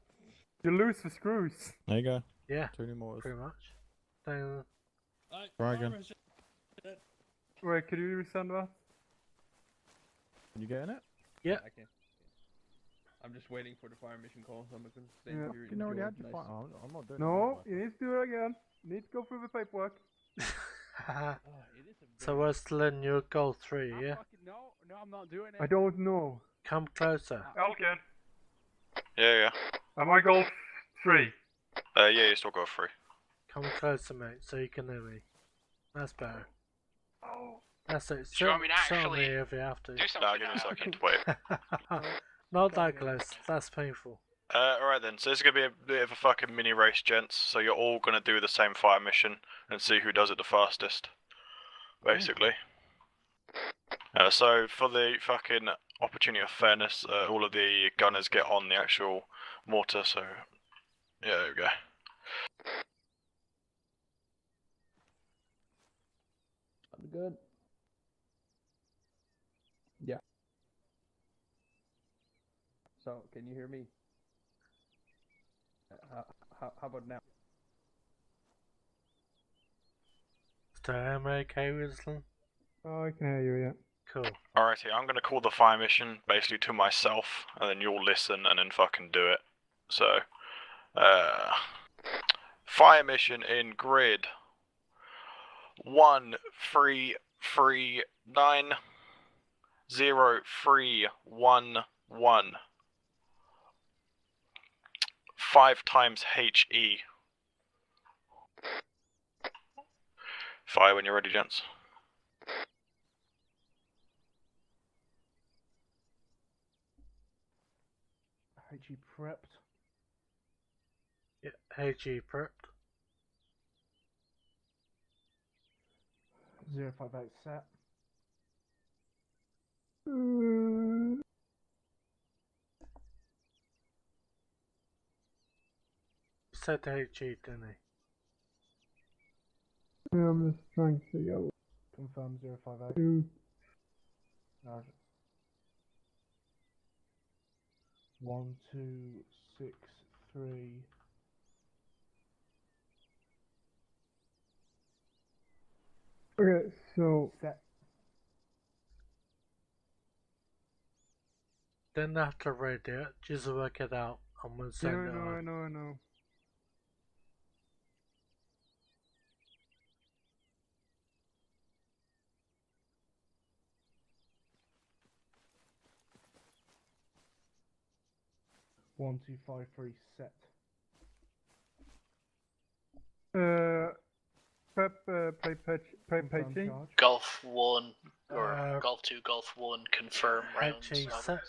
You lose the screws. There you go. Yeah, 2 new mortars. pretty much. Then, Try again. Wait, could you resend that? Can you get in it? Yeah. I can. I'm just waiting for the fire mission call, so I'm going to stay Yeah. here. You already had your fire. I'm not doing it. No, you need to do it again. You need to go through the paperwork. so we're still in your goal 3, yeah? No, I'm not doing it. I don't know. Come closer. Elkin. Yeah. Am I goal 3? Yeah, you still go 3. Come closer, mate, so you can hear me. That's better. Oh. That's it. Do you want me to show actually me if you have to. do something? Give me a second, wait. Not that close. That's painful. Alright then, so this is going to be a bit of a fucking mini race, gents. So you're all going to do the same fire mission and see who does it the fastest. Basically. So for the fucking opportunity of fairness, all of the gunners get on the actual mortar, so yeah, there we go. I'm good. Yeah. So, can you hear me? How about now? Is the Arma okay, Wisdom? Oh, I can hear you, yeah. Cool. Alrighty, I'm gonna call the fire mission basically to myself, and then you'll listen and then fucking do it. So, fire mission in grid 133903111. 5 times HE. Fire when you're ready, gents. HE prepped. Yeah, HE prepped. 058 set. Set HE, didn't he? Yeah, I'm just trying to figure out. Confirm 058. Two. 1, 2, 6, 3. Okay, so set. Didn't have to read it, just work it out and we'll Yeah, send it I on. know. One, 2, 5, 3, set. Prep page. Golf 1, or Golf 2, Golf 1, confirm rounds. HE set.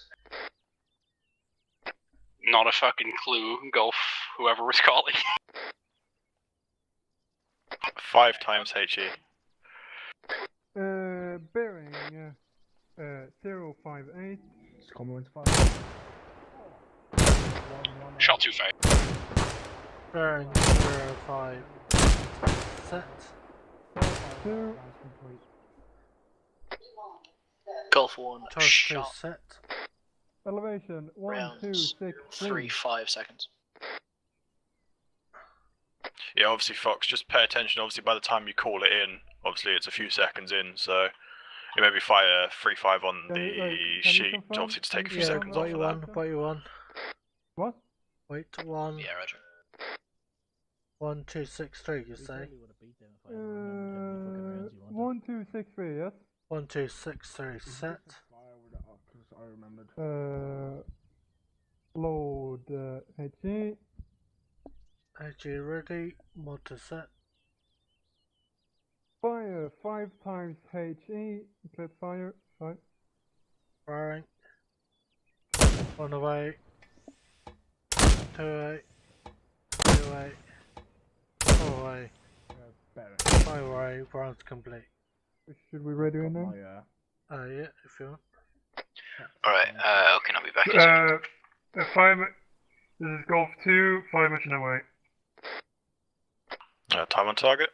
Not a fucking clue, Golf, whoever was calling. 5 times HE. Bearing 058. It's coming into 5. Shot 2 fire. Bearing 05. Set. Golf 1, Charge 2 shot. set. Elevation 1, 2, 6, 3, 5 seconds. Yeah, obviously, Fox, just pay attention. Obviously, by the time you call it in, obviously it's a few seconds in, so it maybe fire 3-5 on the sheet, obviously to take a few seconds off of that. What you want? What? Wait to 1. Yeah, roger. 1, 2, 6, 3, you say? 1, 2, 6, 3, yes? 1, 2, 6, 3, set. I remembered. Load HE. HE ready, mortar set. Fire 5 times HE. Clear fire. Fire. Firing. 1 away. 2 away. 3 away. 4 away. 5 away. Rounds complete. Should we ready in now? Yeah, if you want. Alright, okay, I'll be back. 5. This is Golf 2. 5 mission away. Time on target.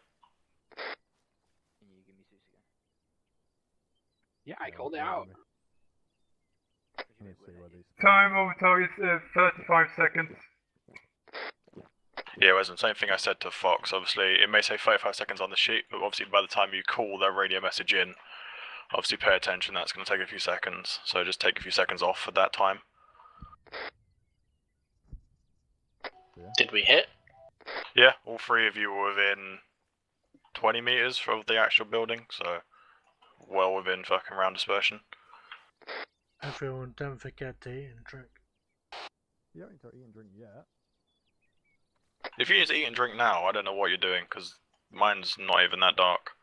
Yeah, I called it out. Time over target 35 seconds. Yeah, it wasn't the same thing I said to Fox. Obviously, it may say 35 seconds on the sheet, but obviously by the time you call their radio message in, obviously pay attention, that's going to take a few seconds. So just take a few seconds off at that time. Did we hit? Yeah, all 3 of you were within 20 meters of the actual building, so well within fucking round dispersion. Everyone, don't forget to eat and drink. You don't need to eat and drink yet. If you need to eat and drink now, I don't know what you're doing, because mine's not even that dark.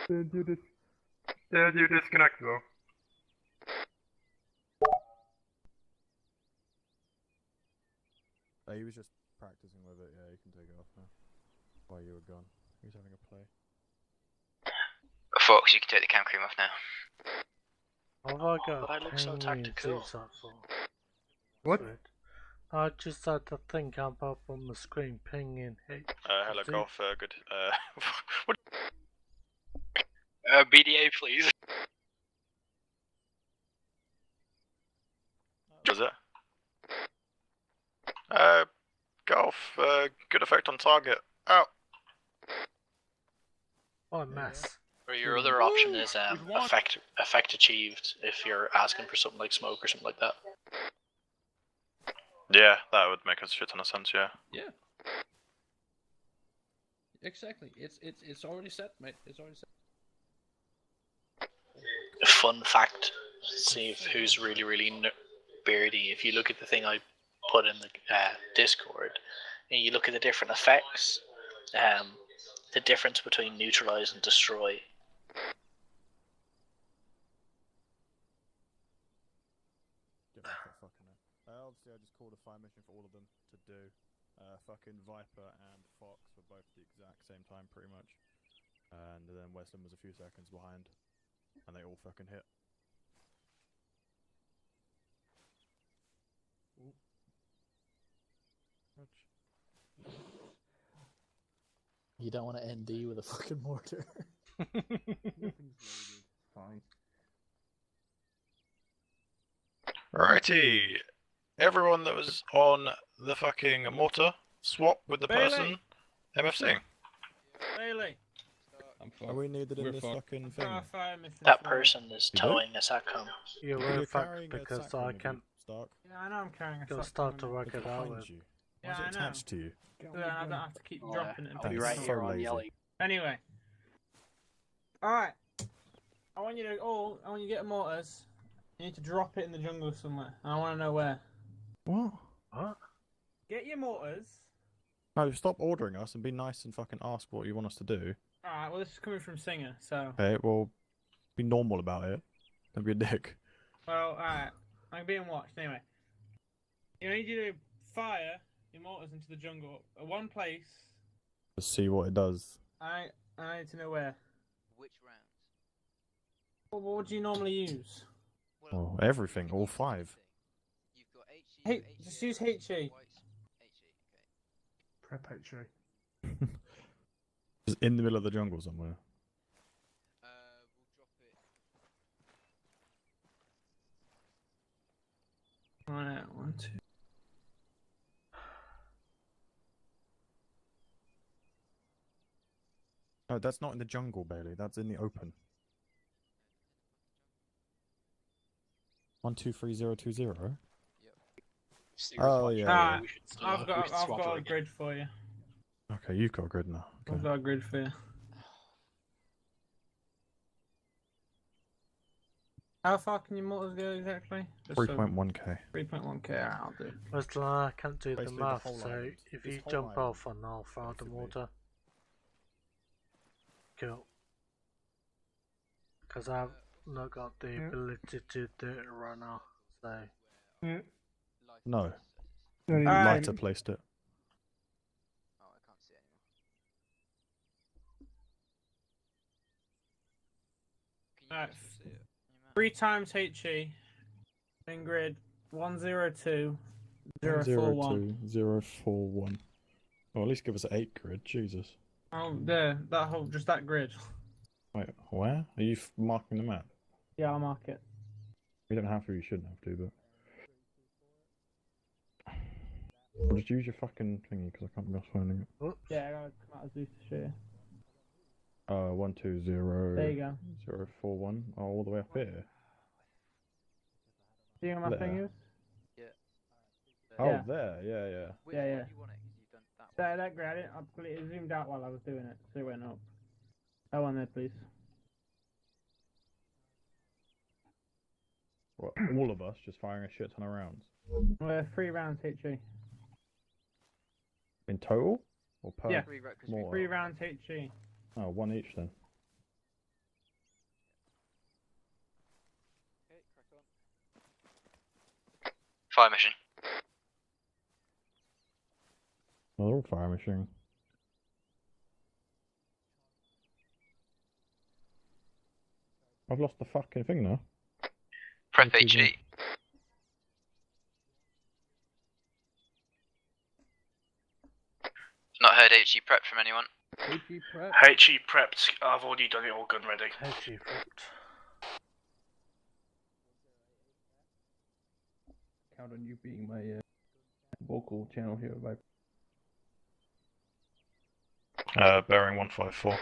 Did you disconnect though? He was just practicing with it, yeah, you can take it off now. While you were gone. He was having a play. Fox, you can take the cam cream off now. Have I got But I look so tactical. What? I just had the thing come up on the screen pinging. Hey, Hello, Golf. Good. What? BDA, please. Was it? Golf. Good effect on target. Out. What a mess. Or your other option is effect achieved if you're asking for something like smoke or something like that. Yeah, that would make a shit ton of sense. Yeah. Yeah. Exactly. It's already set, mate. It's already set. A fun fact. See if who's really beardy. If you look at the thing I put in the Discord, and you look at the different effects, the difference between neutralize and destroy. Obviously, I just called a fire mission for all of them to do. Fucking Viper and Fox were both the exact same time, pretty much. And then Westland was a few seconds behind, and they all fucking hit. You don't want to ND with a fucking mortar. Fine. Righty. Everyone that was on the fucking mortar, swap with the person MFC. Bailey. Are we needed in this fucking thing? That person is towing a SATCOM. Yeah, we're fucked because I can't. Yeah, I know I'm carrying a You'll SATCOM start to on work me. it out with. Yeah, Why is it I know. attached to you? So then I don't have to keep dropping it. I'll be right here on yelling. Anyway. Alright. I want you to get a mortars. You need to drop it in the jungle somewhere. And I want to know where. What? What? Get your mortars. No, stop ordering us and be nice and fucking ask what you want us to do. Alright, well this is coming from Singer, so... Okay, well, be normal about it. Don't be a dick. Well, alright. I'm being watched, anyway. I need you to fire your mortars into the jungle at one place. Let's see what it does. I need to know where. Which rounds? What do you normally use? Oh, everything, all 5. Hey, just use HE. Prep HE. Just in the middle of the jungle somewhere. Alright, 1, 2. No, that's not in the jungle, Bailey. That's in the open. 123020. Oh yeah. I've got a grid for you. Okay, you've got a grid now. Okay. I've got a grid for you. How far can your mortars go exactly? 3.1k. 3.1k, I'll do. Well, I can't do Basically, the math, whole so island. if This you whole jump island, off and I'll fire the mortar. Cool. Because I've not got the ability to do it right now, so... No. Alright. Lighter placed it. Oh, I can't see anymore. Alright. 3 times HE. In grid 102 041. 041. Well, at least give us an 8 grid, Jesus. Oh, there. Just that grid. Wait, where? Are you marking the map? Yeah, I'll mark it. You don't have to, you shouldn't have to, but... Or just use your fucking thingy, because I can't be finding it. Oops. Yeah, I gotta come out of Zeus to show you. 120 There you go. 041. Oh, all the way up here. See where my There. thing is? Yeah. Oh, Yeah. there, yeah. Which Yeah, one yeah. do you want it? 'Cause you've done that That grid, I completely zoomed out while I was doing it, so it went up. That one there, please. What, all of us just firing a shit ton of rounds? We're 3 rounds HE. In total? Or per Yeah, mortar? 3 rounds HE. Oh, 1 each then. Fire mission. Oh, they're all fire machine. I've lost the fucking thing now. Prep HE. Not heard HE prep from anyone. HE prep. HE prepped. I've already done it all gun ready. HE prepped. Count on you being my vocal channel here, Viper. Bearing 154.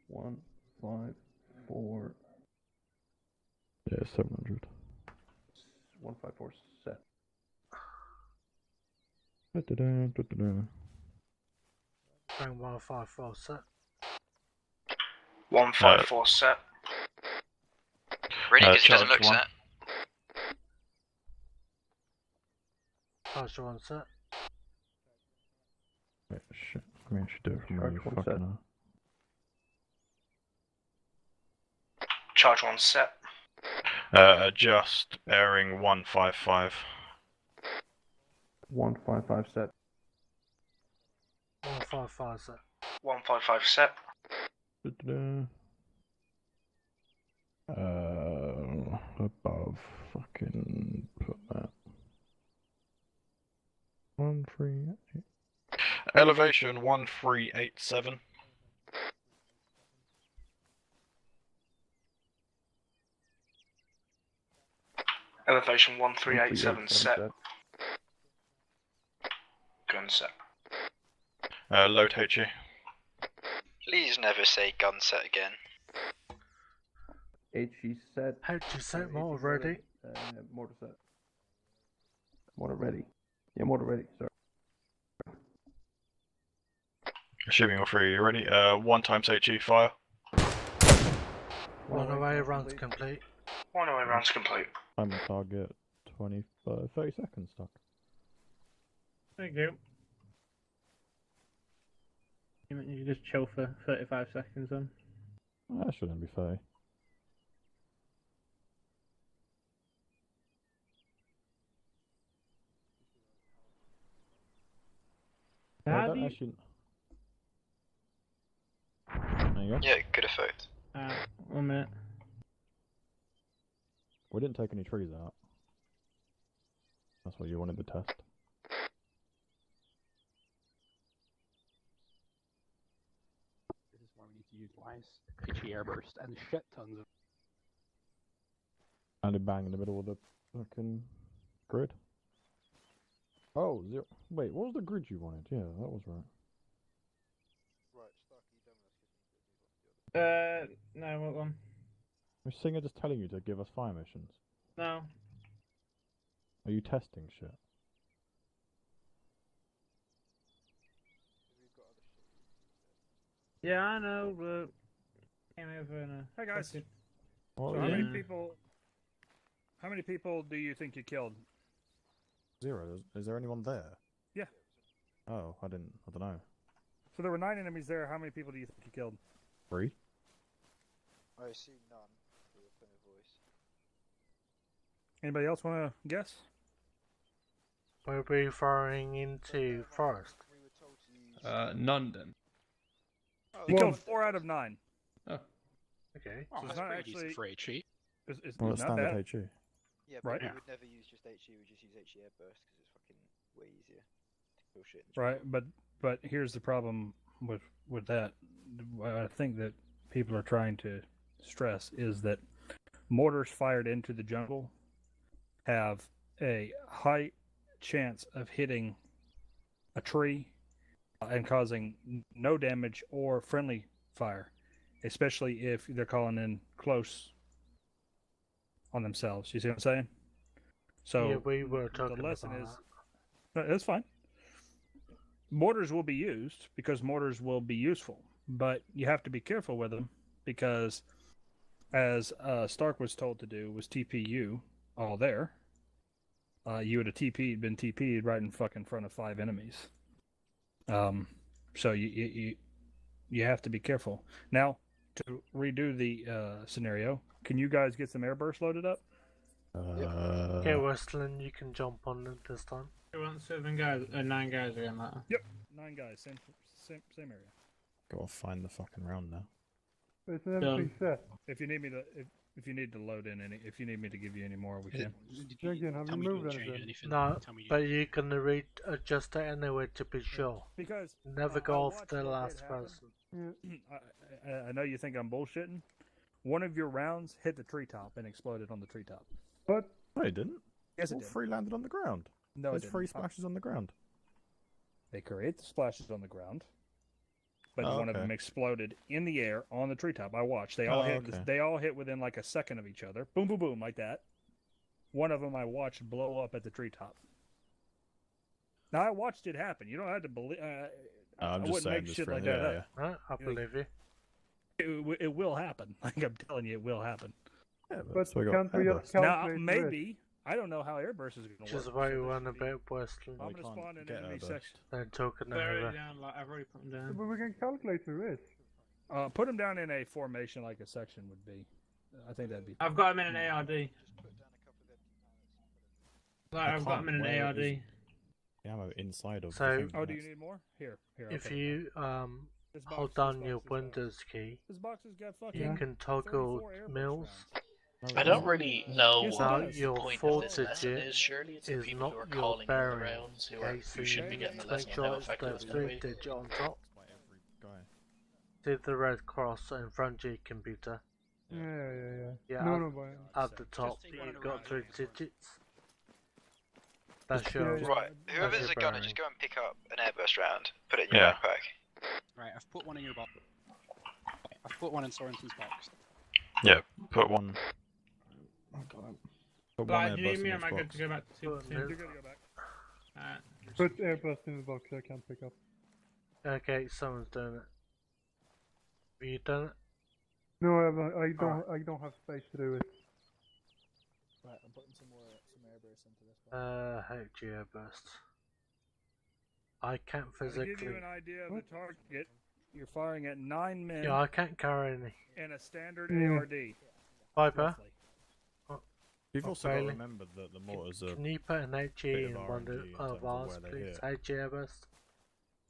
154. Yeah, 700. 154 set. Bring 154 set. 154 set. Really, because it doesn't look set. Charge 1 set. Wait, shit. I mean, I should do it from where you Charge 1 fucking set. are. Charge 1 set. Adjust bearing 155. 155 set. 155 set. 155 set. Above. Fucking put that. 138. Elevation 1387. Elevation 1387 set. Gun set. Load HE. Please never say gun set again. HE set. HE set, mortar ready. Mortar set. Mortar ready. Yeah, mortar ready, sorry. Assuming all three are ready. 1 times HE fire. 1 away, rounds complete. 1 away, rounds complete. I'm on target 30 seconds stuck. Thank you. You just chill for 35 seconds then. That shouldn't be fair. How do you... Actually... There you go. Yeah, good effect. 1 minute. We didn't take any trees out. That's what you wanted to test. This is why we need to utilize HE airburst and shit tons of. And it bang in the middle of the fucking grid. Oh, 0. Wait, what was the grid you wanted? Yeah, that was right. No, what one? Was Singer just telling you to give us fire missions? No. Are you testing shit? Yeah, I know, but came over and Hey guys. What So was how it? many people do you think you killed? 0. Is there anyone there? Yeah. Oh, I don't know. So there were 9 enemies there. How many people do you think you killed? 3? I assume none. For your tone of voice. Anybody else want to guess? We'll be firing into forest. None then. You killed 4 out of 9. Oh. Okay. So it's not actually for HE. It's Well, it's not standard bad. HE. Yeah, but Right. we would never use just HE. We just use HE airburst because it's fucking way easier to kill shit. Right, but here's the problem with that. What I think that people are trying to stress is that mortars fired into the jungle have a high chance of hitting a tree and causing no damage or friendly fire, especially if they're calling in close on themselves. You see what I'm saying? So yeah, we were talking the lesson about is that's fine. Mortars will be used because mortars will be useful, but you have to be careful with them because, as Stark was told to do, was TPU all there. You would have been TP'd right in fucking front of 5 enemies. So you have to be careful. Now, to redo the scenario, can you guys get some airburst loaded up? Okay, Westland, you can jump on it this time. You want 7 guys, 9 guys again, that. Yep, 9 guys, same area. Gotta find the fucking round now. It's an empty set. If you need me to, If you need to load in any, if you need me to give you any more, we can. Again, have you moved anything? No, but you can adjust it anyway to be sure. Because never go off the last person. I know you think I'm bullshitting. One of your rounds hit the treetop and exploded on the treetop. What? No, it didn't. Yes, it All did. 3 landed on the ground. No, There's it 3 didn't. splashes on the ground. They create the splashes on the ground, but Oh, one of okay. them exploded in the air on the treetop. I watched. They all hit. Okay. They all hit within like a second of each other. Boom, boom, boom, like that. One of them I watched blow up at the treetop. Now I watched it happen. You don't have to believe. I I'm just wouldn't saying make this shit for like yeah, that yeah. up. I believe you. It will happen. Like I'm telling you, it will happen. Yeah, But so we got can't we just Now calculate the maybe I don't know how airburst is going to work. Which is why we want a bit western. I'm going to spawn an enemy section. Then token They're over. already down, like, I've already put them down. But we can calculate the risk. Put them down in a formation like a section would be. I think that'd be. I've got them in an ARD. Like, I've got them in an ARD. Yeah, I'm inside of. So- the thing. Oh, do you need more? Here. I'll If put it you This box- hold this down box your is, Windows key, This box has got fucking. you can toggle mills. I don't really know Yes, it what does. the Your point fourth of this lesson digit is. Surely it's the is people not who are your calling in the bearing. rounds who Okay, so should be getting the make lesson and sure they'll it's affect the us third anyway. digit on top. By every guy. See the red cross in front of your computer. Yeah. Yeah, No, at, no, but at the top you've got 3 digits. That's your Right, that's whoever's your a gunner, bearing. just go and pick up an airburst round, put it in your Yeah. backpack. Right, I've put one in your box. I've put one in Sorensen's box. Yeah, put one. I got him. Put one Like, do you airbus need me in or am I each good box. to go back to Put team? mills. You're good to go back. Alright. put airbus in the box I can pick up. Okay, someone's done it. Have you done it? No, I don't have space to do it. Right, I'm putting some airburst into this one. HG burst. I can't To give physically. you an idea of the target, you're firing at 9 men Yeah, I can't carry any. in a standard Yeah. ARD. Viper, roughly. You've also got to Bailey. remember that the mortars are. can you put an bit HG of in one RNG in of terms of ours, where they please? hit. HG burst.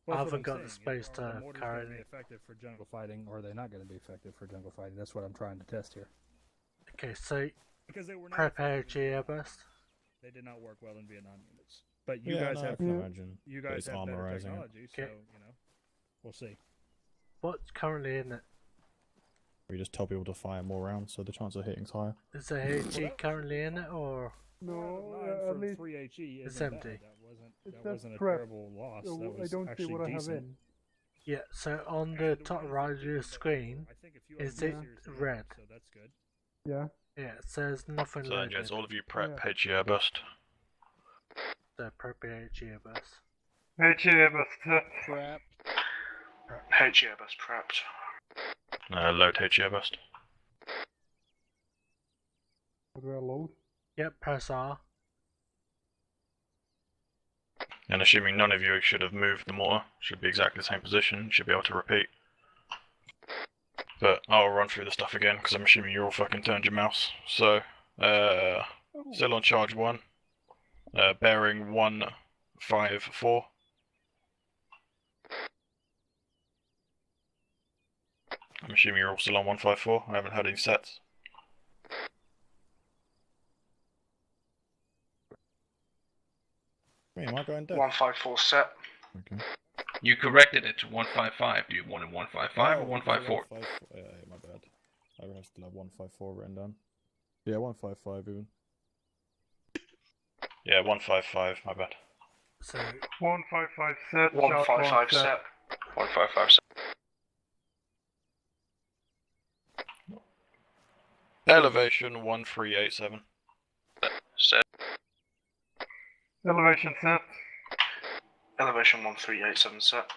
Well, I that's what haven't I'm got the saying. space Are to the mortars carry going to be any. effective for jungle fighting, or are they not going to be effective for jungle fighting? That's what I'm trying to test here. Okay, so Because they were not prep effective in HG Vietnam. burst. They did not work well in Vietnam units. But you Yeah, guys no, I have can imagine. you But guys it's have better armorizing it. technology, so Okay. you know, we'll see. What's currently in it? We just tell people to fire more rounds, so the chance of hitting's higher. Is there HG currently in it, or No, Nine at from least 3 HE It's isn't empty. bad. That wasn't it that says wasn't a prep. terrible loss. So That was I don't see actually what decent. I have in. yeah? So on the top right of your screen, I think a few is of them it are seriously red? injured, so that's good. Yeah. Yeah, it says nothing So then, loaded. gents, all of you prep Yeah. HE airburst. So prep HG burst. Prep. HE airbus prepped. Load HE airburst. How do I load? Yep, press R. And assuming none of you should have moved the mortar, should be exactly the same position, should be able to repeat. But I'll run through the stuff again, because I'm assuming you all fucking turned your mouse. So, still on charge 1. Bearing 154. I'm assuming you're all still on 154. I haven't had any sets. Wait, am I going dead? 154 set. Okay. You corrected it to 155. Do you want it 155 or 154? Yeah, my bad. I still have 154 written down. Yeah, 155 even. Yeah, 155, my bad. So 155 set. 155 set. 155 set. Elevation 1387. Set. Elevation set. Elevation 1387 set.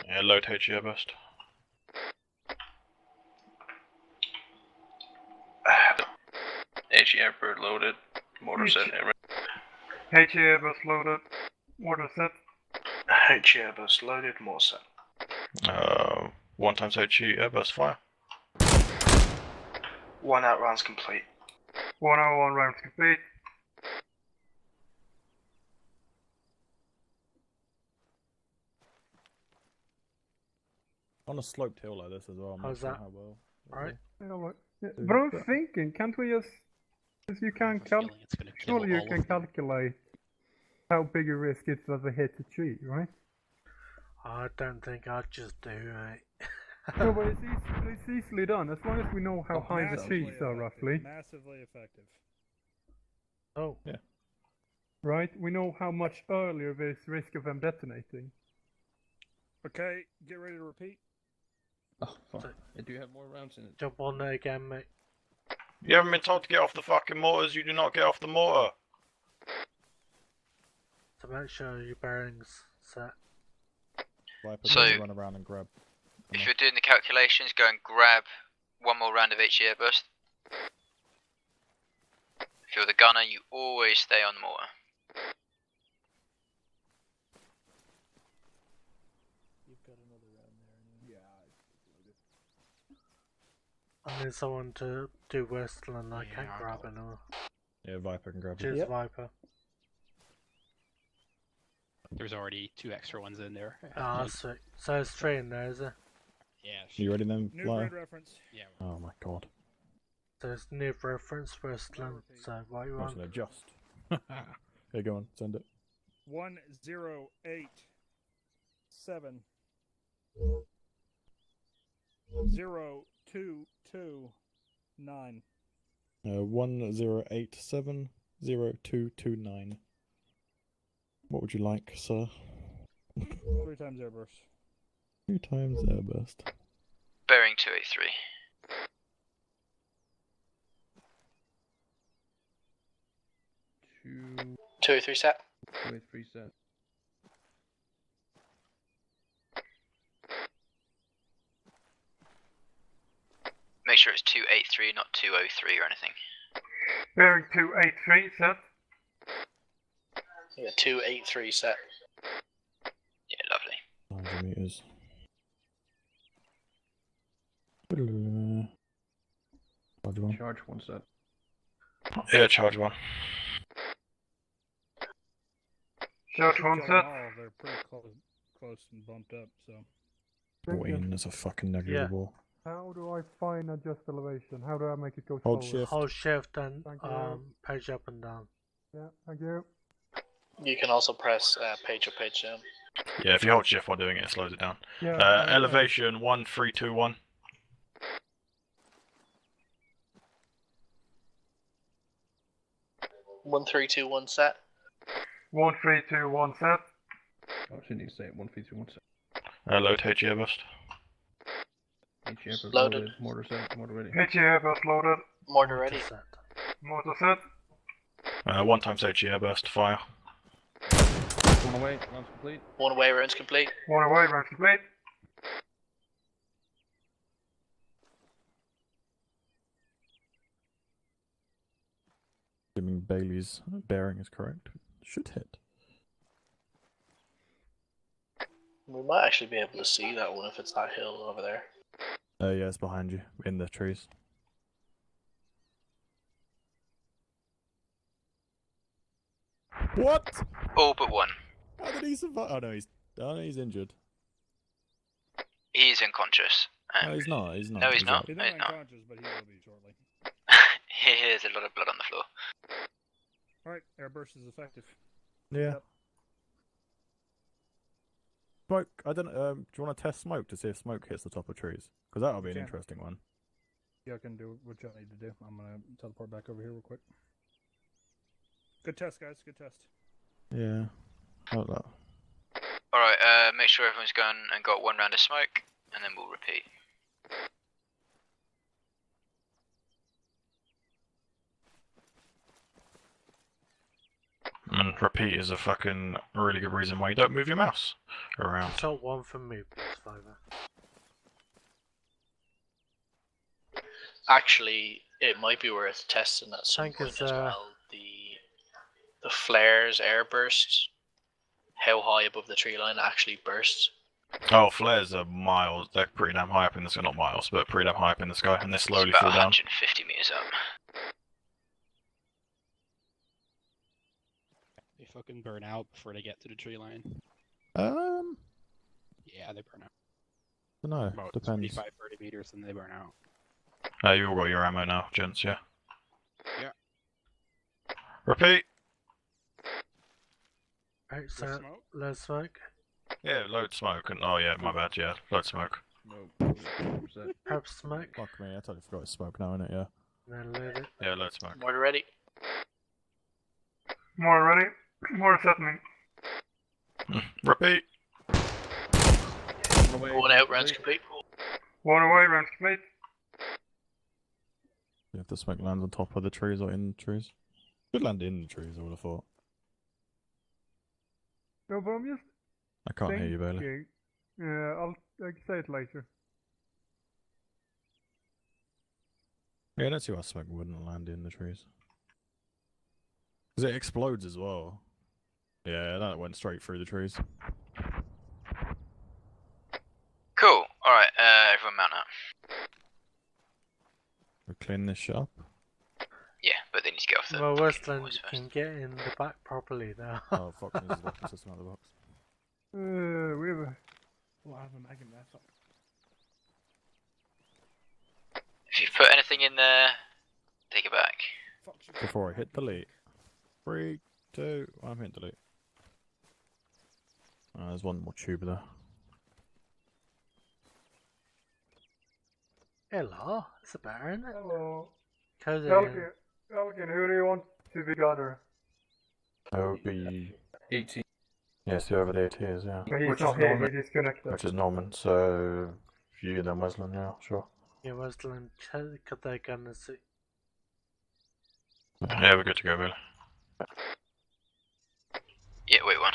Yeah, load HE airburst. HE airbird loaded. Mortar set. HE airbus loaded. Mortar set. HE airbus loaded. Mortar set. 1 times HE airburst fire. 1 out rounds complete. 101 rounds complete. On a sloped hill like this as well. I'm How's not sure that? how well. Alright. You know what? Yeah, but I'm thinking, can't we just... Because you can surely you can calculate how big a risk it is to hit a tree, right? I don't think I'd just do it. No, but it's easily done, as long as we know how high the trees are, roughly. Massively effective. Oh. Yeah. Right? We know how much earlier there's risk of them detonating. Okay, get ready to repeat. Oh, fuck. I do have more rounds in it. Jump on there again, mate. You haven't been told to get off the fucking mortars, you do not get off the mortar. So make sure your bearings set. So, run around and grab. If you're doing the calculations, go and grab one more round of HE airburst. If you're the gunner, you always stay on the mortar. I need someone to do Westland. I can't grab anymore. Yeah, Viper can grab it. Cheers, Viper. There's already 2 extra ones in there. Ah, sweet. So there's 3 in there, is there? Yeah. You ready then, New Flyer? bread reference. Yeah. Oh my god. There's new reference Westland. So what you want? Adjust. Here, go on, send it. 1087 0229. 10870229. What would you like, sir? 3 times airburst. 3 times airburst. Bearing 283. Two. 283 set. 283 set. Make sure it's 283, not 203 or anything. Bearing 283, set. Yeah, 283 set. Yeah, lovely. 100 meters. Charge one. Charge 1 set. Yeah, charge 1. Charge 1 set. They're pretty close and bumped up, so. Wayne is a fucking negligible. How do I find adjust elevation? How do I make it go Hold forward? shift. Hold shift and Thank you. page up and down. Yeah, thank you. You can also press page up, page down. Yeah, if you hold shift while doing it, it slows it down. Yeah, Elevation 1321. One, 3, 2, 1 set. 1321 set. I actually need to say it. 1321 set. Load HE airburst. HE airburst Loaded. Mortar set. Mortar ready. HE airburst loaded. Mortar ready. Set. Mortar set. 1 times HE airburst, fire. 1 away. Rounds complete. 1 away, rounds complete. 1 away, round complete. Assuming Bailey's bearing is correct. Should hit. We might actually be able to see that one if it's that hill over there. Yeah, it's behind you, in the trees. What? All but one. How did he survive? Oh no, he's injured. He's unconscious. No, he's not. He's not. No, he's not. He's No, not he's not. unconscious, but he will be shortly. Here's a lot of blood on the floor. Alright, airburst is effective. Yeah. Smoke. I don't know. Do you want to test smoke to see if smoke hits the top of trees? Because that'll be an interesting one. Yeah, I can do what y'all need to do. I'm gonna teleport back over here real quick. Good test, guys. Good test. Yeah. Like that. Alright, make sure everyone's gone and got 1 round of smoke, and then we'll repeat. And repeat is a fucking really good reason why you don't move your mouse around. Shot 1 from me, please, Fiver. Actually, it might be worth testing at some point as well. The flares airburst, how high above the tree line it actually bursts. Oh, flares are miles. They're pretty damn high up in the sky. Not miles, but pretty damn high up in the sky, and they slowly It's about fall down. 150 meters up. They fucking burn out before they get to the tree line. Yeah, they burn out. I don't know. About Depends. 25, 30 meters and they burn out. You all got your ammo now, gents, yeah? Yeah. Repeat. Right, so low smoke. Yeah, load smoke. And oh yeah, my bad. Yeah, load smoke. Herb smoke. Fuck me, I totally forgot it's smoke now, innit? Yeah. Then load it. Yeah, load smoke. Mortar ready. More ready. More settling. Repeat. One out, rounds complete. One away, rounds complete. If the smoke lands on top of the trees or in the trees. Should land in the trees, I would have thought. No, but I'm just I can't hear you, Bailey. thinking. Yeah, I'll say it later. Yeah, I don't see why smoke wouldn't land in the trees. Because it explodes as well. Yeah, that went straight through the trees. Cool. Alright, everyone mount up. We'll clean this shit up. Yeah, but they need to get off the Well, Westland can get in the back properly now. Oh, fuck, this is weapon system out of the box. We have a... Well, I have a mag in there, fuck. If you put anything in there, take it back. Before I hit delete. 3, 2, I'm hitting delete. There's one more tube there. Hello, it's a Baron. Hello. Cozy. Elkin, who do you want to be gunner? That would be 18. Yes, whoever the 80 is, yeah. But he's not here, he's disconnected. Which is Norman, so you then Wesleyan, yeah, sure. Yeah, Westland, cut that gun and see. Yeah, we're good to go, Billy. Yeah, wait one.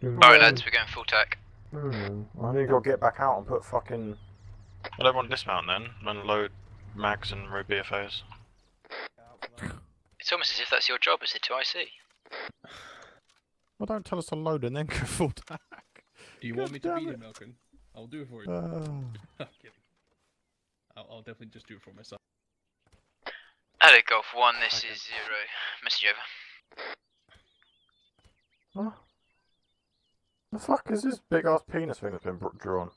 Alright lads, we're going full tack. I need to go get back out and put fucking... Well, everyone dismount then, and load mags and road BFAs. It's almost as if that's your job as the 2IC. Well, don't tell us to load and then go full tack. Do you want me to beat him, Elkin? I'll do it for you. I'm kidding. I'll definitely just do it for myself. Hello Golf 1, this is 0. Message over. Huh? The fuck is this big ass penis thing that's been drawn?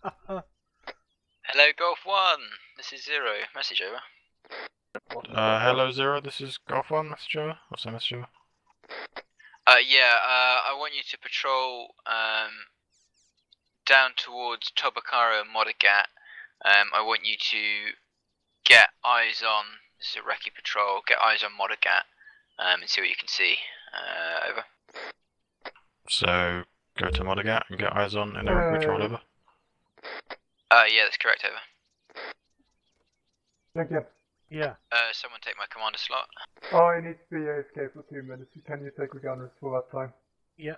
Hello Golf 1, this is 0. Message over. Hello Zero, this is Golf 1, message over. What's that message over? I want you to patrol down towards Tobakara and Modagat. I want you to get eyes on, this is a recce patrol, get eyes on Modagat and see what you can see. Over. So, go to Modagat and get eyes on in a patrol, over. Yeah, that's correct, over. Thank you. Yeah. Someone take my commander slot. Oh, I need to be AFK for 2 minutes. Can you take the gunners for that time? Yeah.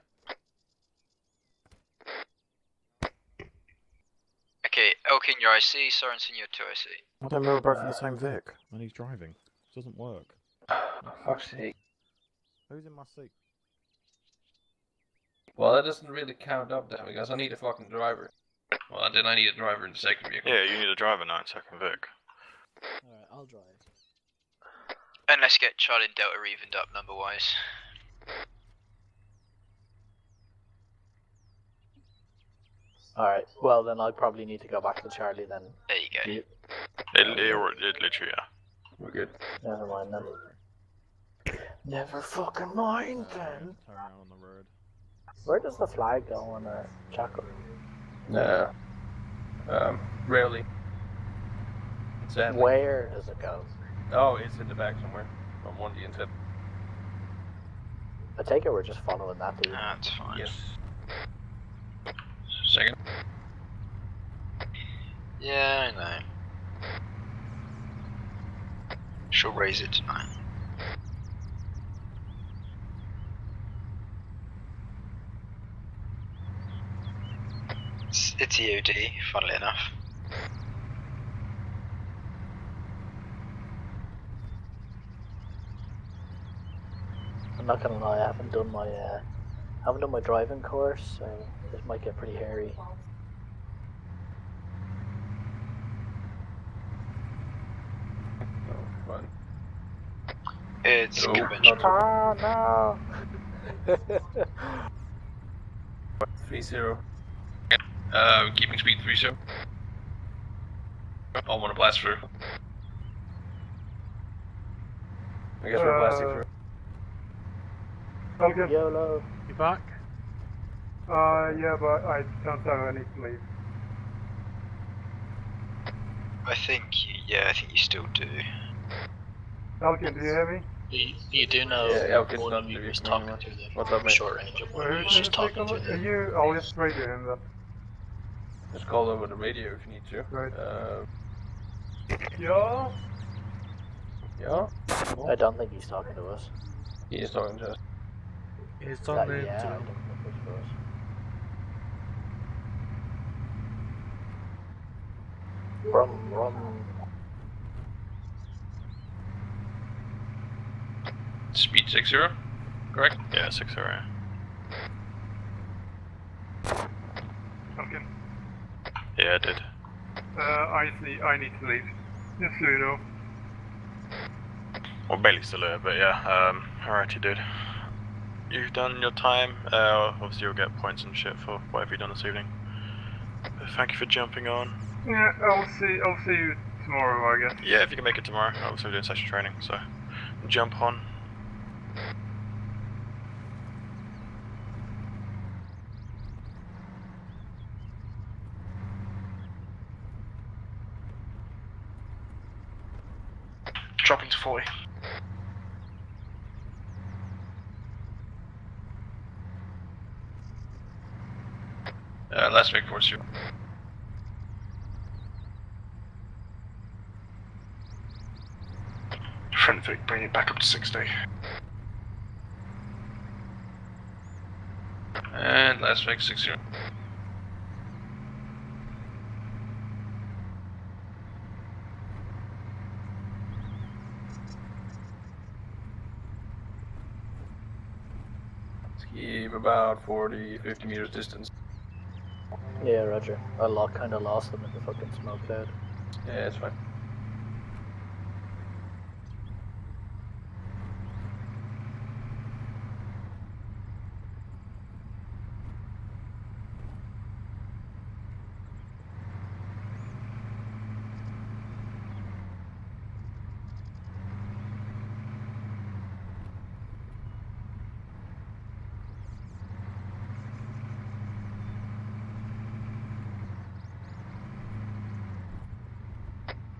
Okay, Elkin, your IC, Sorensen, your 2IC. I don't know, we're both in the same Vic. And he's driving. It doesn't work. Fuck's sake. Who's in my seat? Well, that doesn't really count up then, because I need a fucking driver. Well, then I need a driver in the second vehicle. Yeah, you need a driver now in second Vic. Alright, I'll drive. And let's get Charlie and Delta evened up number wise. Alright, well then I'll probably need to go back to Charlie then. There you go. It literally, yeah. We're good. Never mind then. Never fucking mind then. Turn around on the road. Where does the flag go on a Jackal? Rarely. Sadly. Where does it go? Oh, it's in the back somewhere. On one of the intent. I take it we're just following that dude. That's fine. Yes. Second. Yeah, I know. She'll raise it tonight. It's EOD, funnily enough. I'm not gonna lie, I haven't done my haven't done my driving course, so this might get pretty hairy. It's conventional. Oh no! 3-0. Keeping speed 3-0. I want to blast through. I guess we're blasting through. Okay. YOLO. You back? Yeah, but I don't have any leave. I think you still do. Elkin, do you hear me? You do know one of you was talking to them from short range, and one of you was just talking to them. I'll just radio him then. Just call over the radio if you need to. Right. Yeah? Yeah? I don't think he's talking to us. He is talking to us. He's talking to I him. don't think it's for us. Rum. Speed 60, correct? Yeah, 60. Elkin. Yeah, I did. I need to leave. Just so you know. Well, Bailey's still here, but yeah, alrighty, dude. You've done your time. Obviously, you'll get points and shit for whatever you've done this evening. But thank you for jumping on. Yeah, I'll see you tomorrow, I guess. Yeah, if you can make it tomorrow. Obviously, we're doing session training, so jump on. Dropping to 40. Last week 4-0. Front Vic, bring it back up to 60. And last week 6-0. Keep about 40-50 meters distance. Yeah, roger. I kinda lost them in the fucking smoke cloud. Yeah, it's fine.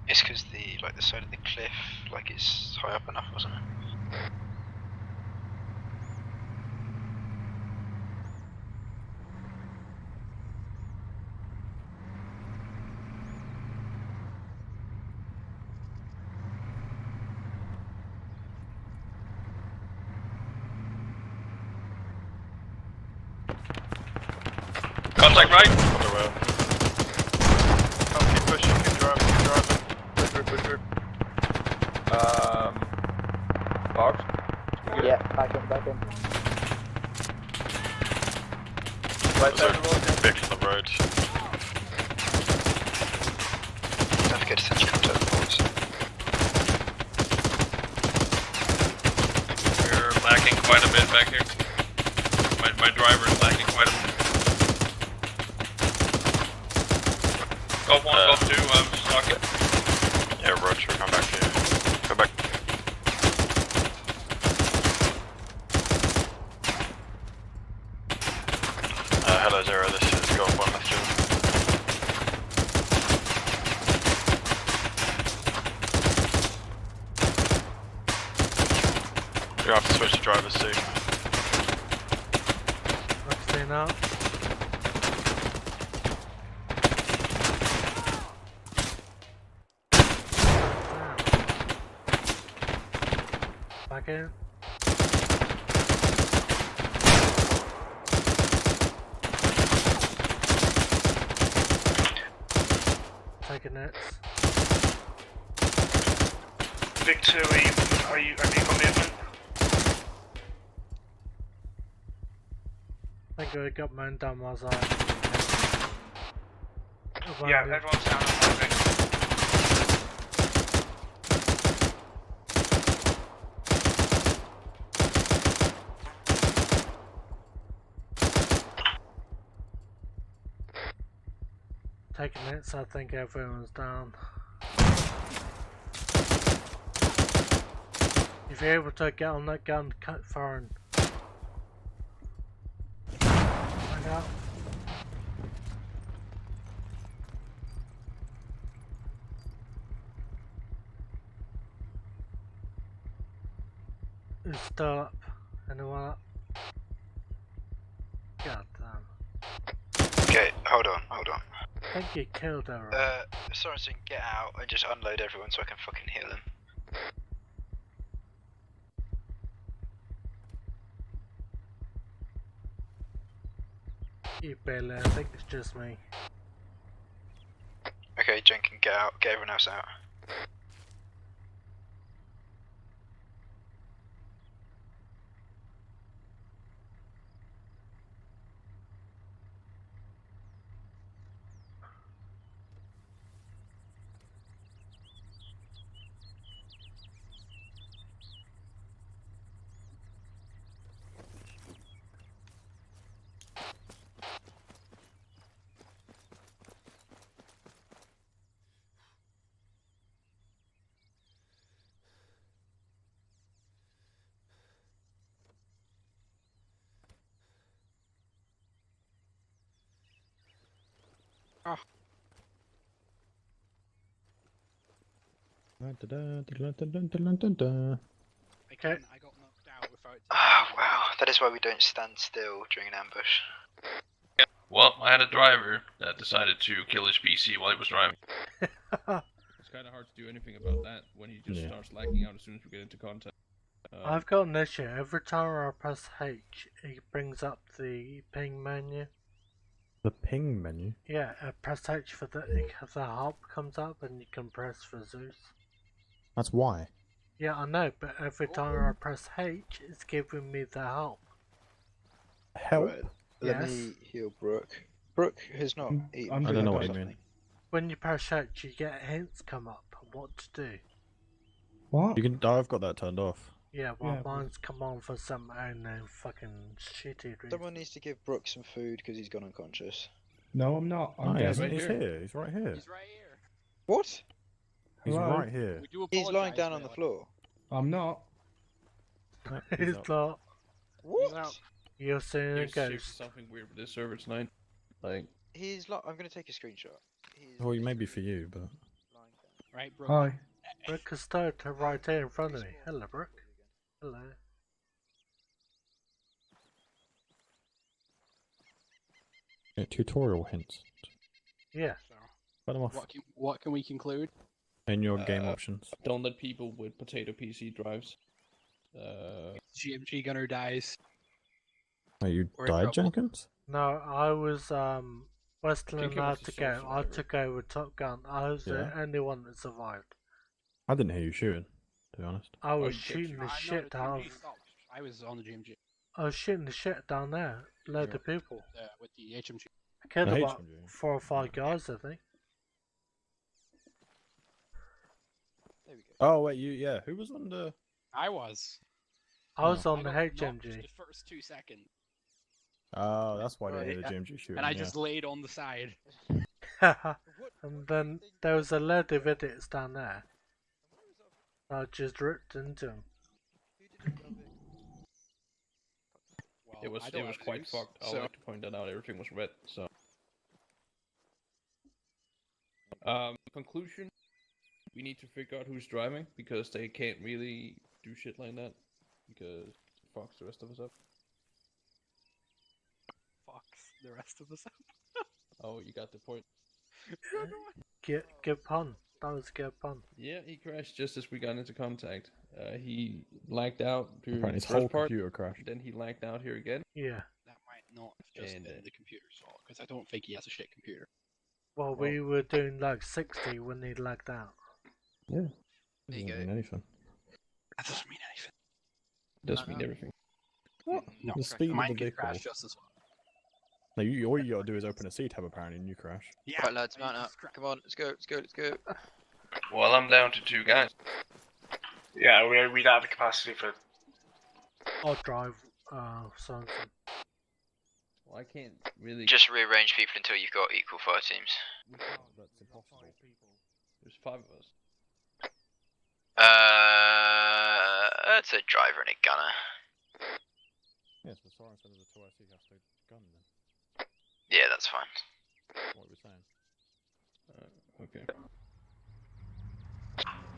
It's because the side of the cliff, it's high up enough, wasn't it? Contact right. On the road. Oh, keep pushing, keep driving. Good. Box? Yeah, back in. Right side of the road, There's a big on the road. Don't forget to send your contact reports. We're lacking quite a bit back here. My driver's lacking quite a bit. Golf 1, Golf 2, I'm stuck it. Yeah, roger, come back here. Go back. Hello, Zero, this is Golf 1, let's do it. You'll have to switch to driver's seat. Let's stay now. Back in. Taking nets. Victor, have you got movement? We got men down my side. Yeah, everyone's down on my thing. Taking hits, I think everyone's down. If you're able to get on that gun, cut firing. Find out. Who's still up? Anyone up? God damn. Okay, hold on. I think you killed her. Sorensen, get out and just unload everyone so I can fucking heal them. You barely, I think it's just me. Okay, Jenkins, get out. Get everyone else out. Oh. Okay. I got knocked out without. Oh wow, that is why we don't stand still during an ambush. Well, I had a driver that decided to kill his PC while he was driving. It's kind of hard to do anything about that when he just starts lagging out as soon as we get into contact. I've got an issue. Every time I press H, it brings up the ping menu. The ping menu? Yeah, press H for the help comes up and you can press for Zeus. That's why. Yeah, I know, but every time I press H, it's giving me the help. Help? Right, let me heal Brooke. Brooke has not eaten. I don't know what you mean. When you press H, you get hints come up on what to do. What? You can. I've got that turned off. Yeah, well, mine's come on for some unknown fucking shitty reason. Someone needs to give Brooke some food because he's gone unconscious. No, I'm not. I'm He's dead. here. He's right here. He's right here. What? He's Hello? right here. We do He's lying apologise, down on the Bailey. floor. I'm not. He's not. What? You're seeing a There's seriously ghost. something weird with this server tonight. Like, He's like. I'm gonna take a screenshot. He's Well, maybe for you, but. Right, Brooke. Hi. Brooke is stood right here in front of me. Hello, Brooke. Hello. Yeah, tutorial hints. Yeah. Put them off What can we conclude? in your game options. don't let people with potato PC drives. GMG gunner dies. Oh, you We're in died, trouble. Jenkins? No, I was Westland Jenkins allowed was to the go. social I worker. took over Top Gun. I was the Yeah. only one that survived. I didn't hear you shooting, to be honest. I was did shooting the I'm shit not a out GMG of. stopped. I was on the GMG I was shooting the shit down there. Load of people. with the HMG. I killed The about HMG. 4 or 5 guys, I think. There we go. Oh wait, yeah. Who was on the? I was. I was on the got knocked HMG. The first 2 seconds, Oh, that's why I didn't Right, hear the GMG shooting. and I yeah. just laid on the side. And then there was a load of idiots down there. I just ripped into them. Well, It was I don't have quite Zeus, fucked. I so- like to point that out. Everything was red. So, conclusion: we need to figure out who's driving because they can't really do shit like that because it fucks the rest of us up. Fucks the rest of us up. Oh, you got the point. Good pun. That was a good pun. Yeah, he crashed just as we got into contact. He lagged out during Apparently the his whole first part. computer crashed. Then he lagged out here again. Yeah. That might not have just And, been the computer's fault, because I don't think he has a shit computer. Well, we were doing like 60 when he lagged out. Yeah. There you Doesn't go. mean anything. That doesn't mean anything. Does mean everything. No, The speed of mine the could vehicle. crash just as well. No, all you gotta do is open a C tab apparently and you crash. Yeah. Right, lads, mount up. Come on, let's go, let's go, let's go. Well, I'm down to 2 guys. Yeah, we don't have the capacity for. I'll drive something. Well, I can't really. Just rearrange people until you've got equal fire teams. We can't, that's impossible. There's 5 of us. That's a driver and a gunner. Yes, but Soren said there's a 2IC has to gun then. Yeah, that's fine. What are we saying? Okay.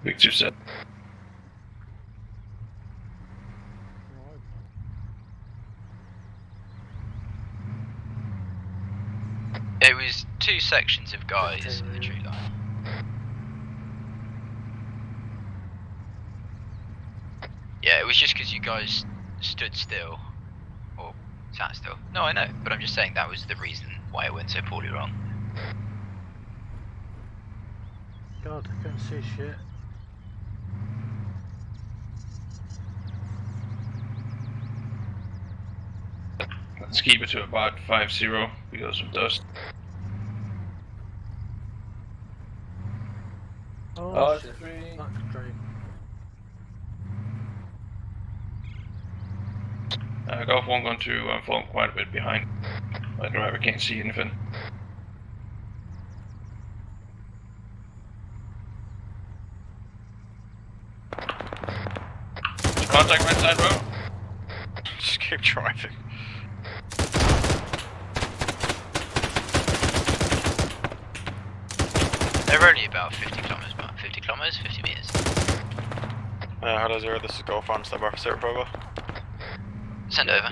Victor said. It was 2 sections of guys in the tree line. Yeah, it was just because you guys stood still. Or sat still. No, I know, but I'm just saying that was the reason why it went so poorly wrong. God, I can't see shit. Let's keep it to about 5-0 because of dust. Oh, shit. Not great. Golf 1 going to fall quite a bit behind. My driver can't see anything. Contact right side road. Just keep driving. They're only about 50 kilometers, 50 kilometers, 50 meters. Hello 0, this is Golf 1, stand by for 0 Bravo. Send over.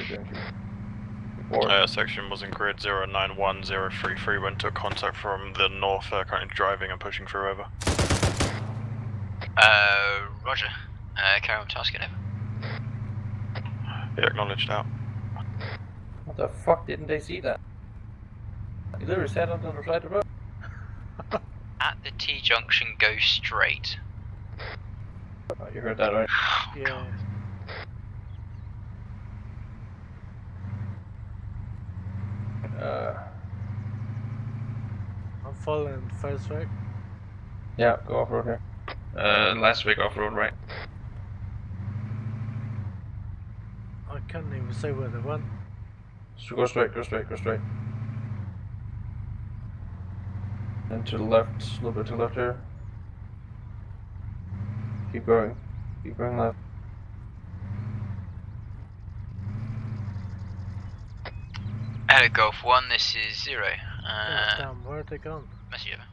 Section was in grid 091033 when took contact from the north, currently driving and pushing through over. Roger. Carry on tasking over. Yeah, acknowledged out. What the fuck didn't they see that? You literally sat on the other side of the road. At the T-junction, go straight. Oh, you heard that right? Yeah. I'm following the first right. Yeah, go off road here. Last week off road, right? I can't even say where they went. So go straight, go straight, go straight. And to the left, a little bit to the left here. Keep going left. Hello Golf 1, this is 0. Damn, where are they gone? Message over.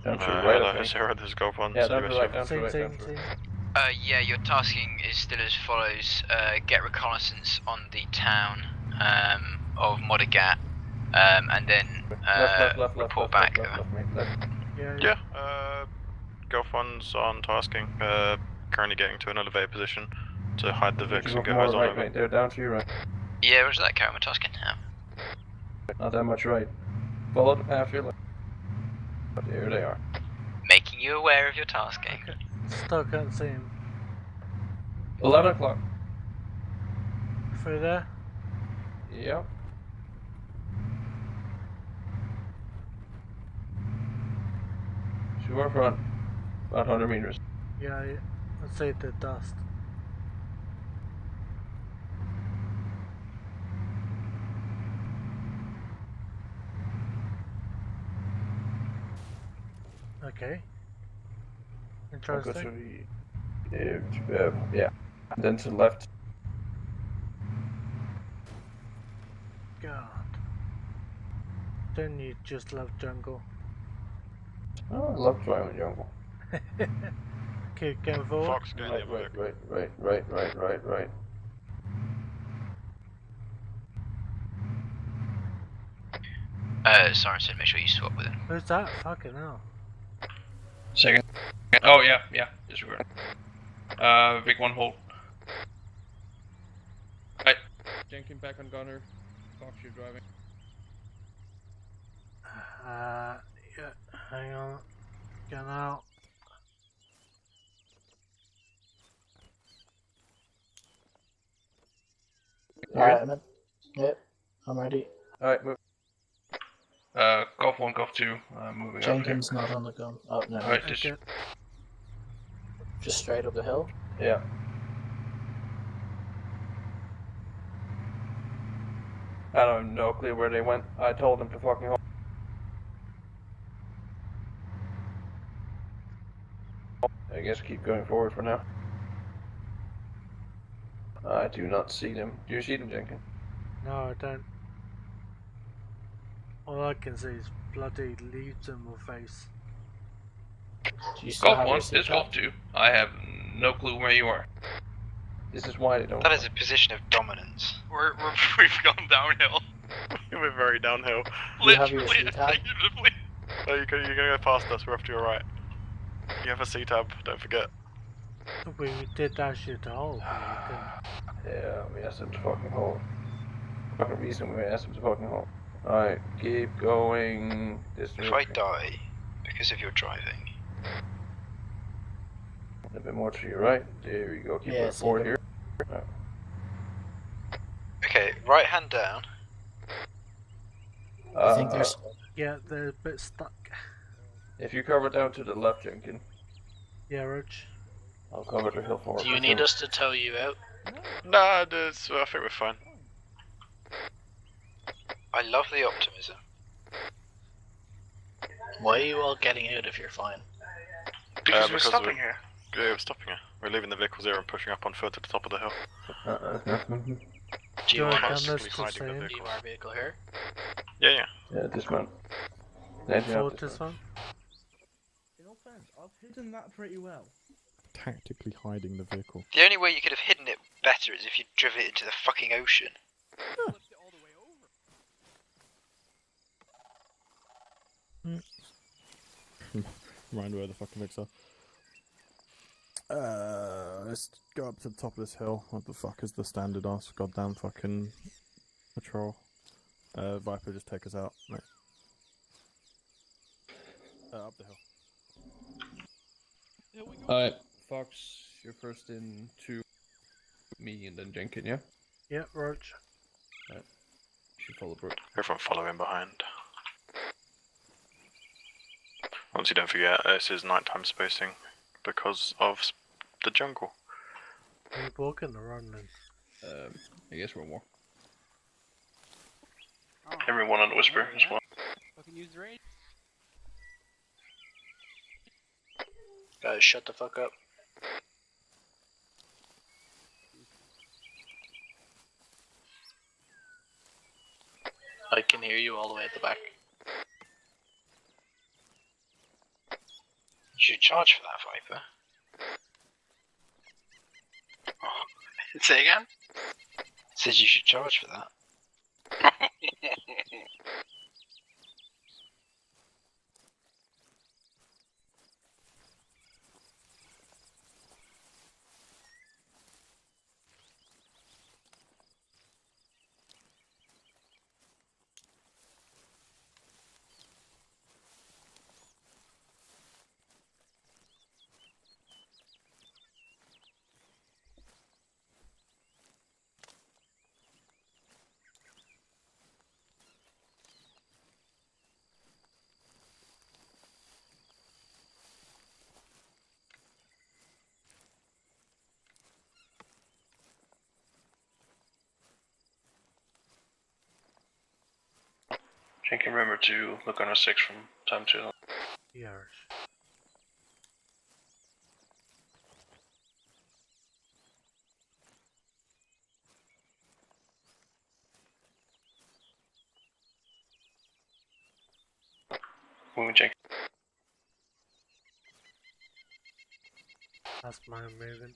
Down to the right, I Hello think. 0, this is Golf 1. Yeah, down to the right, down to the Same, right, same, down to the same. right. Yeah, your tasking is still as follows. Get reconnaissance on the town of Modagat, and then report back. Yeah. Golf 1's on tasking, currently getting to an elevated position to hide the Vix and get eyes on right, over. right there, down to your right. Yeah, where's that carry on tasking? Not that much right. Follow the path you're left. There they are. Making you aware of your tasking. Still can't see him. 11 o'clock. Through there? Yep. Shore front. About 100 meters. Yeah, I see the dust. Okay. I'll go Interesting. to the, yeah. And then to the left. God. Don't you just love jungle? Oh, I love driving jungle. Okay, going forward. Fox going the other way. Right. Sorensen, make sure you swap with him. Who's that? Fucking hell. Second. Oh, yeah, disregard. Big 1 hold. Right. Jenkins back on gunner. Fox, you're driving. Yeah, hang on. Getting out. Alright, man. Yep, I'm ready. Alright, move. Golf 1, Golf 2, moving Jenkins up here. not on the gun. Oh, no. Alright, Just straight up the hill? Yeah. I don't have no clue where they went. I told them to fucking hold. I guess keep going forward for now. I do not see them. Do you see them, Jenkins? No, I don't. All I can see is bloody leaves in my face. Golf 1, this is Golf 2. I have no clue where you are. This is why they don't. That is a position of dominance. We've gone downhill. We're very downhill. Literally, figuratively. No, you're gonna go past us. We're off to your right. You have a C-tab. Don't forget. We did dash you to hold, but we didn't. Yeah, we asked them to fucking hold. Fucking reason we asked them to fucking hold. Alright, keep going. This If I die because of your driving. A bit more to your right. There you go. Keep going forward here. Right. Okay, right hand down. I think there's. Yeah, they're a bit stuck. If you cover down to the left, Jenkins. Yeah, Roach. I'll cover the hill forward. Do you need us to tow you out? Nah, I think we're fine. I love the optimism. Why are you all getting out if you're fine? Because we're stopping here. Yeah, we're stopping here. We're leaving the vehicles here and pushing up on foot to the top of the hill. Do you want us to hiding the leave vehicles. our vehicle here? Yeah. Yeah, dismount. Forward this one. In all fairness, I've hidden that pretty well. Tactically hiding the vehicle. The only way you could have hidden it better is if you drove it into the fucking ocean. Mind where the fucking mixer. Let's go up to the top of this hill. What the fuck is the standard ass goddamn fucking patrol? Viper, just take us out, mate. Up the hill. Alright, Fox, you're first in to me and then Jenkins, yeah? Yeah, Roach. Alright. You should follow Brooke. Everyone following behind. Obviously, don't forget, this is nighttime spacing because of the jungle. Are you walking or running? I guess we'll walk. Everyone on the whisper as well. Fucking use the range. Guys, shut the fuck up. I can hear you all the way at the back. You should charge for that, Viper. Oh. Say again? Says you should charge for that. Jenkins, remember to look on our 6 from time to time. Yeah. Moving, Jenkins. That's my moving.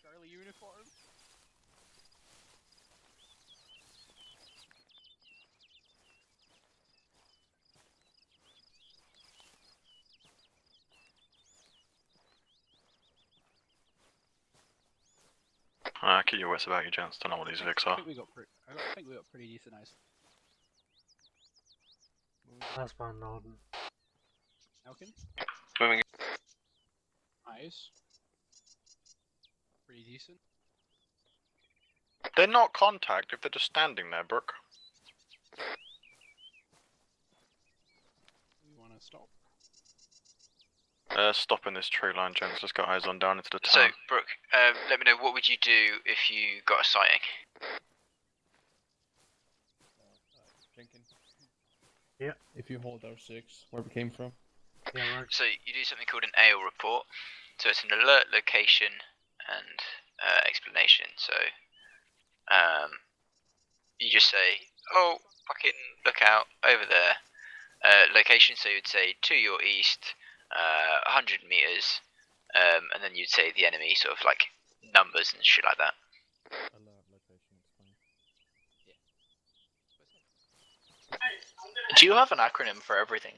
Charlie uniform. Keep your wits about you, gents. Don't know what these Vics I are. think we got pretty decent eyes. That's my Norden. Elkin? Moving. Eyes. Pretty decent. They're not contact if they're just standing there, Brooke. You want to stop? Stop in this tree line, gents. Let's get eyes on down into the So, town. Brooke, let me know, what would you do if you got a sighting? Yeah. If you hold R6, where we came from. Yeah, right. So you do something called an AO report. So it's an alert, location, and explanation. So you just say, oh, fucking look out, over there. Location, so you'd say to your east, 100 meters, and then you'd say the enemy, sort of like numbers and shit like that. Do you have an acronym for everything?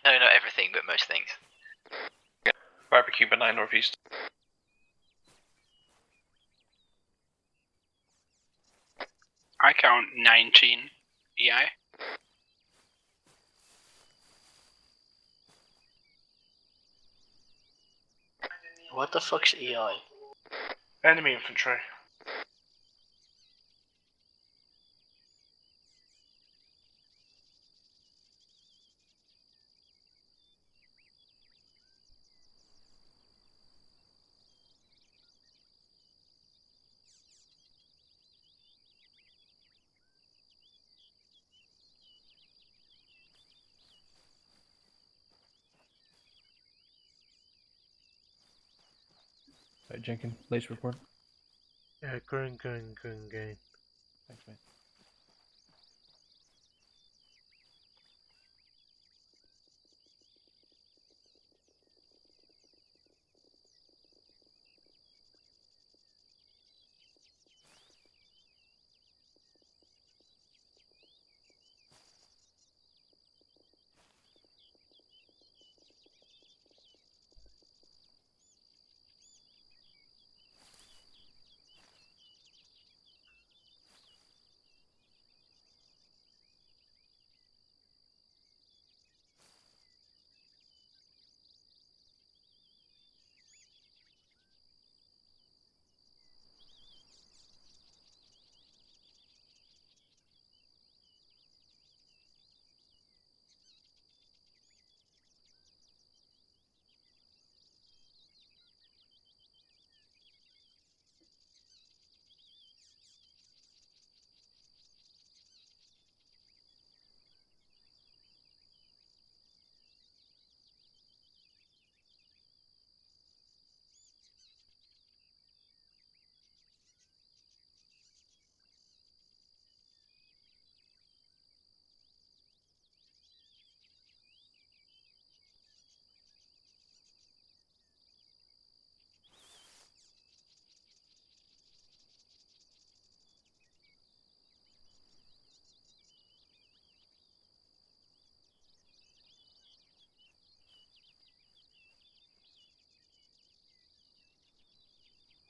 No, not everything, but most things. Barbecue by 9 northeast. I count 19 EI. What the fuck's EI? Enemy infantry. Right, Jenkins, latest report. Yeah, green. Thanks, mate.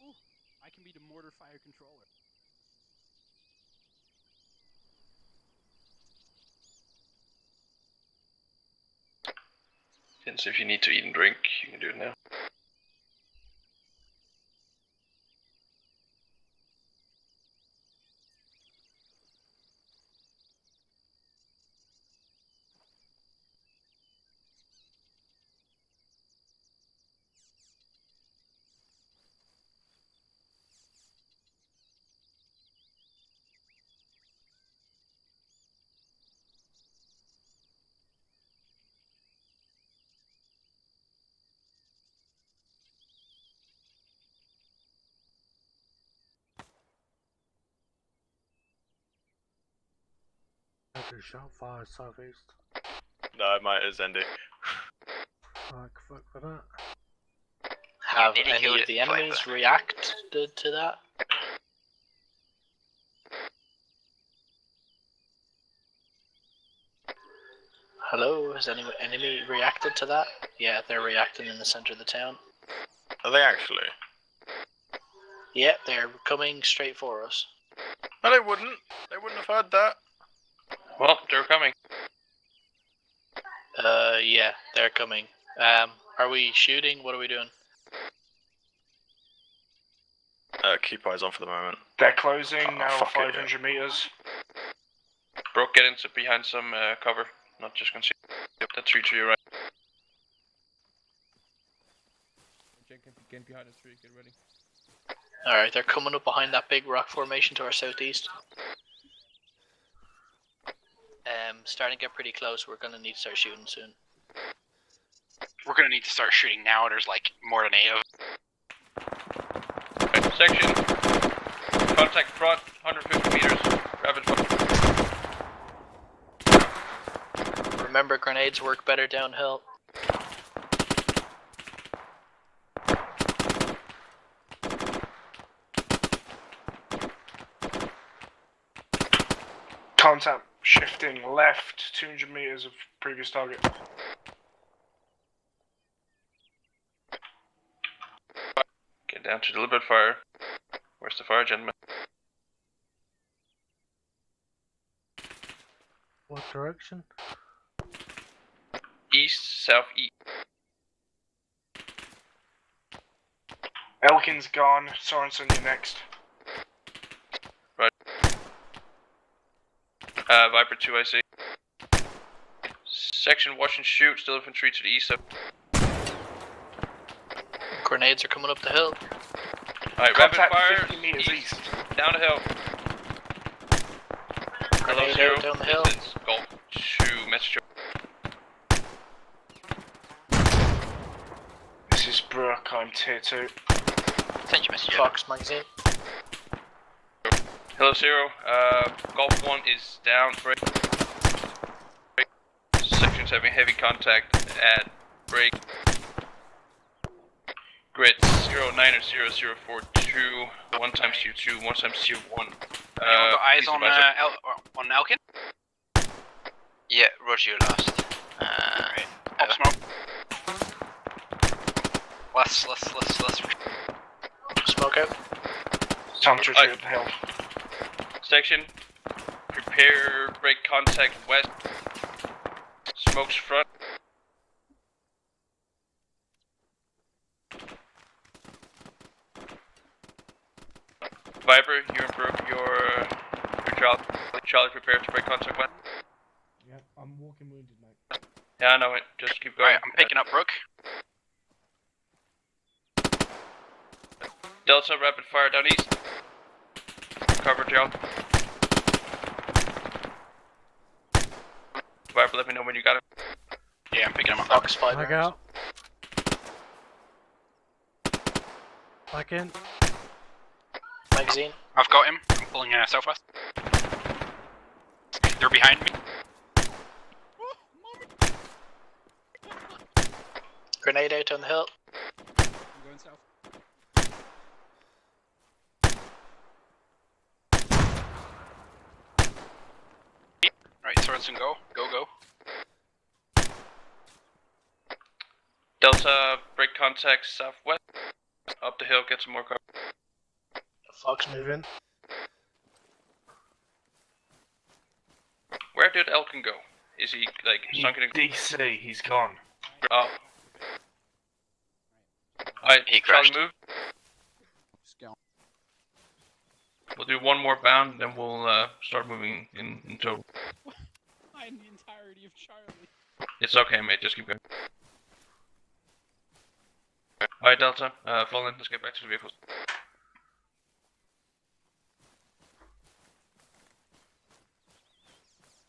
Ooh, I can be the mortar fire controller. And so if you need to eat and drink, you can do it now. Every shot fire southeast. No, mate, it's Andy. Fuck for that. Have nearly any killed of the it, enemies Viper. reacted to that? Hello, has any enemy reacted to that? Yeah, they're reacting in the center of the town. Are they actually? Yeah, they're coming straight for us. No, they wouldn't. They wouldn't have heard that. Well, they're coming. Yeah, they're coming. Are we shooting? What are we doing? Keep eyes on for the moment. They're closing now, fuck it, 500 meters. Brooke, get into behind some cover. Not just conceal. That tree to your right. Jenkins, get behind the tree, get ready. Alright, they're coming up behind that big rock formation to our southeast. Starting to get pretty close. We're gonna need to start shooting soon. We're gonna need to start shooting now. There's like more than 8 of them. Right, section. Contact front, 150 meters. Rapid fire. Remember, grenades work better downhill. Contact shifting left, 200 meters of previous target. Get down to deliberate fire. Where's the fire, gentlemen? What direction? East, southeast. Elkin's gone. Sorensen, you're next. Right. Viper 2, I see. Section watch and shoot, still infantry to the east. Grenades are coming up the hill. Alright, rapid Contact fire. 50 meters east. Down the hill. Hello, Grenade zero. out down the hill. This is Golf 2, message. This is Brooke, I'm tier 2. Send your message. Fox magazine. Hello, Zero. Golf 1 is down. Break. Section's having heavy contact at break. Grid 090042, 1 times Q2, 1 times Q1. Eyes on Elkin? Yeah, roger, last. Right. Up smoke. Let's smoke out. Time to retreat up the hill. Section, prepare break contact west. Smokes front. Viper, you and Brooke, your Charlie prepared to break contact west. Yeah, I'm walking wounded, mate. Yeah, I know it. Just keep going. Alright, I'm picking up Brooke. Delta, rapid fire down east. Cover, Joe. Viper, let me know when you got it. Yeah, I'm picking him up. Fox 5 Back rounds. out. Back in. Magazine. I've got him. I'm pulling southwest. They're behind me. Grenade out on the hill. I'm going south. Right, Sorensen, go. Go. Delta, break contact southwest. Up the hill, get some more cover. Fox moving. Where did Elkin go? Is he, like, sunken in DC, he's gone. Oh. Alright, He Charlie, crashed. move. We'll do one more bound, then we'll start moving in total. I'm the entirety of Charlie. It's okay, mate, just keep going. Alright, Delta, fall in, let's get back to the vehicles.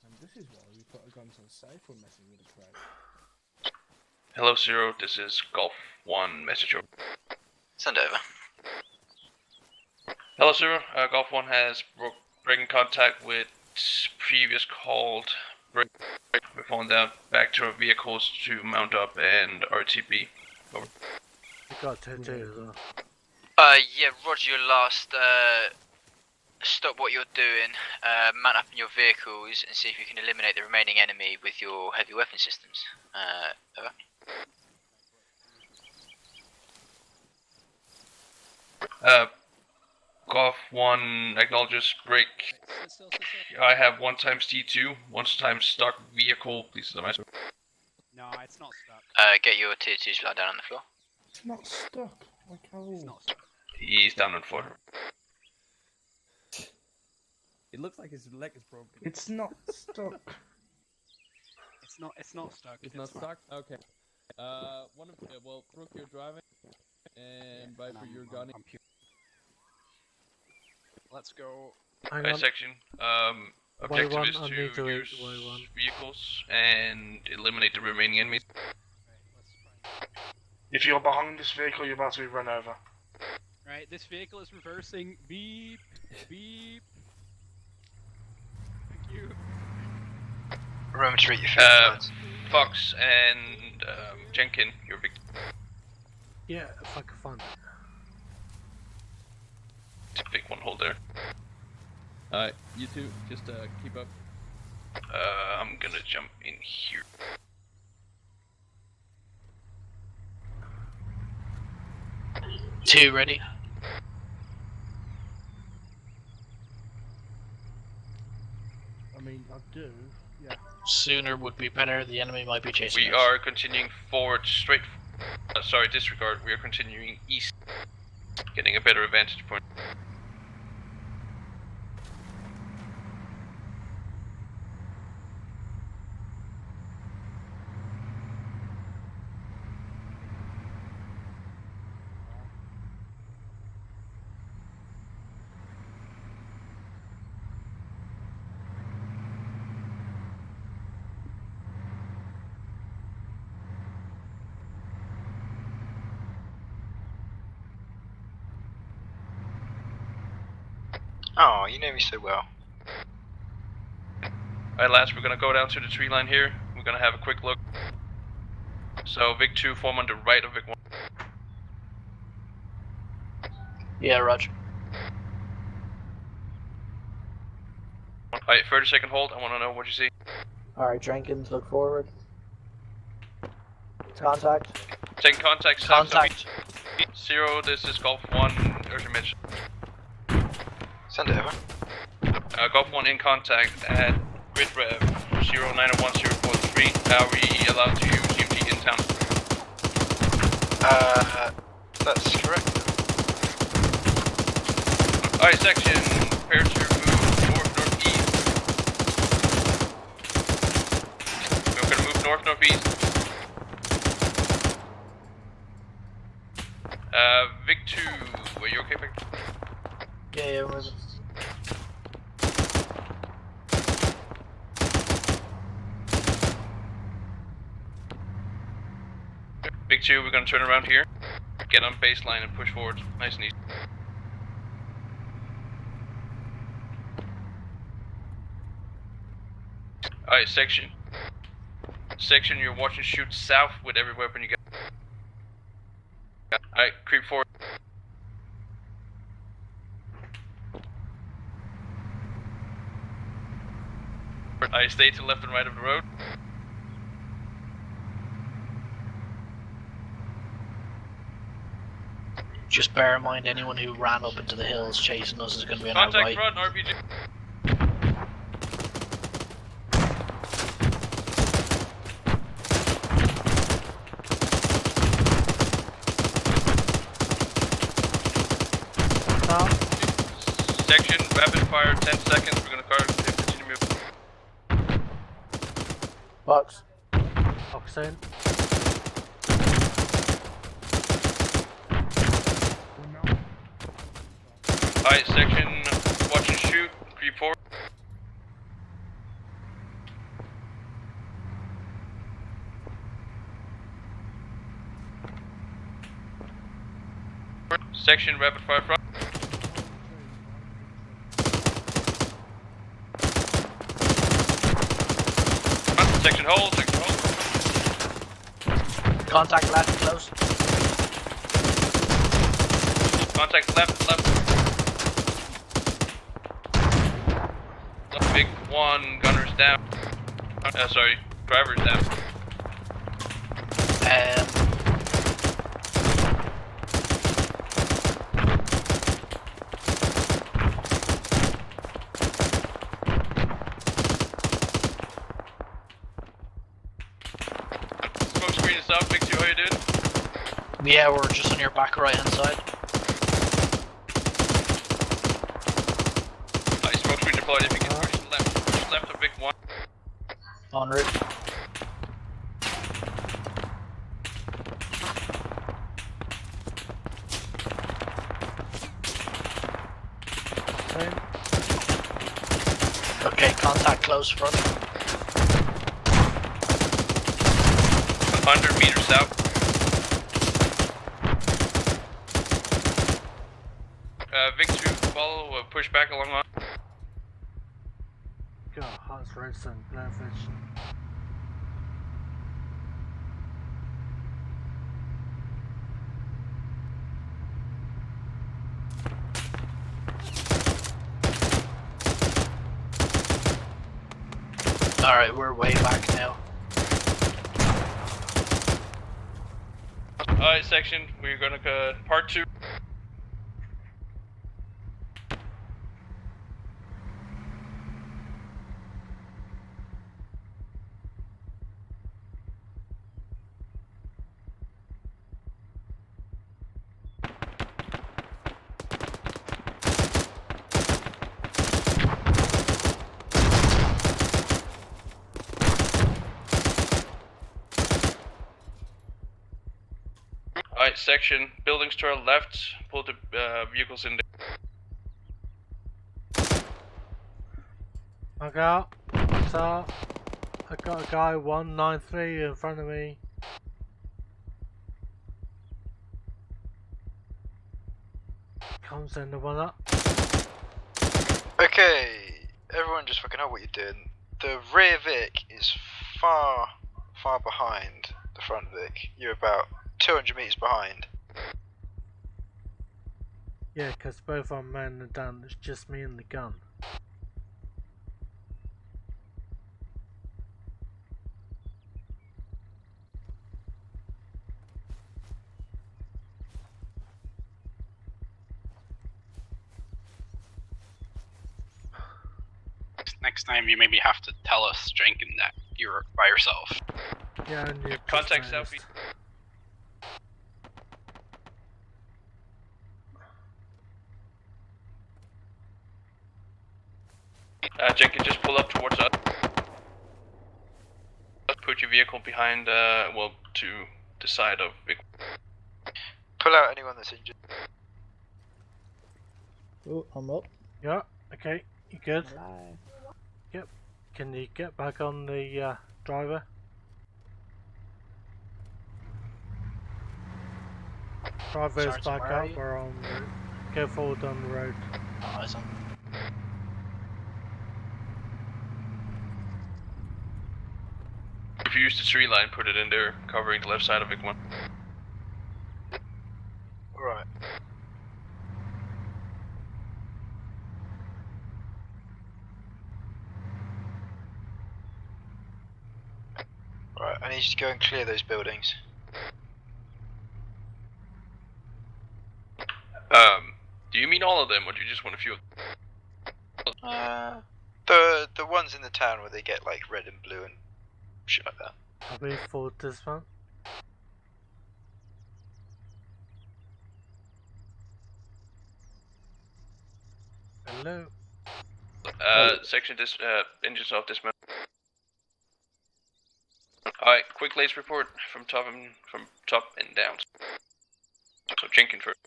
And this is why we put our guns on safe when messing with the crowd. Hello, Zero, this is Golf 1, message over. Send over. Hello, Zero, Golf 1 has breaking contact with previous called break. We're falling down back to our vehicles to mount up and RTB. Over. We got tier 2 as well. Yeah, roger, your last. Stop what you're doing, man up in your vehicles, and see if you can eliminate the remaining enemy with your heavy weapon systems. Over. Golf 1 acknowledges break. I have 1 times T2, 1 times stock vehicle. Please, am I? No, it's not stuck. Get your tier 2s lie down on the floor. It's not stuck. Like how? It's not stuck. He's down on the floor. It looks like his leg is broken. It's not stuck. It's not stuck. It's not stuck? Okay. Well, Brooke, you're driving. And Viper, you're gunning. Let's go. Alright, section. Objective is to use vehicles and eliminate the remaining enemies. If you're behind this vehicle, you're about to be run over. Right, this vehicle is reversing. Beep, beep. Thank you. Remember to read your face. Fox and Jenkin, you're big. Yeah, if I can find it. Big one, hold there. Alright, you two, just keep up. I'm gonna jump in here. Two ready. I mean, I do, yeah. Sooner would be better, the enemy might be chasing We us. are continuing forward straight. Sorry, disregard. We are continuing east, getting a better vantage point. Oh, you know me so well. Alright lads, we're gonna go down to the tree line here. We're gonna have a quick look. So Vic 2 form on the right of Vic 1. Yeah, roger. Alright, 30-second hold. I wanna know what you see. Alright, Jenkins, look forward. Contact. Taking contact. Contact. 0, this is Golf 1, urgent mission. Send it over. Golf 1 in contact at grid rev 0901-043. Are we allowed to use UT in town? That's correct. Alright, section, prepare to move north-northeast. We're gonna move north-northeast. Vic 2, are you okay, Vic? Yeah, we're moving. Vic 2, we're gonna turn around here, get on baseline and push forward, nice and easy. Alright, section. Section, you're watching shoot south with every weapon you get. Alright, creep forward. I stay to the left and right of the road. Just bear in mind, anyone who ran up into the hills chasing us is going to be on our right. Contact front, RPG. Section, rapid fire, 10 seconds, we're gonna continue moving. Box. Box in. Alright, section, watch and shoot, creep forward. Section, rapid fire front. Section hold, section hold. Contact left, close. Contact left, left. Left, big one, gunner's down. Sorry, driver's down. Yeah, we're just on your back right hand side. Smokes redeployed. If you can push left of Vic 1. En route. Okay, contact close front. 100 meters out. Vic 2, follow, push back along line. God, hot redstone, blackfish. Alright, we're way back now. Alright, section, we're gonna go part 2. Alright, section, buildings to our left, pull the vehicles in there. I got a guy 193 in front of me. Comes in the one up. Okay, everyone just fucking know what you're doing. The rear Vic is far behind the front Vic. You're about 200 meters behind. Yeah, because both our men are done. It's just me and the gun. Next time you maybe have to tell us, Jenkins, that you're by yourself. Yeah, and you Contact selfie. Jenkins, just pull up towards us. Put your vehicle behind, well, to the side of Vic. Pull out anyone that's injured. Oh, I'm up. Yeah, okay, you good? Yep. Can you get back on the driver? Driver's Sergeant, back where are up, you? we're on the... Go forward on the road. Eyes on. If you use the tree line, put it in there, covering the left side of Vic 1. Right. Right, I need you to go and clear those buildings. Do you mean all of them, or do you just want a few? The ones in the town where they get like red and blue and shit like that. I'll be forward this one. Hello. Section engines off dismount. Alright, quick lace report from top and down. So Jenkins first.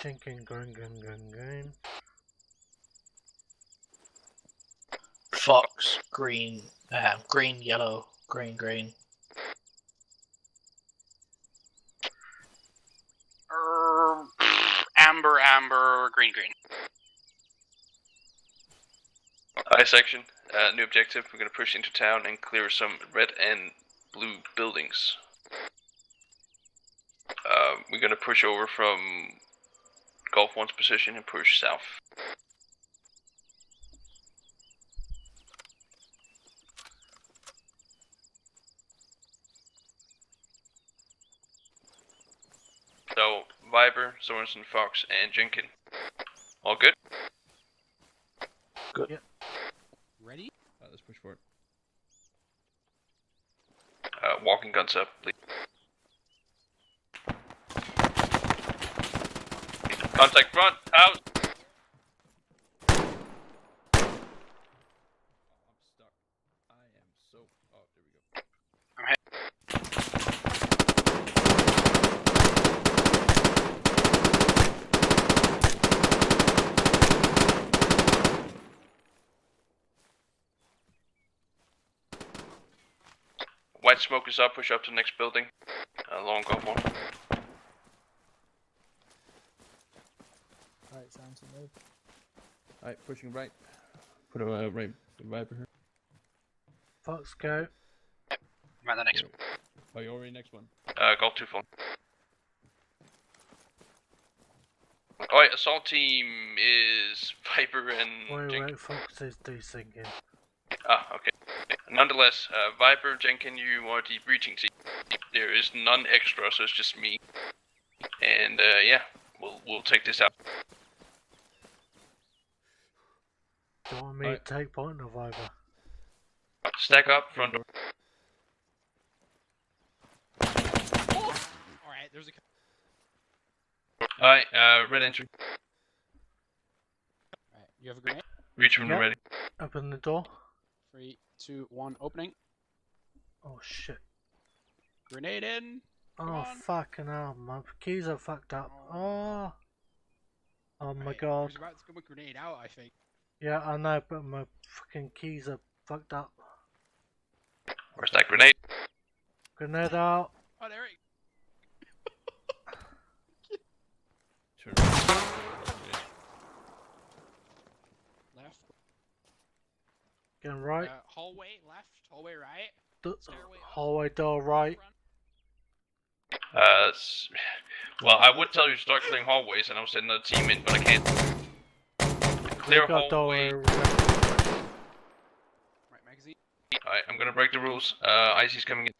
Jenkins, green. Fox, green, green, yellow, green. Amber, green. Alright, section. New objective. We're gonna push into town and clear some red and blue buildings. We're gonna push over from Golf 1's position and push south. So, Viper, Sorensen, Fox, and Jenkins. All good? Good. Yep. Ready? Let's push forward. Walking guns up, please. Contact front, out! White smoke is up, push up to the next building. Long golf one. Alright, sounds to move. Alright, pushing right. Put a right Viper here. Fox, go. I'm at the next one. Oh, you're already next one. Golf 2 full. Alright, assault team is Viper and Jenkins. Wait, Fox is desyncing. Ah, okay. Nonetheless, Viper, Jenkins, you are the breaching team. There is none extra, so it's just me. And yeah, we'll take this out. Do you want me to take point of Viper? Stack up, front door. Alright, there's a... Alright, red entry. Alright, you have a grenade? Reach when you're ready. Open the door. 3, 2, 1, opening. Oh shit. Grenade in. Oh fucking hell, my keys are fucked up. Oh. Oh my god. He's about to come a grenade out, I think. Yeah, I know, but my fucking keys are fucked up. Where's that grenade? Grenade out. Oh, there he... Left. Going right. Hallway left, hallway right. Hallway door right. Well, I would tell you to start clearing hallways, and I was sending another team in, but I can't. Clear hallway. Right magazine. Alright, I'm gonna break the rules. Icy's coming in.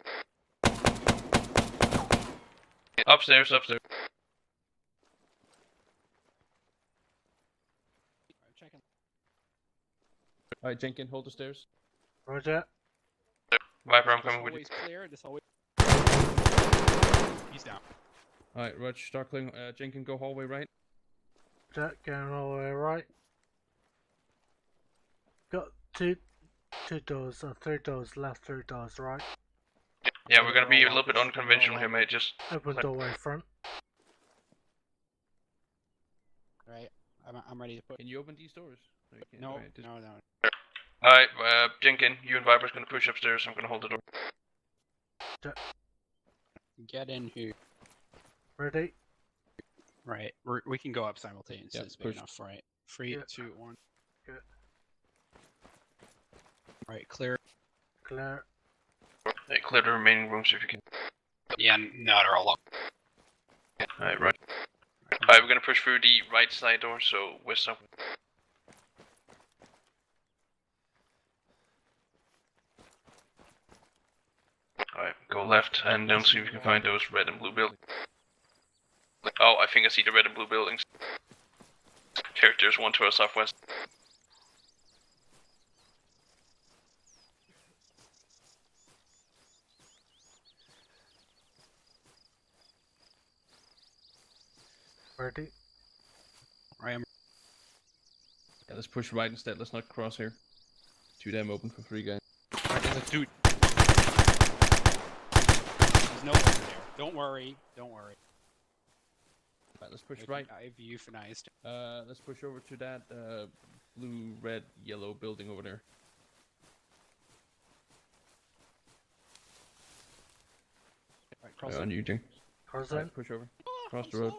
Upstairs. Checking. Alright, Jenkins, hold the stairs. Roger. Viper, I'm coming with you. This hallway's clear, this hallway... He's down. Alright, Rutch, start clearing. Jenkins, go hallway right. Jack going all the way right. Got two doors, or 3 doors left, 3 doors right. Yeah, we're gonna be a little bit unconventional here, mate. Just open doorway front. Right, I'm ready to put. Can you open these doors? No, Right, no. alright, Jenkins, you and Viper's gonna push upstairs. I'm gonna hold the door. Get in here. Ready? Right, we can go up simultaneously. Yep, It's big push. enough, right? 3, 2, 1. Good. Right, clear. Clear. Hey, clear the remaining rooms if you can. Yeah, no, they're all locked. Alright, right. Alright, we're gonna push through the right side door, so west up. Alright, go left, and then see if we can find those red and blue buildings. Oh, I think I see the red and blue buildings. Characters 1 to our southwest. Ready? I am. Yeah, let's push right instead. Let's not cross here. 2 them open for 3 guys. Alright, there's a dude. There's no one there. Don't worry. Right, let's push right. I've euthanized. Let's push over to that blue, red, yellow building over there. Right, cross On you, Jing. Cross right, push over. Cross the road.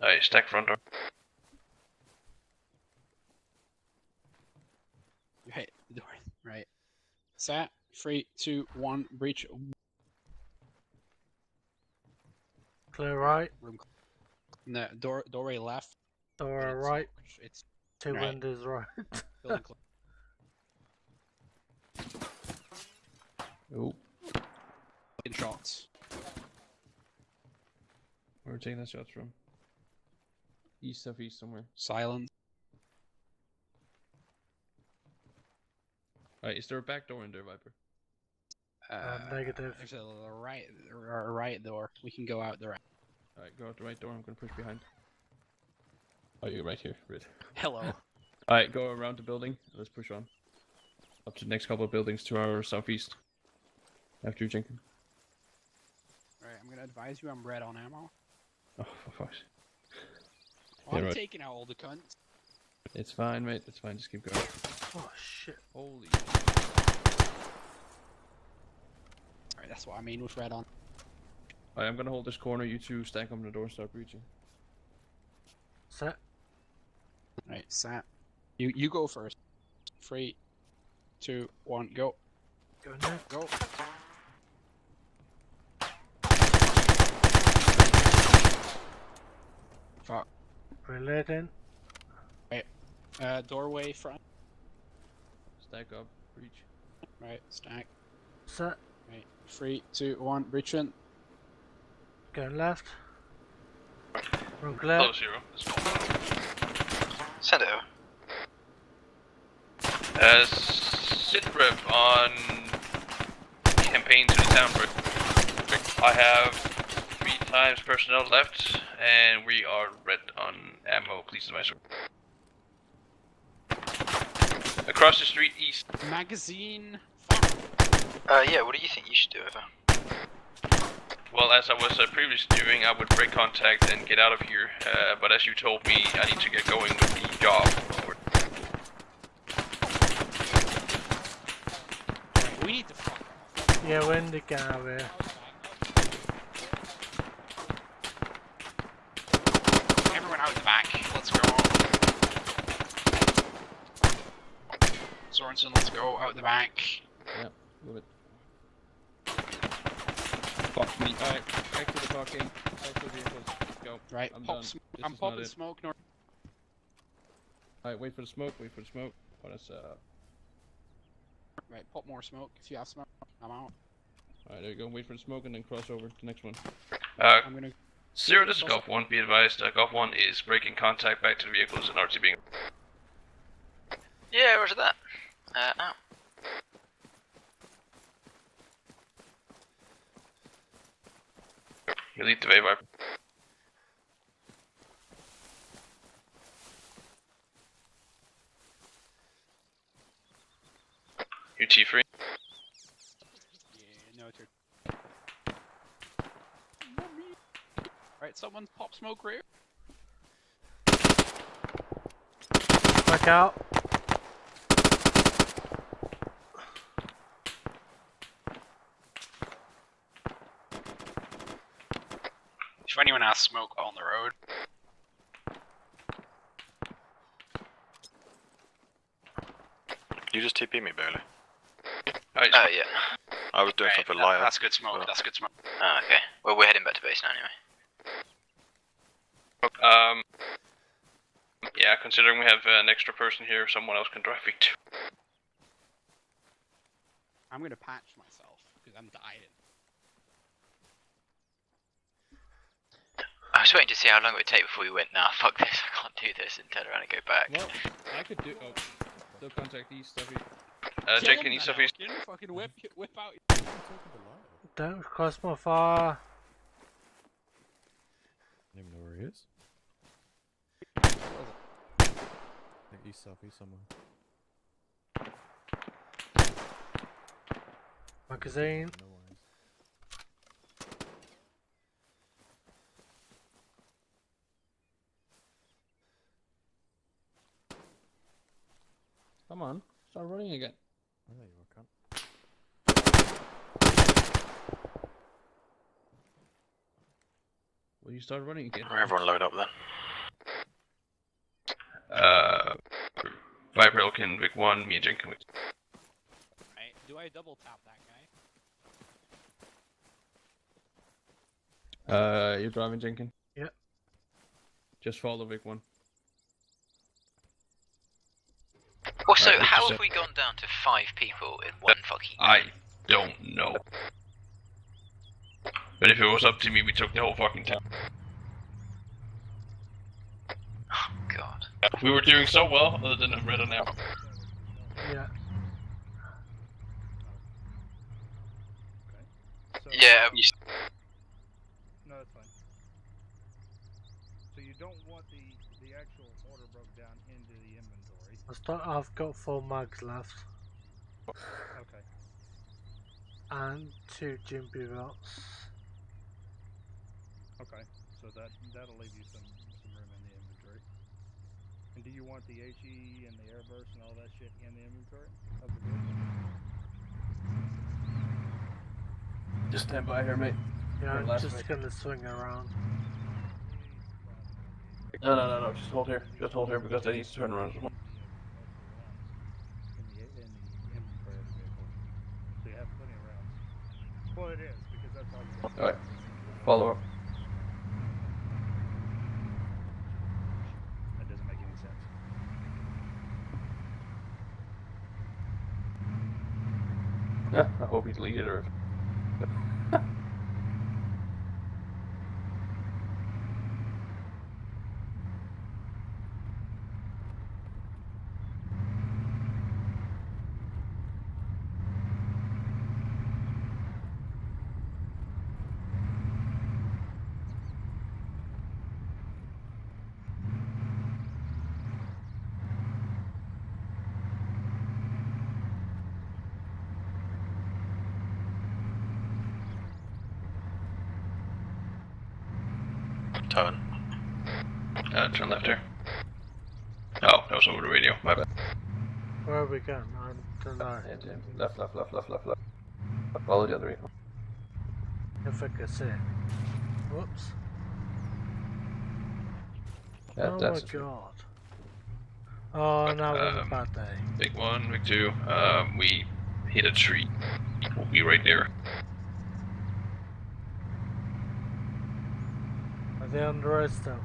Alright, stack front door. Right, the door. Right. Sat. 3, 2, 1. Breach. Clear right. Room. No, doorway left. Door right. It's 2 right. windows right. Building Oh. Taking shots. Where are we taking that shots from? East, southeast somewhere. Silence. Alright, is there a back door in there, Viper? Negative. There's a right door. We can go out the right. Alright, go out the right door. I'm gonna push behind. Oh, you're right here. Right. Hello. Alright, go around the building. Let's push on. Up to the next couple of buildings to our southeast. After you, Jenkins. Alright, I'm gonna advise you I'm red on ammo. Oh, for fuck's sake. Well, Yeah, I'm right. taking out all the cunts. It's fine, mate. It's fine. Just keep going. Oh shit. Holy. Alright, that's what I mean with red on. Alright, I'm gonna hold this corner. You two stack on the door and start breaching. Set. Right, Sat. You go first. 3, 2, 1, go. Go now. Go. Fuck. Relating. Right. Doorway front. Stack up. Breach. Right, stack. Set. Right. 3, 2, 1, breach in. Going left. From clear. Close 0. Send it over. Sit rep on campaign to the town break. I have 3 times personnel left, and we are red on ammo. Please advise. Across the street east. Magazine. Yeah, what do you think you should do over? Well, as I was previously doing, I would break contact and get out of here. But as you told me, I need to get going with the job. We need to fuck. Yeah, we're in the car here. Everyone out the back. Let's go. Sorensen, let's go out the back. Yep, move it. Fuck me. Alright, back to the talking. Back to the vehicles. Go. Right, I'm pop done. sm This I'm is popping not it. smoke north. Alright, wait for the smoke. Wait for the smoke. Oh, that's Right, pop more smoke. If you have smoke, I'm out. Alright, there you go. Wait for the smoke and then cross over to the next one. I'm gonna. 0 to Golf 1, be advised, Golf 1 is breaking contact back to the vehicles and RTB. Yeah, roger that. Out. You lead the way, Viper. You T3. Yeah, no turn. Right, someone pop smoke rear. Back out. If anyone has smoke on the road. You just TP me, Bailey. Oh, yeah. I was doing something lighter. That's good smoke. That's good smoke. Oh, okay. Well, we're heading back to base now anyway. Yeah, considering we have an extra person here, someone else can drive me too. I'm gonna patch myself because I'm dying. I was waiting to see how long it would take before we went, nah, fuck this, I can't do this, and turn around and go back. Well, I could do. Oh, still contact east, stuffy. Jenkins, east of east. Fucking whip out. Don't cross my fire. I don't even know where he is. I think he's southeast somewhere. Magazine. No worries. Come on, start running again. Oh, there you are, cunt. Will you start running again? Everyone load up then. Viper can Vic 1, me and Jenkins. Right, do I double tap that guy? You're driving, Jenkins? Yeah. Just follow Vic 1. Also, Right, how just have we gone down to 5 people in one fucking... I don't know. But if it was up to me, we took the whole fucking town. Oh, God. We were doing so well, other than a red on now. Yeah. Yeah. No, that's fine. So you don't want the actual order broke down into the inventory. I've got 4 mags left. Okay. And 2 Jimpy belts. Okay. So that'll leave you some room in the inventory. And do you want the HE and the airburst and all that shit in the inventory of the vehicle? Just stand by here, mate. Yeah, I'm just gonna swing around. No. Just hold here. Just hold here because I need to turn around as well. In the inventory of the vehicle. So you have plenty of rounds. Well, it is because that's all you got. Alright. Follow up. That doesn't make any sense. Yeah, I hope he's leading or. Turn. Turn left here. Oh, that was over the radio. My bad. Where are we going? I don't know. Left. Follow the other vehicle. If I can see it. Whoops. Oh That's my god. Oh, now we're a bad day. Big 1, big 2. We hit a tree. We'll be right there. Are they on the road still?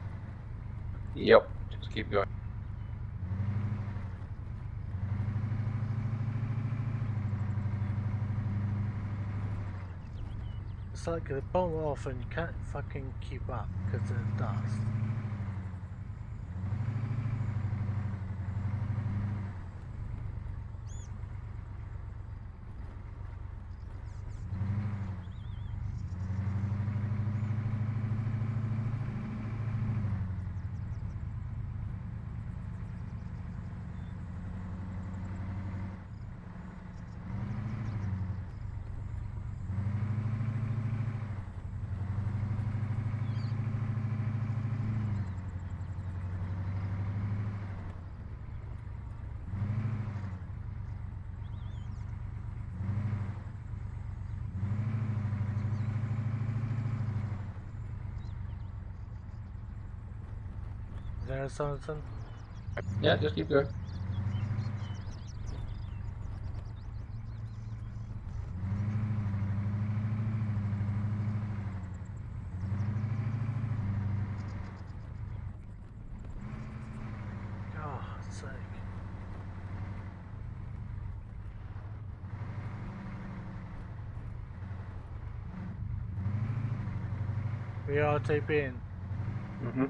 Yep. Just keep going. It's like they bomb off and you can't fucking keep up because of the dust. Is there something? Yeah, just keep going. God's sake. We are TPing. Mm-hmm.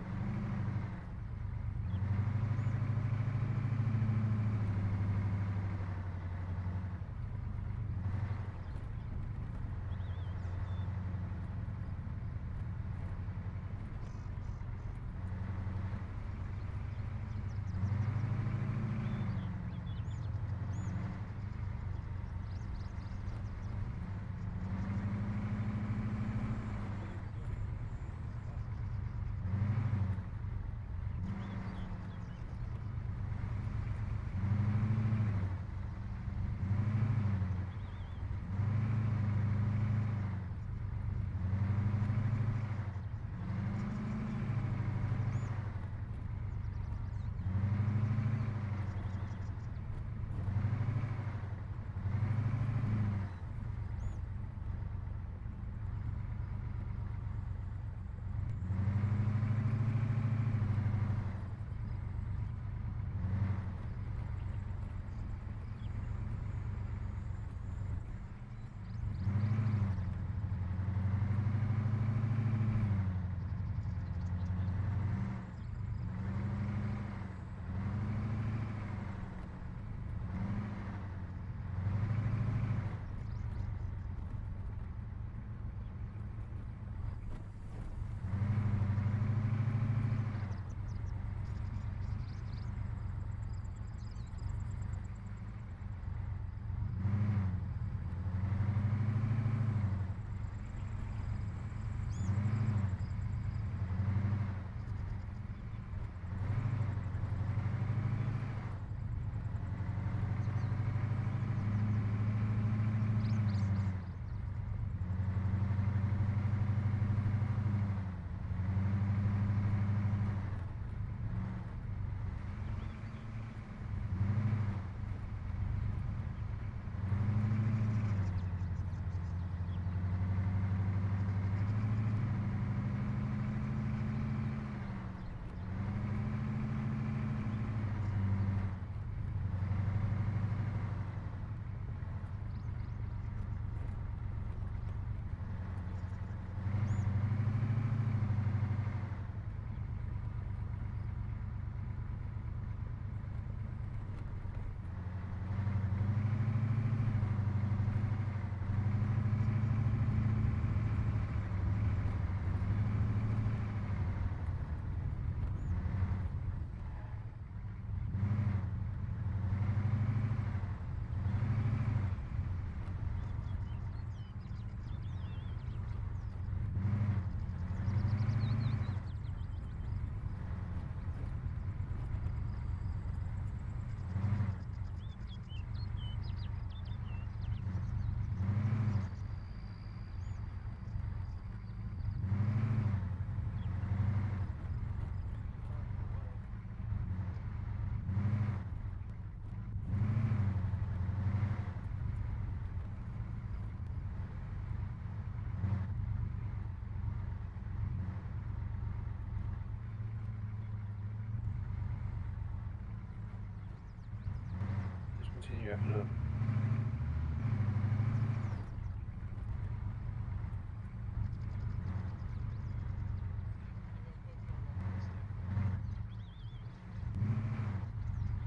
Yeah, no.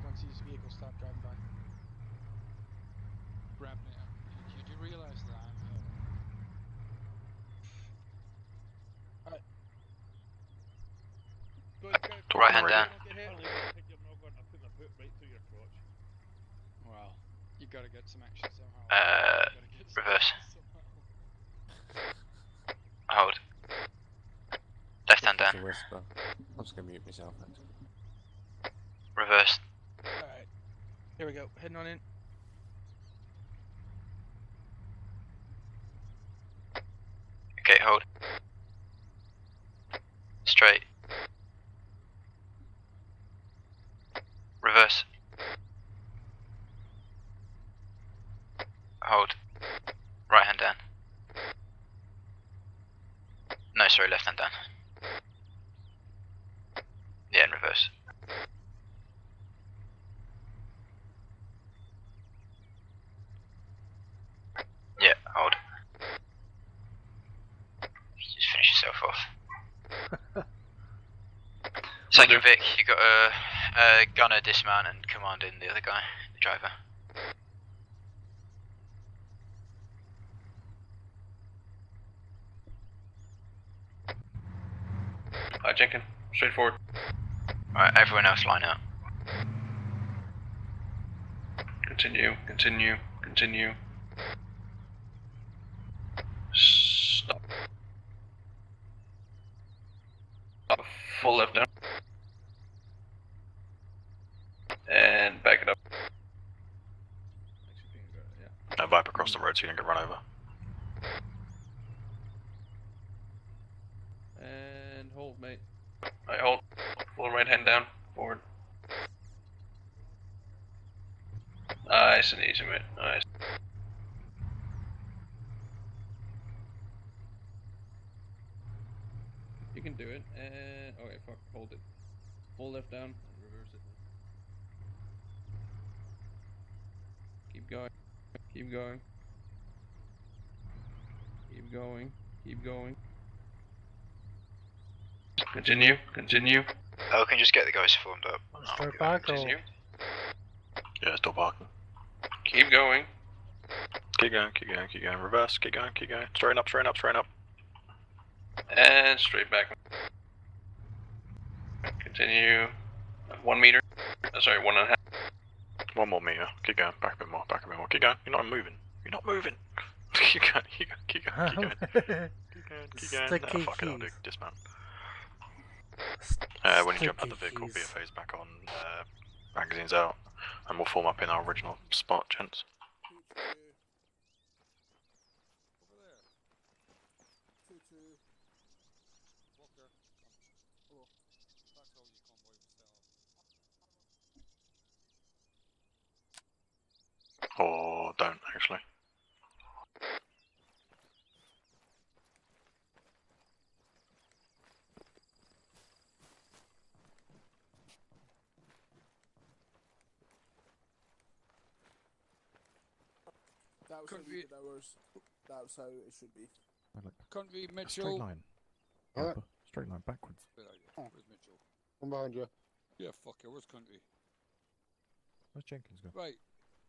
Once these vehicles stop driving by. Grabbing it. You do realise that I'm here. Alright. Right hand down. Well, you gotta get some action somehow. Reverse. Hold. Left hand down. I'm just gonna mute myself. Actually. Reverse. Alright. Here we go. Heading on in. Okay, hold. Straight. Reverse. Hold. Right hand down. No, sorry, left hand down. Yeah, in reverse. Yeah, hold. Just finish yourself off. Second Vic, you got a gunner dismount and command in the other guy, the driver. Hi, Jenkins. Straight forward. Alright, everyone else line up. Continue, continue, continue. Stop. Stop. Full left down. And back it up. Now Viper across the road so you don't get run over. And hold, mate. I hold. Full right hand down. Forward. Nice and easy, mate. Nice. You can do it. And okay, fuck. Hold it. Full left down and reverse it. Keep going. Keep going. Keep going. Keep going. Continue. Continue. Oh, can you just get the guys formed up? Start back or... Continue. Yeah, still parking. Keep going. Keep going, keep going, keep going. Reverse, keep going, keep going. Straight up, straight up, straight up. And straight back. Continue. 1 meter. Sorry, 1.5. 1 more meter. Keep going. Back a bit more. Back a bit more. Keep going. You're not moving. You're not moving. keep going. Keep going. Keep going. Keep going. Keep going. Keep going. Sticky No, fuck it. I'll do keys. dismount. When you jump out the vehicle, BFA's back on. Magazines out, and we'll form up in our original spot, gents. Or don't, actually. That was how we did ours. That was how it should be. Country A Mitchell. straight line. Alright. Straight line backwards. Where's Mitchell? I'm behind you. Yeah, fuck it. Where's Country? Where's Jenkins go? Right.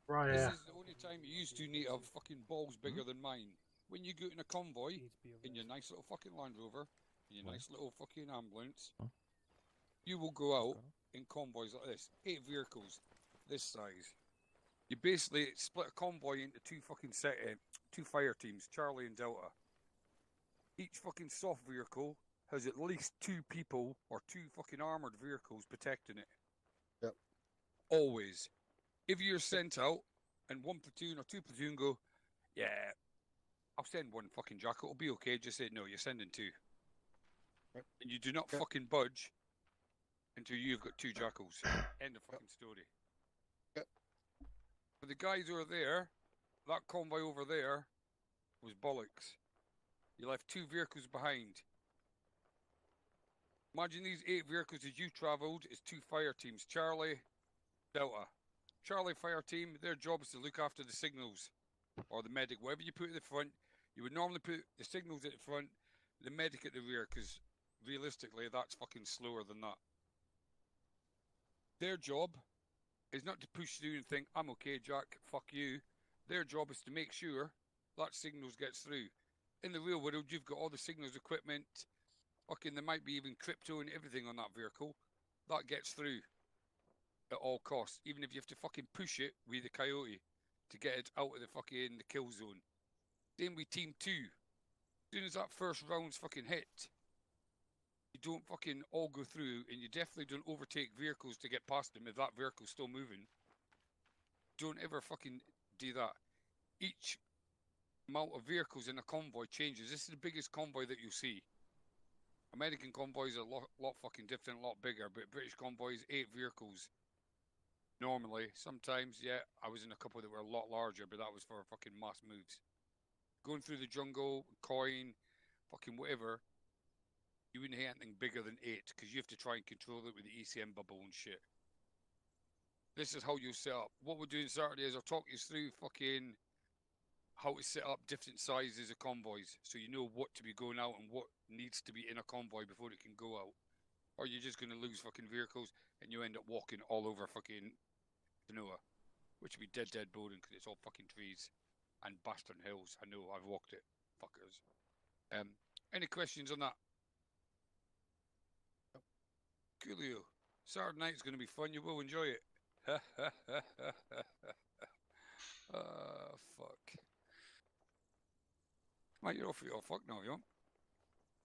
Right, This yeah. is the only time you used to need to have fucking balls bigger than mine. When you go in a convoy, in your nice little fucking Land Rover, in your nice little fucking ambulance, you will go out in convoys like this. 8 vehicles, this size. You basically split a convoy into two fire teams, Charlie and Delta. Each fucking soft vehicle has at least 2 people or 2 fucking armoured vehicles protecting it. Yep. Always. If you're sent out and 1 platoon or 2 platoon go, yeah, I'll send 1 fucking jackal, it'll be okay, just say no, you're sending 2. Yep. And you do not fucking budge until you've got 2 jackals. End of fucking story. Yep. For the guys who are there, that convoy over there was bollocks. You left 2 vehicles behind. Imagine these 8 vehicles as you travelled is 2 fire teams, Charlie, Delta. Charlie fire team, their job is to look after the signals, or the medic, whatever you put at the front. You would normally put the signals at the front, the medic at the rear, because realistically, that's fucking slower than that. Their job is not to push through and think, I'm okay, Jack, fuck you. Their job is to make sure that signals gets through. In the real world, you've got all the signals equipment, fucking, there might be even crypto and everything on that vehicle. That gets through at all costs, even if you have to fucking push it with the coyote to get it out of the fucking the kill zone. Same with team 2. As soon as that first round's fucking hit, you don't fucking all go through, and you definitely don't overtake vehicles to get past them if that vehicle's still moving. Don't ever fucking do that. Each amount of vehicles in a convoy changes. This is the biggest convoy that you'll see. American convoys are a lot fucking different, a lot bigger, but British convoys, 8 vehicles. Normally, sometimes, yeah, I was in a couple that were a lot larger, but that was for fucking mass moves. Going through the jungle, coin, fucking whatever, you wouldn't hit anything bigger than 8, because you have to try and control it with the ECM bubble and shit. This is how you set up. What we're doing Saturday is I'll talk you through fucking how to set up different sizes of convoys, so you know what to be going out and what needs to be in a convoy before it can go out. Or you're just going to lose fucking vehicles and you end up walking all over fucking Tanoa, which would be dead boring because it's all fucking trees and bastard hills. I know, I've walked it, fuckers. Any questions on that? Coolio. Saturday night's going to be fun. You will enjoy it. Fuck. Mate, you're off your fuck now, you know?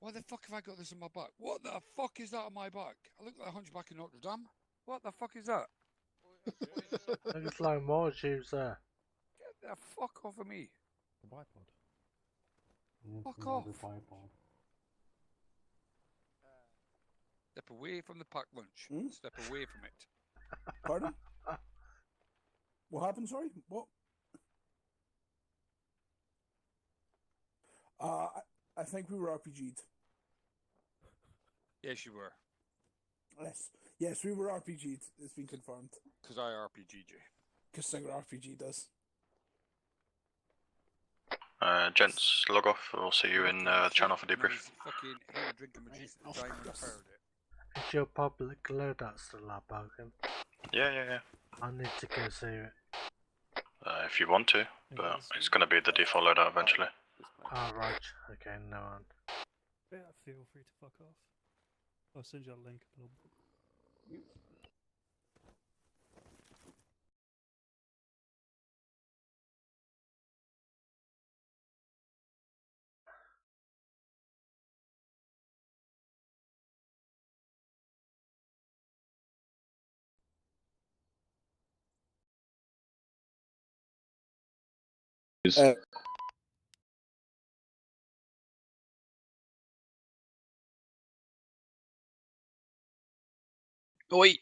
Why the fuck have I got this on my back? What the fuck is that on my back? I look like a hunchback in Notre Dame. What the fuck is that? Looks like more tubes there. Get the fuck off of me. The bipod. Fuck off. Step away from the pack lunch. Step away from it. Pardon? What happened, sorry? What? I think we were RPG'd. Yes, you were. Yes, we were RPG'd. It's been confirmed. Because I RPG'd you. Because Singer RPG does. Gents, log off. We'll see you in the channel for debrief. Fucking him drinking my juice at the time when I fired it. Is your public loadout still up, Bogan? Yeah. I need to go see it. If you want to, but it's going to be the default loadout eventually. Oh, right. Okay, no one. Yeah, feel free to fuck off. I'll send you a link. Oi!